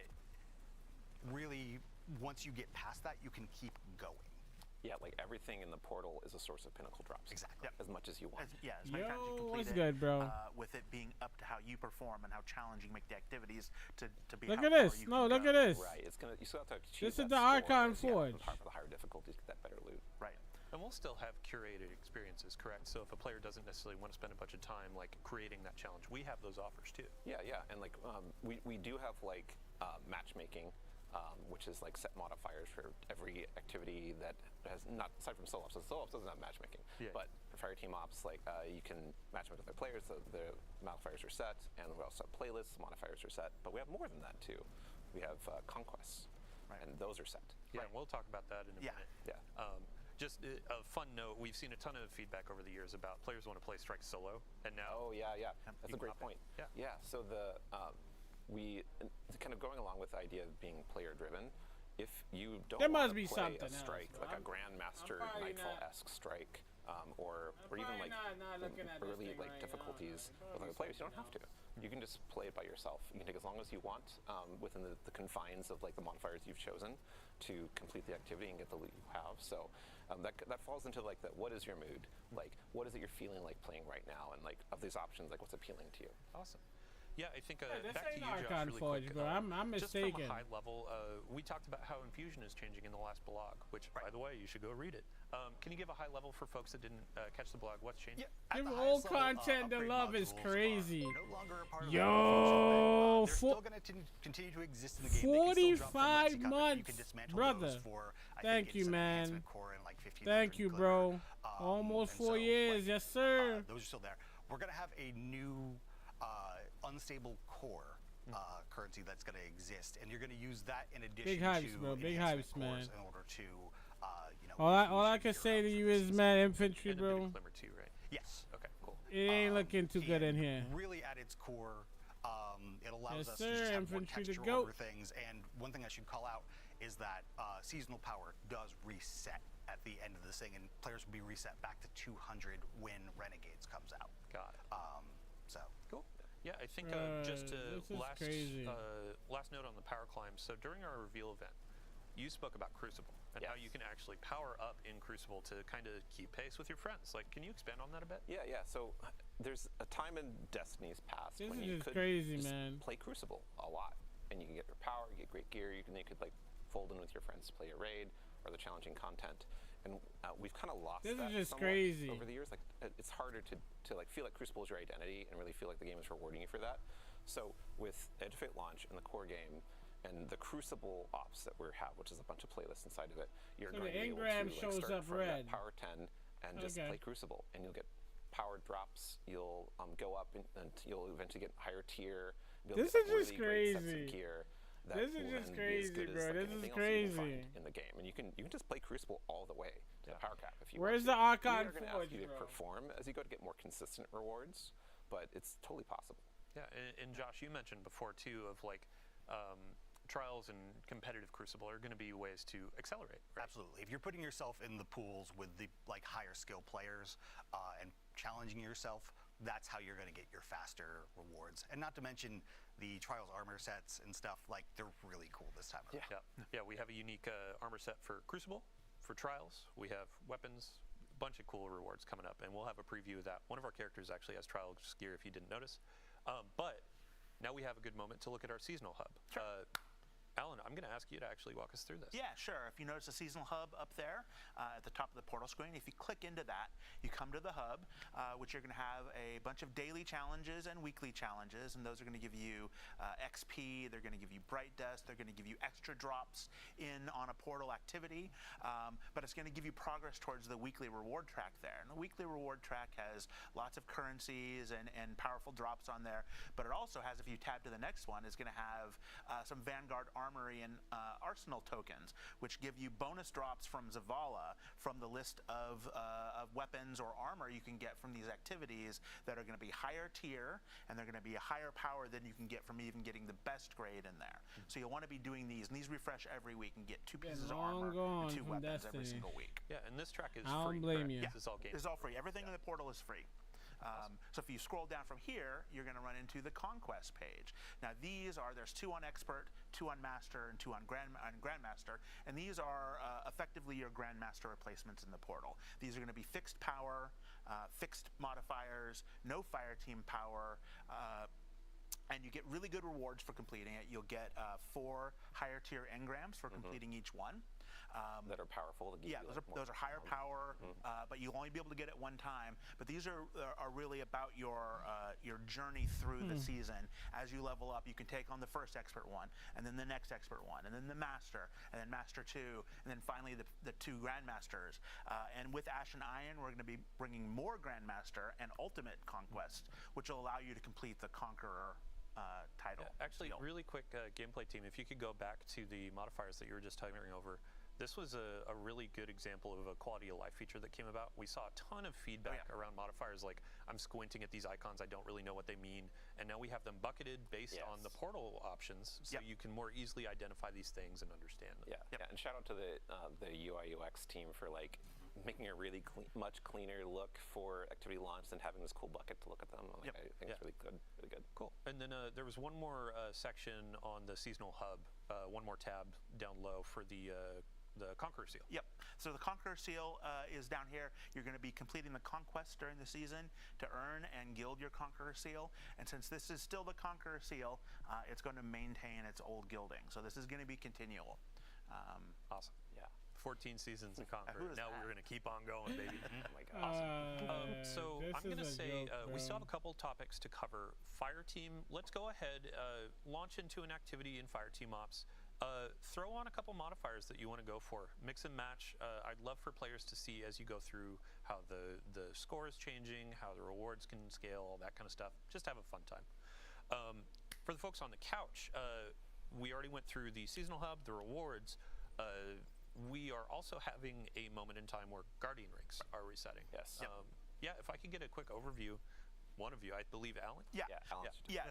really, once you get past that, you can keep going. Yeah, like everything in the portal is a source of pinnacle drops. Exactly. As much as you want. As many times you complete what's it, good, bro? With it being up to how you perform and how challenging you make the activities to be. Look how at far this. you No, can look go. at this. Right. It's gonna. You still have to achieve This is that the score Archon as, Forge. For the higher difficulties, get that better loot. Right. And we'll still have curated experiences, correct? So if a player doesn't necessarily want to spend a bunch of time like creating that challenge, we have those offers too. Yeah, yeah, and like we do have like matchmaking, which is like set modifiers for every activity that has not, aside from solo ops. So solo ops doesn't have matchmaking, but for fire team ops, like you can match with other players. So the modifiers are set, and we also have playlists. Modifiers are set, but we have more than that too. We have conquests, and those are set. Yeah, and we'll talk about that in a minute. Yeah. Just a fun note, we've seen a ton of feedback over the years about players want to play Strike solo, and now... Oh, yeah, yeah. That's a great point. Yeah, so we kind of going along with the idea of being player-driven, if you don't want to play a strike, like a Grandmaster Nightfall-esque strike, or even like early difficulties with other players, you don't have to. You can just play it by yourself. You can take as long as you want within the confines of like the modifiers you've chosen to complete the activity and get the loot you have. So that falls into like what is your mood? Like, what is it you're feeling like playing right now? And like of these options, like what's appealing to you? Awesome. Yeah, I think this back to ain't you, Josh, Archon really Forge, quick. bro. I'm just mistaken. from a high level, we talked about how Infusion is changing in the last blog, which, by the way, you should go read it. Can you give a high level for folks that didn't catch the blog? What's changing? Give old content to love is crazy. Yo, they're still going to continue to exist in the game. 45 months, brother. Thank you, man. Thank you, bro. Almost 4 years, yes, sir. Those are still there. We're going to have a new unstable core currency that's going to exist, and you're going to use that in addition big hypes, to bro. Big hypes, man. in order to all I can say to you is, man, infantry, bro. Too, right? Yes. Okay, cool. It ain't looking too good in here. Really, at its core, it allows us sir, to just have more infantry to texture go. over things. And one thing I should call out is that seasonal power does reset at the end of this thing, and players will be reset back to 200 when Renegades comes out. Got it. So cool. Yeah, I think just last note on the power climb. So during our reveal event, you spoke about Crucible and how you can actually power up in Crucible to kind of keep pace with your friends. Like, can you expand on that a bit? Yeah. So there's a time in Destiny's past when you could play Crucible a lot, and you can get your power, you get great gear. You could like fold in with your friends to play a raid or the challenging content. And we've kind of lost that over the years. Like, it's harder to like feel like Crucible is your identity and really feel like the game is rewarding you for that. So with Edge of Fate launch and the core game and the Crucible ops that we have, which is a bunch of playlists inside of it, you're going to be able to like, start from that power 10 and just play Crucible, and you'll get powered drops. You'll go up and you'll eventually get higher tier. This is just crazy. Sets of gear. This is just crazy, bro. This is crazy. In the game, and you can just play Crucible all the way to the power cap if you Where's want the Archon Forge, bro? We're going to ask you to perform as you go to get more consistent rewards, but it's totally possible. Yeah, and Josh, you mentioned before too of like Trials and competitive Crucible are going to be ways to accelerate. Right? Absolutely. If you're putting yourself in the pools with the like higher skill players and challenging yourself, that's how you're going to get your faster rewards. And not to mention the Trials armor sets and stuff, like they're really cool this time around. Yeah, we have a unique armor set for Crucible, for Trials. We have weapons, a bunch of cool rewards coming up, and we'll have a preview of that. One of our characters actually has Trials gear if you didn't notice. But now we have a good moment to look at our seasonal hub. Sure. Alan, I'm going to ask you to actually walk us through this. Yeah, sure. If you notice the seasonal hub up there at the top of the portal screen, if you click into that, you come to the hub, which you're going to have a bunch of daily challenges and weekly challenges, and those are going to give you XP, they're going to give you Bright Dust, they're going to give you extra drops in on a portal activity, but it's going to give you progress towards the weekly reward track there. And the weekly reward track has lots of currencies and powerful drops on there, but it also has, if you tab to the next one, is going to have some Vanguard Armory and Arsenal tokens, which give you bonus drops from Zavala from the list of weapons or armor you can get from these activities that are going to be higher tier, and they're going to be a higher power than you can get from even getting the best grade in there. So you'll want to be doing these, and these refresh every week and get 2 pieces of armor and 2 weapons every single week. Yeah, and this track is free. I don't blame you. Yeah, this is all game. It's all free. Everything in the portal is free. So if you scroll down from here, you're going to run into the Conquest page. Now there's 2 on Expert, 2 on Master, and 2 on Grandmaster, and these are effectively your Grandmaster replacements in the portal. These are going to be fixed power, fixed modifiers, no fire team power, and you get really good rewards for completing it. You'll get 4 higher tier engrams for completing each one. That are powerful. Yeah, those are higher power, but you'll only be able to get it one time. But these are really about your journey through the season. As you level up, you can take on the first expert one, and then the next expert one, and then the master, and then master 2, and then finally the 2 grandmasters. And with Ash and Iron, we're going to be bringing more grandmaster and ultimate conquest, which will allow you to complete the conqueror title. Actually, really quick gameplay team, if you could go back to the modifiers that you were just talking over. This was a really good example of a quality of life feature that came about. We saw a ton of feedback around modifiers like, I'm squinting at these icons, I don't really know what they mean. And now we have them bucketed based on the portal options, so you can more easily identify these things and understand them. Yeah, and shout out to the UI UX team for like making a really much cleaner look for activity launch and having this cool bucket to look at them. Like, I think it's really good, really good. Cool. And then there was one more section on the seasonal hub, one more tab down low for the Conqueror Seal. Yep. So the Conqueror Seal is down here. You're going to be completing the conquest during the season to earn and gild your Conqueror Seal. And since this is still the Conqueror Seal, it's going to maintain its old gilding. So this is going to be continual. Awesome. Yeah. 14 seasons of Conqueror. Now we're going to keep on going, baby. Oh my God. Awesome. So I'm going to say we still have a couple topics to cover. Fire Team, let's go ahead, launch into an activity in Fire Team Ops. Throw on a couple modifiers that you want to go for. Mix and match. I'd love for players to see as you go through how the score is changing, how the rewards can scale, all that kind of stuff. Just have a fun time. For the folks on the couch, we already went through the seasonal hub, the rewards. We are also having a moment in time where Guardian ranks are resetting. Yes. Yeah, if I could get a quick overview. One of you, I believe, Alan. Yeah.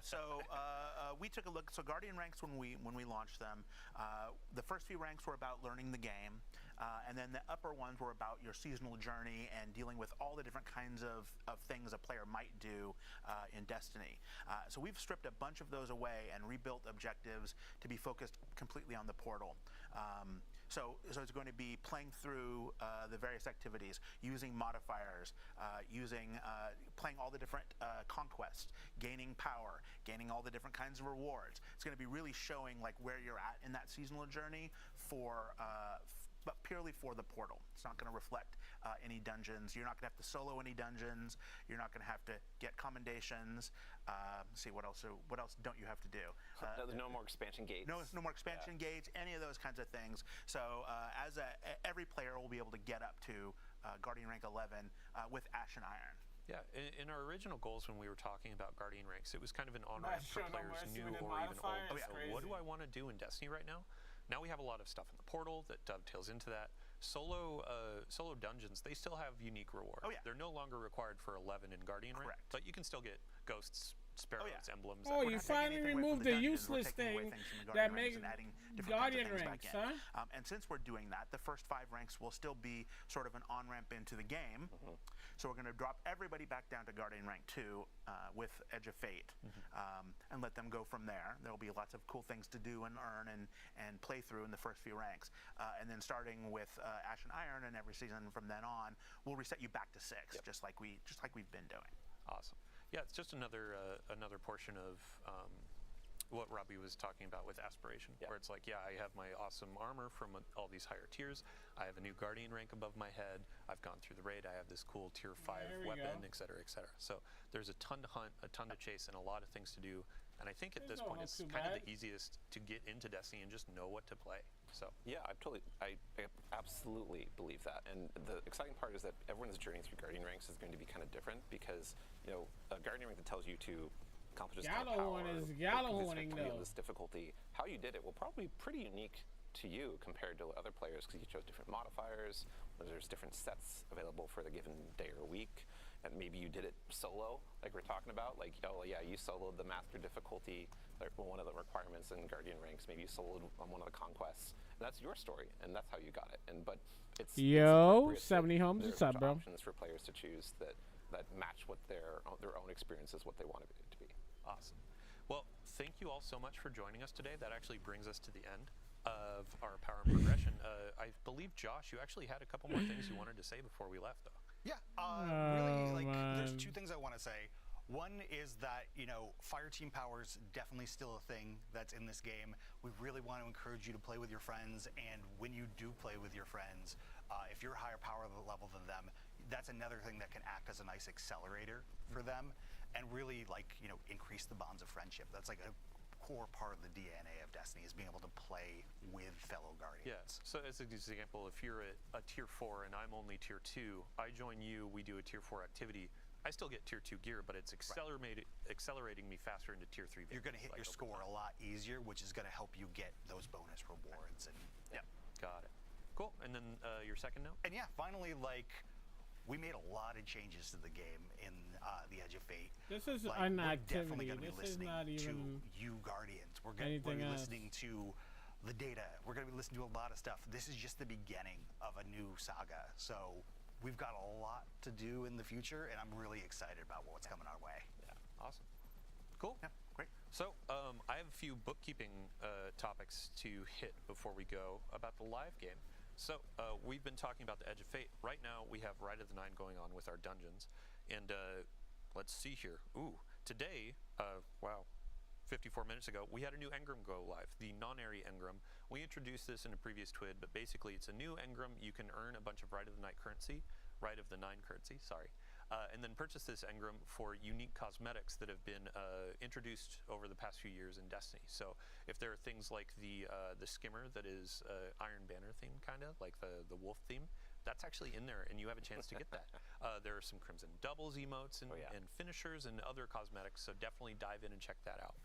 So we took a look. So Guardian ranks when we launched them, the first few ranks were about learning the game. And then the upper ones were about your seasonal journey and dealing with all the different kinds of things a player might do in Destiny. So we've stripped a bunch of those away and rebuilt objectives to be focused completely on the portal. So it's going to be playing through the various activities, using modifiers, playing all the different conquests, gaining power, gaining all the different kinds of rewards. It's going to be really showing like where you're at in that seasonal journey but purely for the portal. It's not going to reflect any dungeons. You're not going to have to solo any dungeons. You're not going to have to get commendations. See what else don't you have to do? No more expansion gates. No more expansion gates. Any of those kinds of things. So every player will be able to get up to Guardian rank 11 with Ash and Iron. Yeah, in our original goals when we were talking about Guardian ranks, it was kind of an on-ramp for players new or even old. So what do I want to do in Destiny right now? Now we have a lot of stuff in the portal that dovetails into that. Solo dungeons, they still have unique rewards. They're no longer required for 11 in Guardian rank, but you can still get ghosts, sparrows, emblems. Oh, you finally removed the useless thing that makes Guardian ranks, huh? And since we're doing that, the first 5 ranks will still be sort of an on-ramp into the game. So we're going to drop everybody back down to Guardian rank 2 with Edge of Fate and let them go from there. There'll be lots of cool things to do and earn and play through in the first few ranks. And then starting with Ash and Iron and every season from then on, we'll reset you back to 6, just like we've been doing. Awesome. Yeah, it's just another portion of what Robbie was talking about with aspiration, where it's like, I have my awesome armor from all these higher tiers. I have a new Guardian rank above my head. I've gone through the raid. I have this cool tier 5 weapon, et cetera, et cetera. So there's a ton to hunt, a ton to chase, and a lot of things to do. And I think at this point, it's kind of the easiest to get into Destiny and just know what to play. So yeah, I absolutely believe that. And the exciting part is that everyone's journey through Guardian ranks is going to be kind of different because a Guardian rank that tells you to accomplish this kind of power, this difficulty, how you did it will probably be pretty unique to you compared to other players because you chose different modifiers. There's different sets available for the given day or week. And maybe you did it solo, like we're talking about. Like, you soloed the master difficulty, one of the requirements in Guardian ranks. Maybe you soloed on one of the conquests. And that's your story, and that's how you got it. But it's 70 homes. What's up, bro? Options for players to choose that match what their own experiences, what they want it to be. Awesome. Well, thank you all so much for joining us today. That actually brings us to the end of our Power and Progression. I believe, Josh, you actually had a couple more things you wanted to say before we left, though. Yeah, there's 2 things I want to say. One is that, fire team power is definitely still a thing that's in this game. We really want to encourage you to play with your friends, and when you do play with your friends, if you're a higher power level than them, that's another thing that can act as a nice accelerator for them and really, increase the bonds of friendship. That's like a core part of the DNA of Destiny is being able to play with fellow Guardians. Yes. So as an example, if you're at a tier 4 and I'm only tier 2, I join you, we do a tier 4 activity. I still get tier 2 gear, but it's accelerating me faster into tier 3. You're going to hit your score a lot easier, which is going to help you get those bonus rewards. And got it. Cool. And then your second note? And finally, we made a lot of changes to the game in the Edge of Fate. This is an activity. This is not even to you Guardians. We're going to be listening to the data. We're going to be listening to a lot of stuff. This is just the beginning of a new saga. So we've got a lot to do in the future, and I'm really excited about what's coming our way. Yeah, awesome. Cool. Yeah, great. So I have a few bookkeeping topics to hit before we go about the live game. So we've been talking about the Edge of Fate. Right now we have Rite of the Nine going on with our dungeons. And let's see here. Today, 54 minutes ago, we had a new engram go live, the non-area engram. We introduced this in a previous TWID, but basically it's a new engram. You can earn a bunch of Rite of the Nine currency, and then purchase this engram for unique cosmetics that have been introduced over the past few years in Destiny. So if there are things like the skimmer that is Iron Banner theme, kind of like the wolf theme, that's actually in there, and you have a chance to get that. There are some Crimson Doubles emotes and finishers and other cosmetics, so definitely dive in and check that out.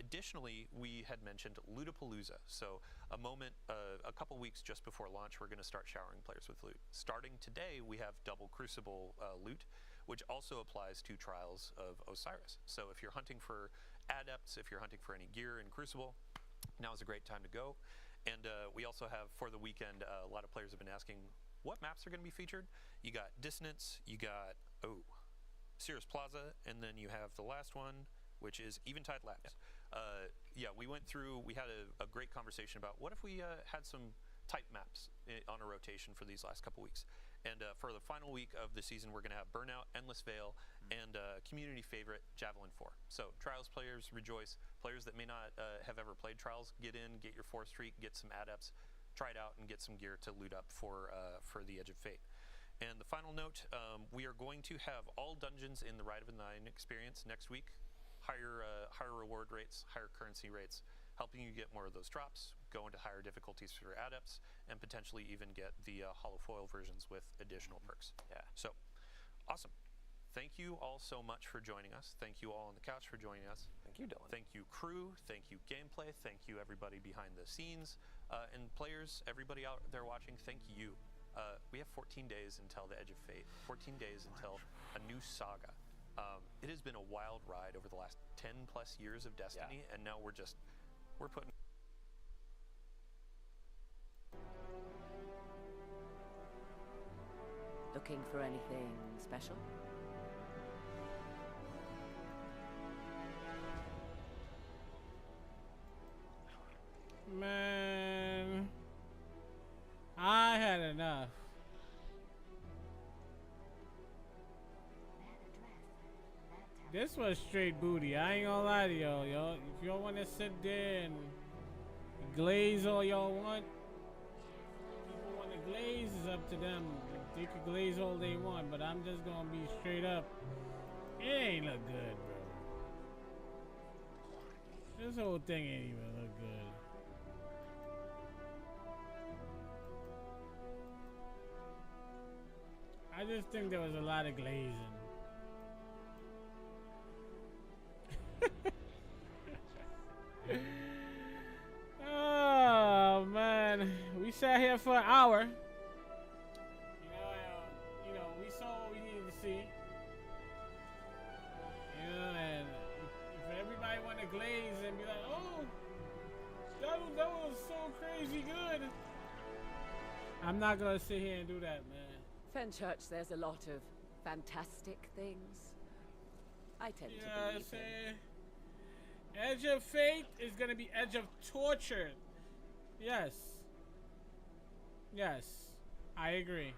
Additionally, we had mentioned Lootapalooza. So a couple weeks just before launch, we're going to start showering players with loot. Starting today, we have double Crucible loot, which also applies to Trials of Osiris. So if you're hunting for adepts, if you're hunting for any gear in Crucible, now is a great time to go. And we also have, for the weekend, a lot of players have been asking what maps are going to be featured. You got Dissonance, you got, Cirrus Plaza, and then you have the last one, which is Eventide Labs. We went through, we had a great conversation about what if we had some type maps on a rotation for these last couple weeks. And for the final week of the season, we're going to have Burnout, Endless Veil, and community favorite, Javelin 4. So Trials players rejoice. Players that may not have ever played Trials, get in, get your 4th Streak, get some adepts, try it out, and get some gear to loot up for the Edge of Fate. And the final note, we are going to have all dungeons in the Rite of the Nine experience next week. Higher reward rates, higher currency rates, helping you get more of those drops, go into higher difficulties for your adepts, and potentially even get the hollow foil versions with additional perks. Yeah. So, awesome. Thank you all so much for joining us. Thank you all on the couch for joining us. Thank you, Dylan. Thank you, crew. Thank you, gameplay. Thank you, everybody behind the scenes. And players, everybody out there watching, thank you. We have 14 days until the Edge of Fate. 14 days until a new saga. It has been a wild ride over the last 10 plus years of Destiny, and now we're putting. Looking for anything special? Man, I had enough. This was straight booty. I ain't gonna lie to y'all. If y'all want to sit there and glaze all y'all want, people want to glaze, is up to them. They could glaze all they want, but I'm just gonna be straight up. It ain't look good, bro. This whole thing ain't even look good. I just think there was a lot of glazing. Oh man, we sat here for an hour. You know, we saw what we needed to see. You know, and if everybody want to glaze and be like, "Oh, that was so crazy good," I'm not gonna sit here and do that, man. Fenchurch, there's a lot of fantastic things. I tend to believe them. Edge of Fate is gonna be Edge of Torture. Yes. Yes. I agree.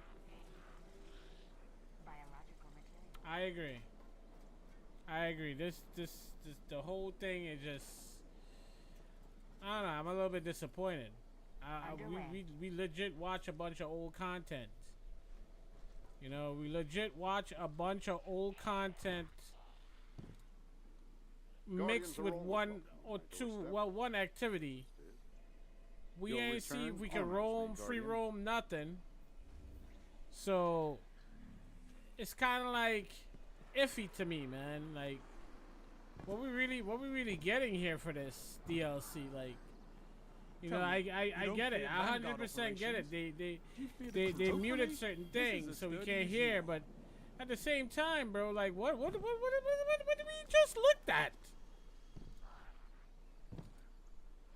I agree. I agree. This the whole thing is just, I don't know, I'm a little bit disappointed. We legit watch a bunch of old content. You know, we legit watch a bunch of old content mixed with one or two, one activity. We ain't see if we can roam, free roam, nothing. So it's kind of like iffy to me, man. Like, what we really getting here for this DLC? Like, you know, I get it. I 100% get it. They muted certain things so we can't hear, but at the same time, bro, like, what did we just looked at?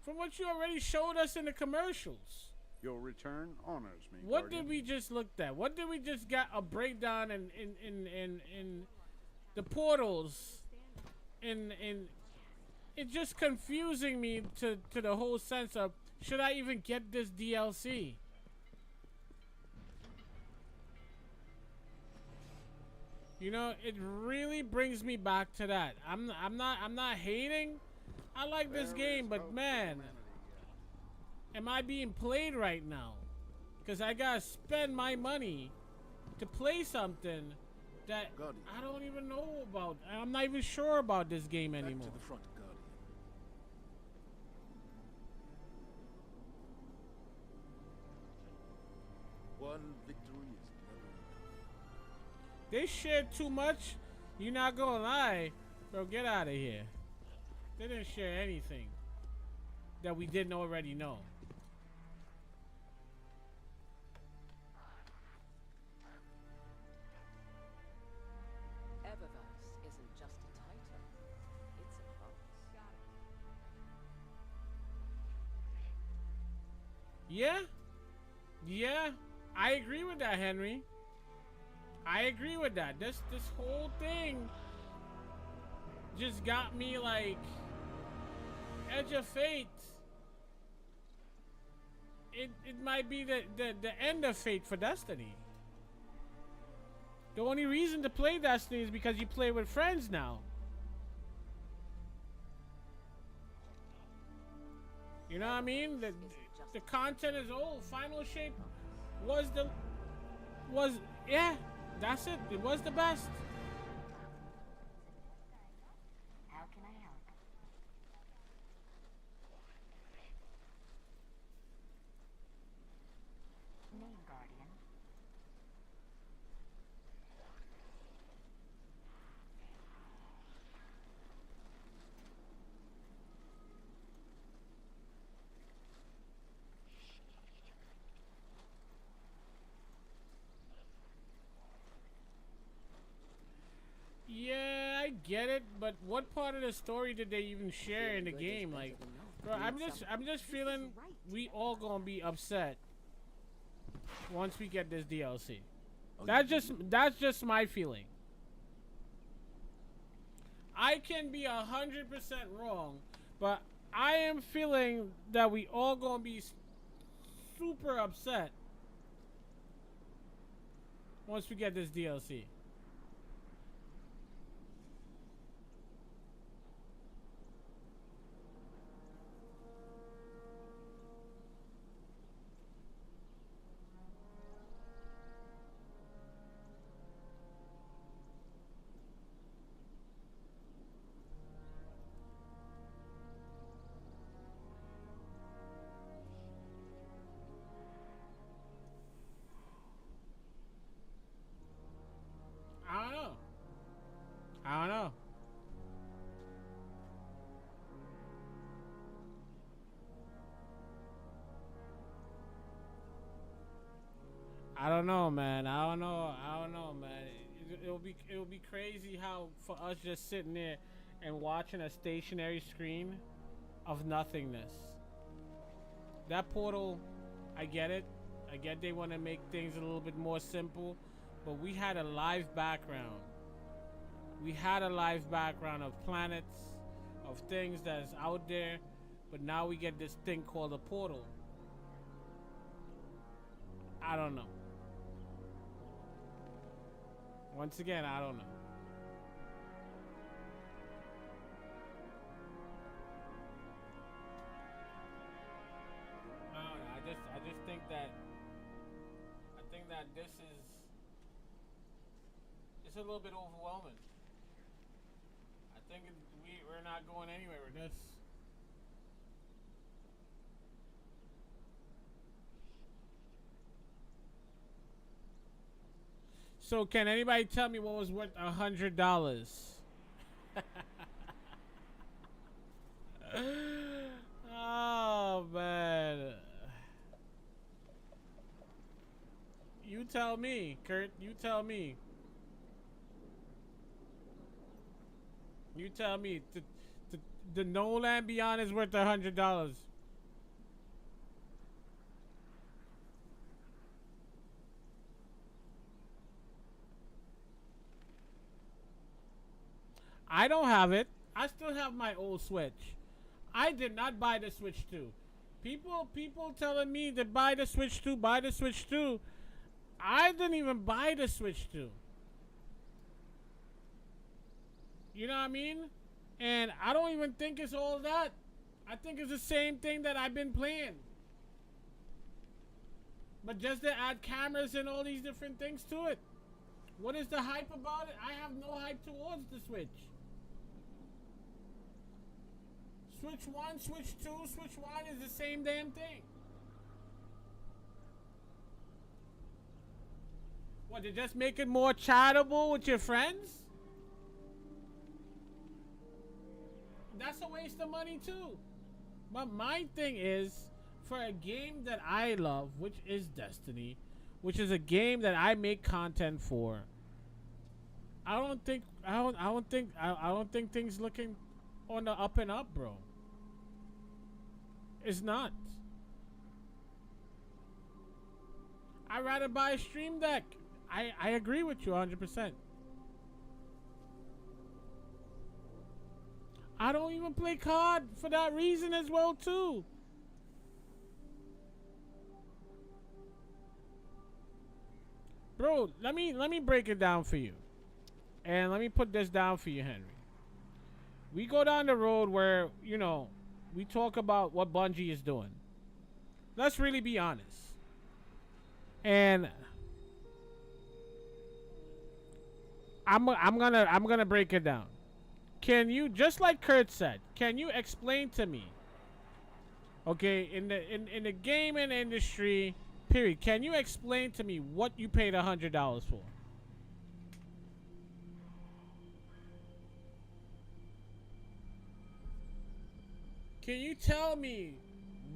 From what you already showed us in the commercials. Your return honors me. What Guardian. did we just look at? What did we just got a breakdown in the portals? In it's just confusing me to the whole sense of, should I even get this DLC? You know, it really brings me back to that. I'm not hating. I like this game, but man, am I being played right now? Because I gotta spend my money to play something that I don't even know about. I'm not even sure about this game anymore. Back to the front, Guardian. One victory is never enough. They shared too much. You're not gonna lie, bro. Get out of here. They didn't share anything that we didn't already know. Eververse isn't just a title, it's a pulse. Yeah. Yeah. I agree with that, Henry. I agree with that. This whole thing just got me like Edge of Fate. It might be the end of Fate for Destiny. The only reason to play Destiny is because you play with friends now. You know what I mean? The content is old. Final Shape yeah, that's it. It was the best. How can I help? Name Guardian. Yeah, I get it, but what part of the story did they even share in the game? Like, bro, I'm just feeling we all gonna be upset once we get this DLC. That's just my feeling. I can be 100% wrong, but I am feeling that we all gonna be super upset once we get this DLC. I don't know. I don't know, man. I don't know, man. It'll be crazy how for us just sitting there and watching a stationary screen of nothingness. That portal, I get it. I get they want to make things a little bit more simple, but we had a live background. We had a live background of planets, of things that's out there, but now we get this thing called a portal. I don't know. Once again, I don't know. I just think that this is it's a little bit overwhelming. I think we're not going anywhere with this. So can anybody tell me what was worth $100? Oh man. You tell me, Kurt. You tell me. You tell me. The No Land Beyond is worth $100. I don't have it. I still have my old Switch. I did not buy the Switch 2. People telling me to buy the Switch 2, buy the Switch 2. I didn't even buy the Switch 2. You know what I mean? And I don't even think it's all that. I think it's the same thing that I've been playing. But just to add cameras and all these different things to it. What is the hype about it? I have no hype towards the Switch. Switch 1, Switch 2, Switch 1 is the same damn thing. What, to just make it more chattable with your friends? That's a waste of money too. But my thing is, for a game that I love, which is Destiny, which is a game that I make content for, I don't think things looking on the up and up, bro. It's not. I'd rather buy a Stream Deck. I agree with you 100%. I don't even play COD for that reason as well too. Bro, let me break it down for you. And let me put this down for you, Henry. We go down the road where, you know, we talk about what Bungie is doing. Let's really be honest. And I'm gonna break it down. Can you, just like Kurt said, can you explain to me, okay, in the gaming industry, period, can you explain to me what you paid $100 for? Can you tell me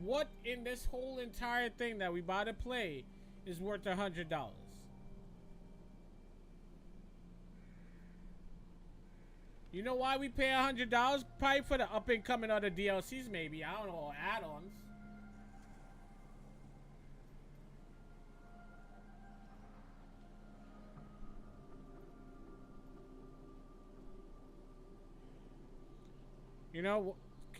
what in this whole entire thing that we about to play is worth $100? You know why we pay $100? Probably for the up and coming other DLCs, maybe. I don't know, or add-ons. You know,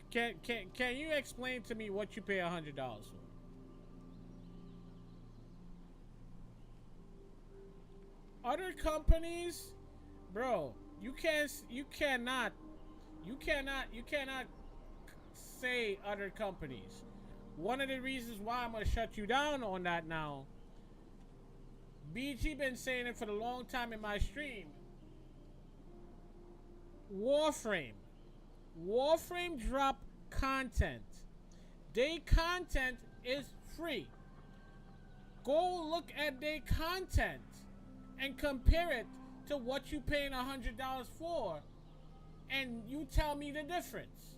can you explain to me what you pay $100 for? Other companies, bro, you cannot say other companies. One of the reasons why I'm gonna shut you down on that now. BG been saying it for a long time in my stream. Warframe drop content. Their content is free. Go look at their content and compare it to what you paying $100 for, and you tell me the difference.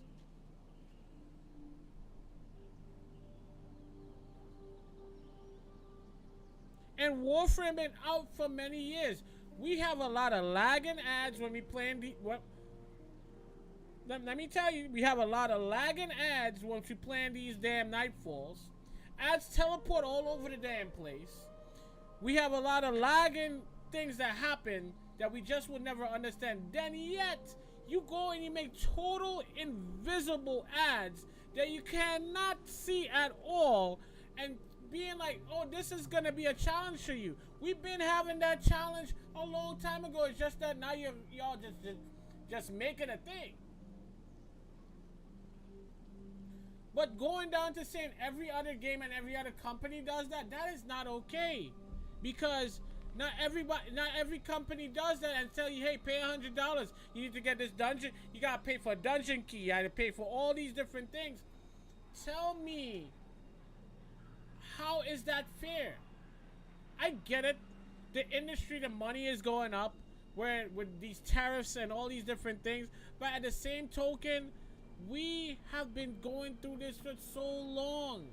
And Warframe been out for many years. We have a lot of lagging ads when we playing the let me tell you, we have a lot of lagging ads once we playing these damn Nightfalls. Ads teleport all over the damn place. We have a lot of lagging things that happen that we just would never understand. Then yet, you go and you make total invisible ads that you cannot see at all, and being like, oh, this is gonna be a challenge for you. We've been having that challenge a long time ago. It's just that now y'all just make it a thing. But going down to saying every other game and every other company does that, that is not okay. Because not every company does that and tell you, hey, pay $100. You need to get this dungeon. You gotta pay for a dungeon key. You gotta pay for all these different things. Tell me, how is that fair? I get it. The industry, the money is going up where with these tariffs and all these different things. But at the same token, we have been going through this for so long.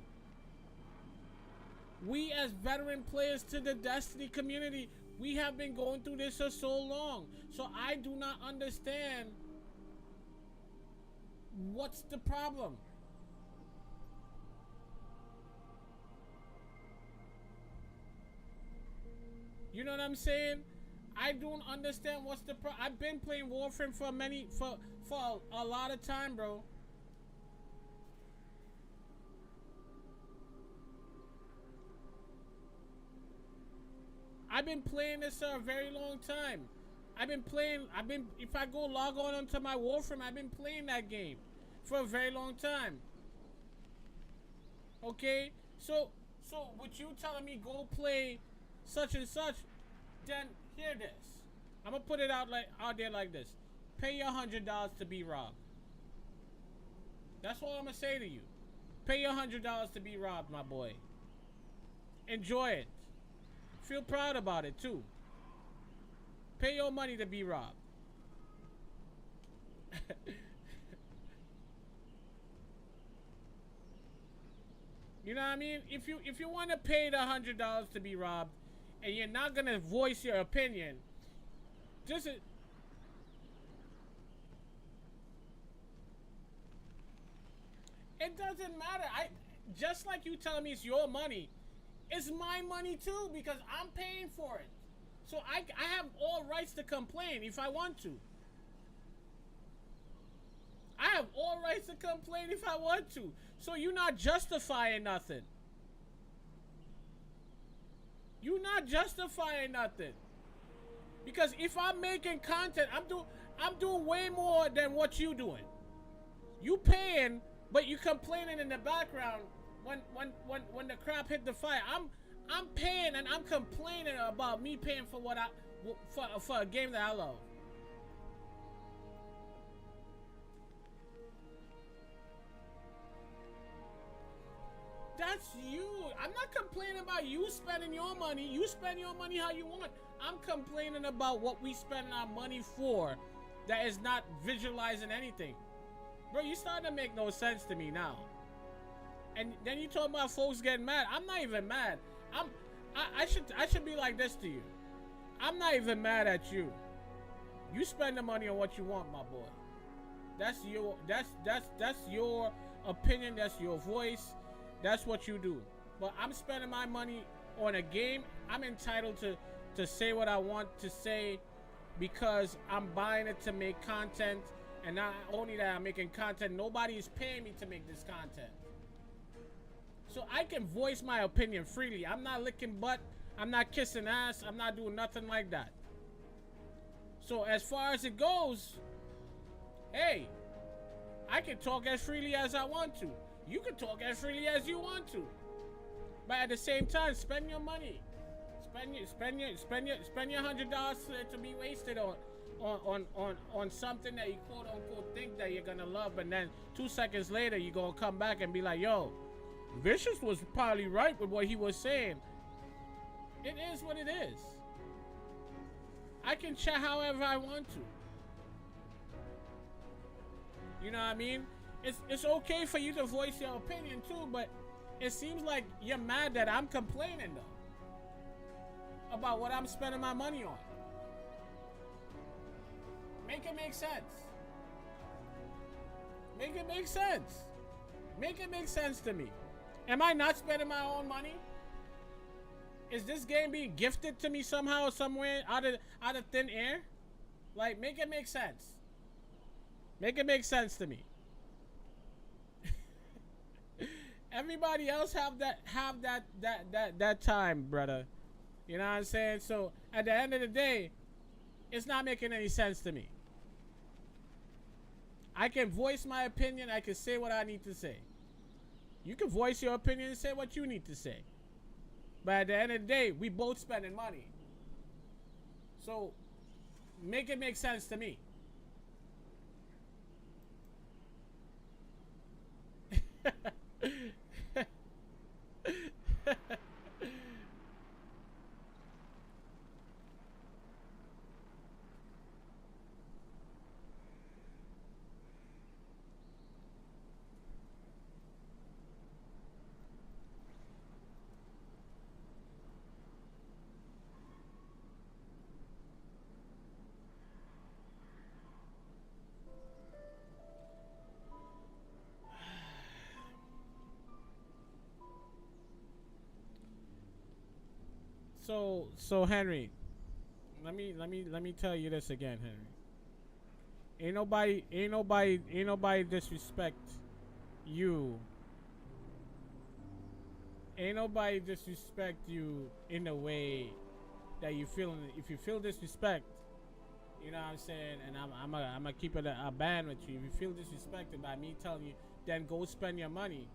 We as veteran players to the Destiny community, we have been going through this for so long. So I do not understand what's the problem. You know what I'm saying? I don't understand what's the problem. I've been playing Warframe for a lot of time, bro. I've been playing this for a very long time. If I go log on onto my Warframe, I've been playing that game for a very long time. Okay? So with you telling me go play such and such, then hear this. I'm gonna put it out there like this. Pay your $100 to be robbed. That's all I'm gonna say to you. Pay your $100 to be robbed, my boy. Enjoy it. Feel proud about it too. Pay your money to be robbed. You know what I mean? If you want to pay the $100 to be robbed, and you're not gonna voice your opinion, just it doesn't matter. Just like you telling me it's your money. it's my money too because I'm paying for it. So I have all rights to complain if I want to. I have all rights to complain if I want to. So you're not justifying nothing. You're not justifying nothing. Because if I'm making content, I'm doing way more than what you doing. You paying, but you complaining in the background when the crap hit the fire. I'm paying and I'm complaining about me paying for what for a game that I love. That's you. I'm not complaining about you spending your money. You spend your money how you want. I'm complaining about what we spend our money for that is not visualizing anything. Bro, you starting to make no sense to me now. And then you talk about folks getting mad. I'm not even mad. I should be like this to you. I'm not even mad at you. You spend the money on what you want, my boy. That's your opinion, that's your voice. That's what you do. But I'm spending my money on a game. I'm entitled to say what I want to say because I'm buying it to make content. And not only that, I'm making content. Nobody is paying me to make this content. So I can voice my opinion freely. I'm not licking butt. I'm not kissing ass. I'm not doing nothing like that. So as far as it goes, hey, I can talk as freely as I want to. You can talk as freely as you want to. But at the same time, spend your money. Spend your $100 to be wasted on something that you quote unquote think that you're gonna love, but then 2 seconds later you're gonna come back and be like, yo, Vicious was probably right with what he was saying. It is what it is. I can chat however I want to. You know what I mean? It's okay for you to voice your opinion too, but it seems like you're mad that I'm complaining though about what I'm spending my money on. Make it make sense. Make it make sense. Make it make sense to me. Am I not spending my own money? Is this game being gifted to me somehow, somewhere out of thin air? Like, make it make sense. Make it make sense to me. Everybody else have that time, brother. You know what I'm saying? So at the end of the day, it's not making any sense to me. I can voice my opinion. I can say what I need to say. You can voice your opinion and say what you need to say. But at the end of the day, we both spending money. So make it make sense to me. So Henry, let me tell you this again, Henry. Ain't nobody disrespect you. Ain't nobody disrespect you in the way that you feel. If you feel disrespect, you know what I'm saying, and I'm gonna keep it a band with you. If you feel disrespected by me telling you, then go spend your money.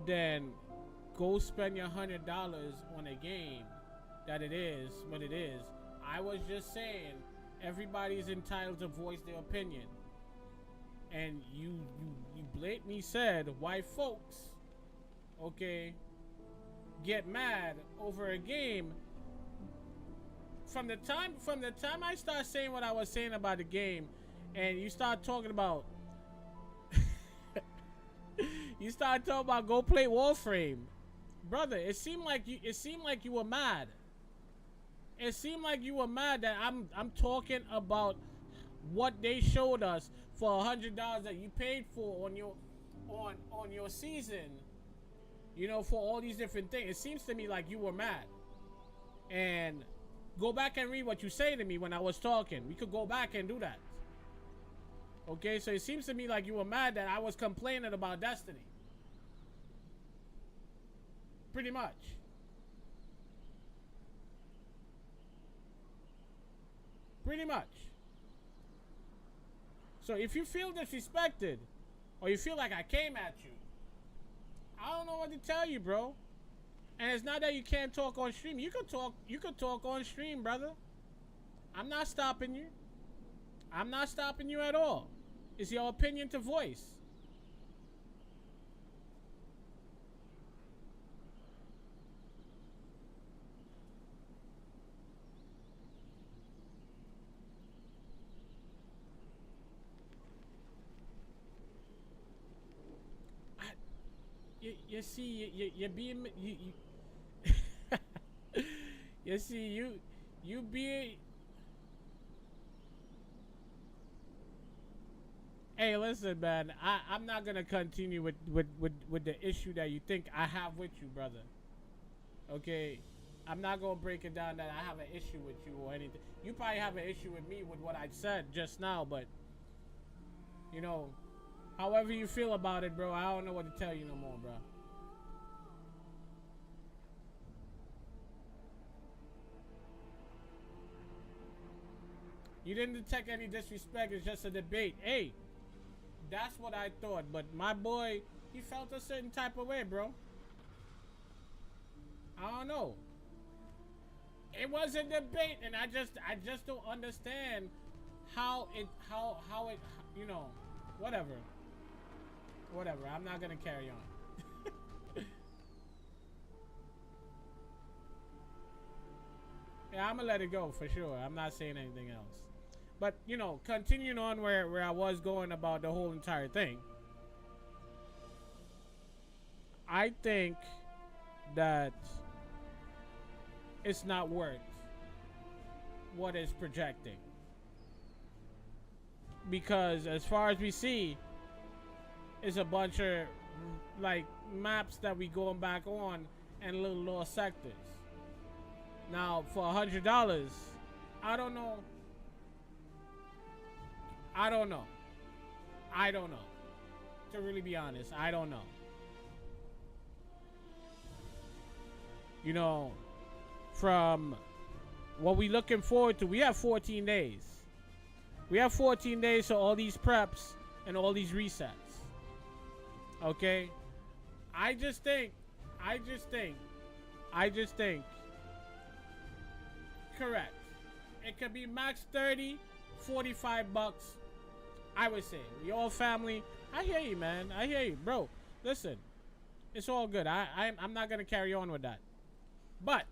Then go spend your $100 on a game that it is what it is. I was just saying everybody's entitled to voice their opinion. And you blatantly said white folks, okay, get mad over a game. From the time I start saying what I was saying about the game, and you start talking about go play Warframe. Brother, it seemed like you were mad. It seemed like you were mad that I'm talking about what they showed us for $100 that you paid for on your season, you know, for all these different things. It seems to me like you were mad. And go back and read what you say to me when I was talking. We could go back and do that. Okay, so it seems to me like you were mad that I was complaining about Destiny. Pretty much. Pretty much. So if you feel disrespected, or you feel like I came at you, I don't know what to tell you, bro. And it's not that you can't talk on stream. You could talk on stream, brother. I'm not stopping you. I'm not stopping you at all. It's your opinion to voice. You see, you're being you see, you being. Hey, listen, man. I'm not gonna continue with the issue that you think I have with you, brother. Okay, I'm not gonna break it down that I have an issue with you or anything. You probably have an issue with me with what I said just now, but you know, however you feel about it, bro, I don't know what to tell you no more, bro. You didn't detect any disrespect. It's just a debate. Hey, that's what I thought. But my boy, he felt a certain type of way, bro. I don't know. It was a debate, and I just don't understand how it, you know, whatever. I'm not gonna carry on. Yeah, I'm gonna let it go for sure. I'm not saying anything else. But, you know, continuing on where I was going about the whole entire thing. I think that it's not worth what it's projecting. Because as far as we see, it's a bunch of, like, maps that we going back on and little lost sectors. Now, for $100, I don't know. To really be honest, I don't know. You know, from what we looking forward to, we have 14 days. We have 14 days for all these preps and all these resets. Okay? I just think, correct. It could be max 30, 45 bucks. I would say. We all family. I hear you, man. I hear you. Bro, listen. It's all good. I'm not going to carry on with that. But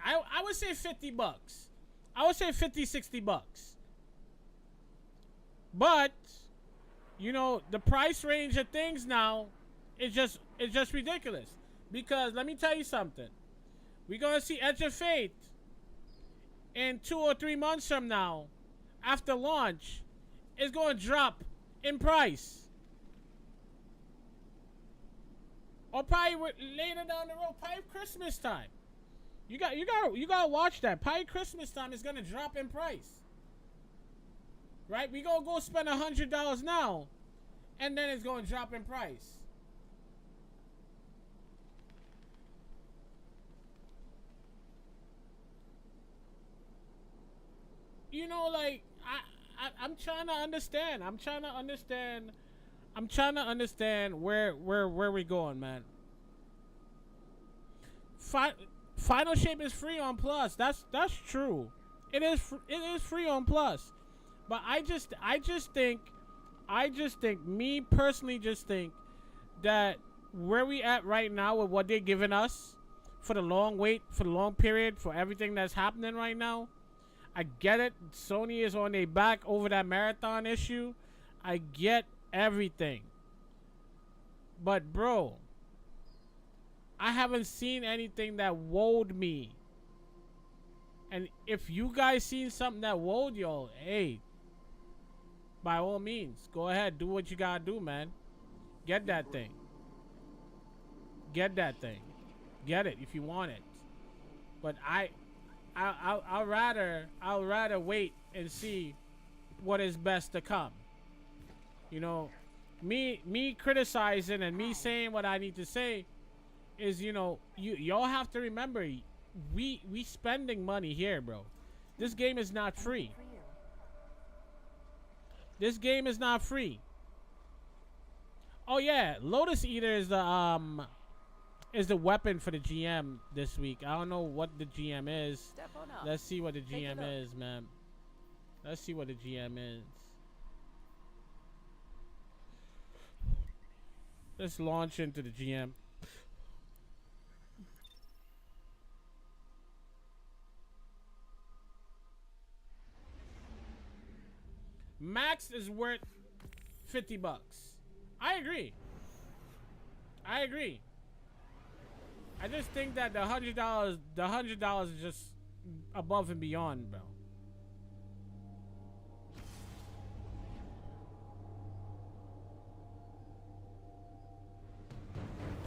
I would say 50 bucks. I would say 50, 60 bucks. But, you know, the price range of things now is just ridiculous. Because let me tell you something. We're going to see Edge of Fate in 2 or 3 months from now, after launch, it's going to drop in price. Or probably later down the road, probably Christmas time. You got to watch that. Probably Christmas time is going to drop in price. Right? We going to go spend $100 now, and then it's going to drop in price. You know, like, I'm trying to understand. I'm trying to understand where we're going, man. Final Shape is free on Plus. That's true. It is free on Plus. But I just think, me personally just think that where we at right now with what they're giving us for the long wait, for the long period, for everything that's happening right now, I get it. Sony is on their back over that marathon issue. I get everything. But, bro, I haven't seen anything that wowed me. And if you guys seen something that wowed y'all, hey, by all means, go ahead. Do what you gotta do, man. Get that thing. Get that thing. Get it if you want it. But I'll rather wait and see what is best to come. You know, me criticizing and me saying what I need to say is, you know, y'all have to remember, we spending money here, bro. This game is not free. This game is not free. Oh yeah, Lotus Eater is the weapon for the GM this week. I don't know what the GM is. Step on up. Let's see what the Take a GM look. is, man. Let's see what the GM is. Let's launch into the GM. Max is worth $50. I agree. I agree. I just think that the $100 is just above and beyond, bro.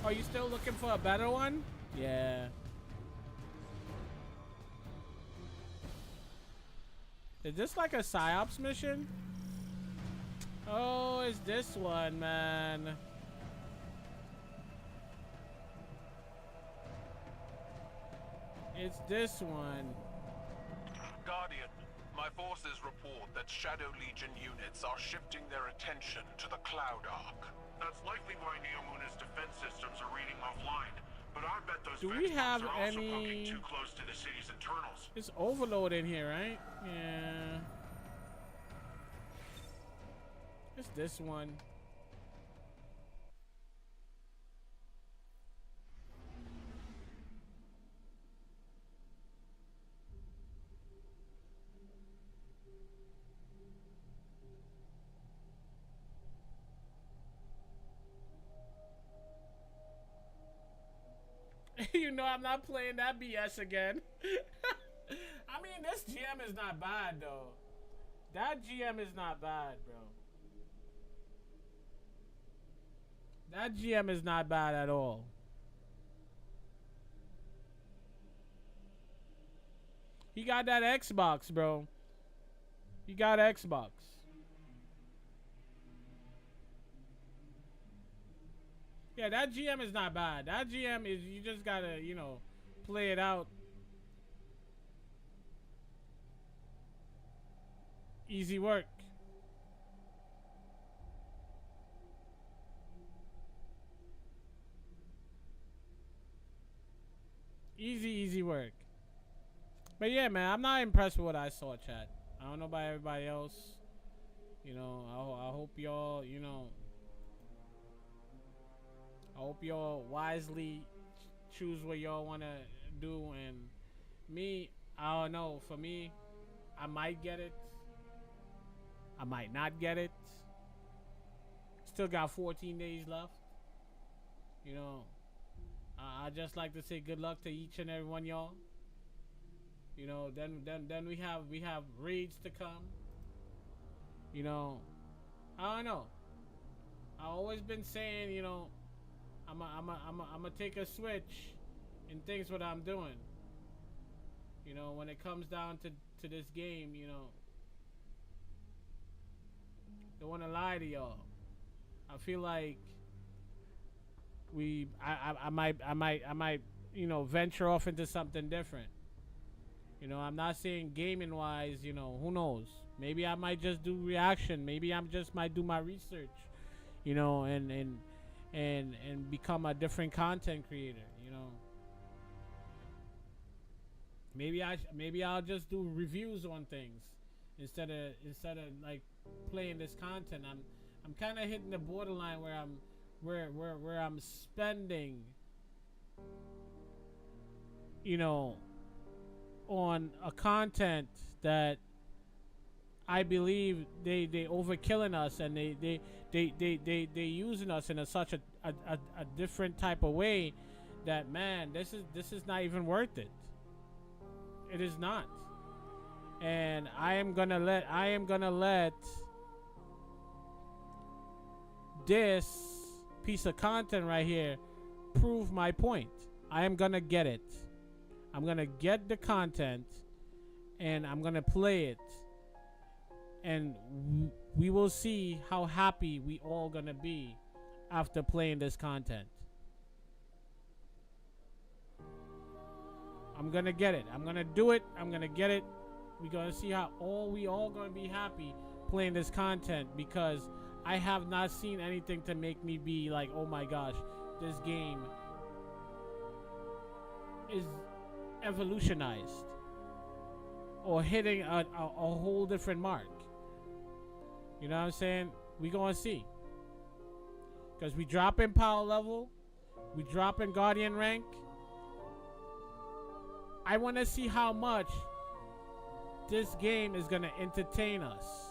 Are you still looking for a better one? Yeah. Is this like a PsyOps mission? Oh, it's this one, man. It's this one. Guardian, my forces report that Shadow Legion units are shifting their attention to the Cloud Arc. That's likely why Neomuna's defense systems are reading offline. But I bet those Do we vexbots have are also any- poking too close to the city's internals. It's Overload in here, right? Yeah. It's this one. You know I'm not playing that BS again. I mean, this GM is not bad, though. That GM is not bad, bro. That GM is not bad at all. He got that Xbox, bro. He got Xbox. Yeah, that GM is not bad. That GM is, you just gotta, you know, play it out. Easy work. Easy work. But yeah, man, I'm not impressed with what I saw, chat. I don't know about everybody else. You know, I hope y'all, you know, I hope y'all wisely choose what y'all want to do. And me, I don't know. For me, I might get it. I might not get it. Still got 14 days left. You know, I just like to say good luck to each and every one y'all. You know, then we have raids to come. You know, I don't know. I always been saying, you know, I'm a take a switch and things what I'm doing. You know, when it comes down to this game, you know, don't want to lie to y'all. I feel like I might, you know, venture off into something different. You know, I'm not saying gaming wise, you know, who knows? Maybe I might just do reaction. Maybe I'm just might do my research, you know, and become a different content creator, you know. Maybe I'll just do reviews on things instead of like playing this content. I'm kind of hitting the borderline where I'm spending, you know, on a content that I believe they overkilling us, and they using us in such a different type of way that, man, this is not even worth it. It is not. And I am gonna let this piece of content right here prove my point. I am gonna get it. I'm gonna get the content and I'm gonna play it, and we will see how happy we all gonna be after playing this content. I'm gonna get it. I'm gonna do it. I'm gonna get it. We're gonna see how we all gonna be happy playing this content, because I have not seen anything to make me be like, oh my gosh, this game is evolutionized or hitting a whole different mark. You know what I'm saying? We gonna see, because we drop in power level, we drop in guardian rank. I want to see how much this game is gonna entertain us.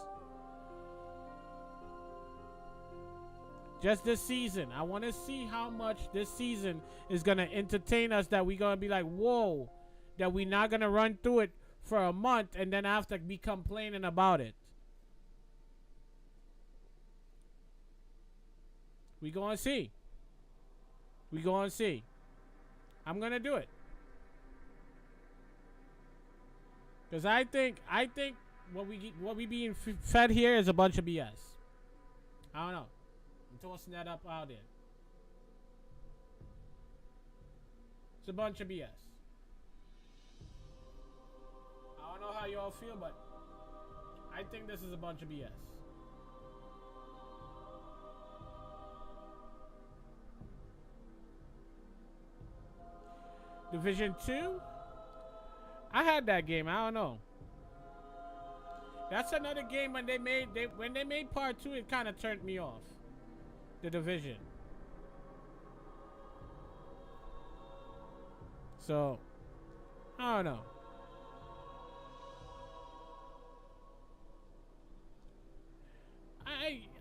Just this season, I want to see how much this season is gonna entertain us, that we gonna be like, whoa, that we not gonna run through it for a month and then after be complaining about it. We gonna see. We gonna see. I'm gonna do it. Cause I think what we being fed here is a bunch of BS. I don't know. I'm tossing that up out there. It's a bunch of BS. I don't know how y'all feel, but I think this is a bunch of BS. Division 2? I had that game. I don't know. That's another game when they made part 2, it kind of turned me off. The Division. So, I don't know.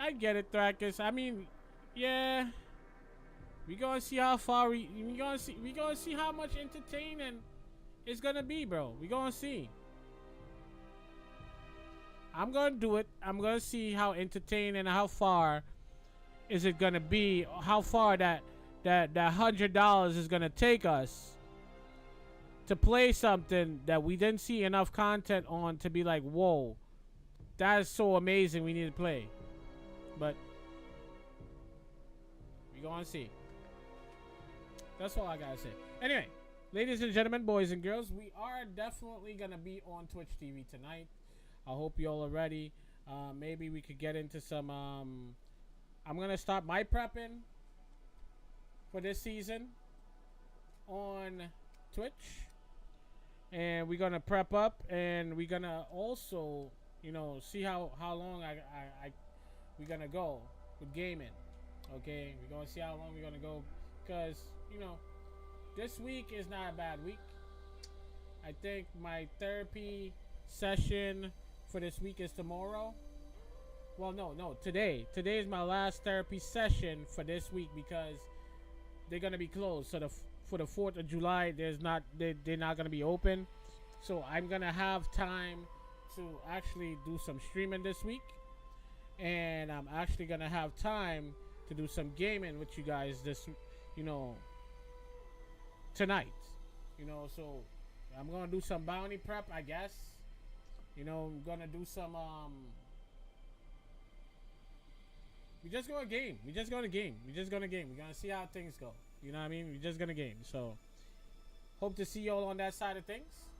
I get it, Thrakus. I mean, yeah. We gonna see how far we gonna see how much entertaining it's gonna be, bro. We gonna see. I'm gonna do it. I'm gonna see how entertaining and how far is it gonna be. How far that $100 is gonna take us to play something that we didn't see enough content on to be like, whoa, that is so amazing. We need to play, but we gonna see. That's all I gotta say. Anyway, ladies and gentlemen, boys and girls, we are definitely gonna be on Twitch TV tonight. I hope you all are ready. Maybe we could get into some. I'm gonna start my prepping for this season on Twitch, and we're gonna prep up, and we're gonna also, you know, see how long we're gonna go with gaming. Okay, we're gonna see how long we're gonna go, because, you know, this week is not a bad week. I think my therapy session for this week is tomorrow. Well, no, today. Today is my last therapy session for this week, because they're gonna be closed. So for the 4th of July, they're not gonna be open. So I'm gonna have time to actually do some streaming this week, and I'm actually gonna have time to do some gaming with you guys this, you know, tonight. You know, so I'm gonna do some bounty prep, I guess. You know, I'm gonna do some we just gonna game. We're gonna see how things go. You know what I mean? We're just gonna game. So hope to see y'all on that side of things.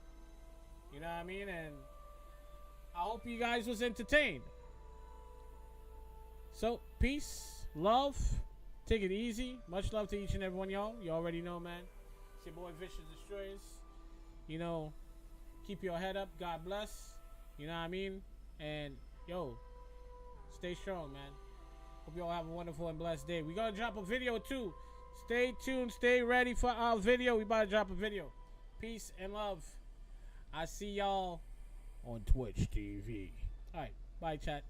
You know what I mean? And I hope you guys was entertained. So peace, love, take it easy. Much love to each and every one of y'all. You already know, man. It's your boy Vicious Destroyers. You know, keep your head up. God bless. You know what I mean? And yo, stay strong, man. Hope you all have a wonderful and blessed day. We're gonna drop a video too. Stay tuned. Stay ready for our video. We about to drop a video. Peace and love. I see y'all on Twitch TV. All right. Bye, chat.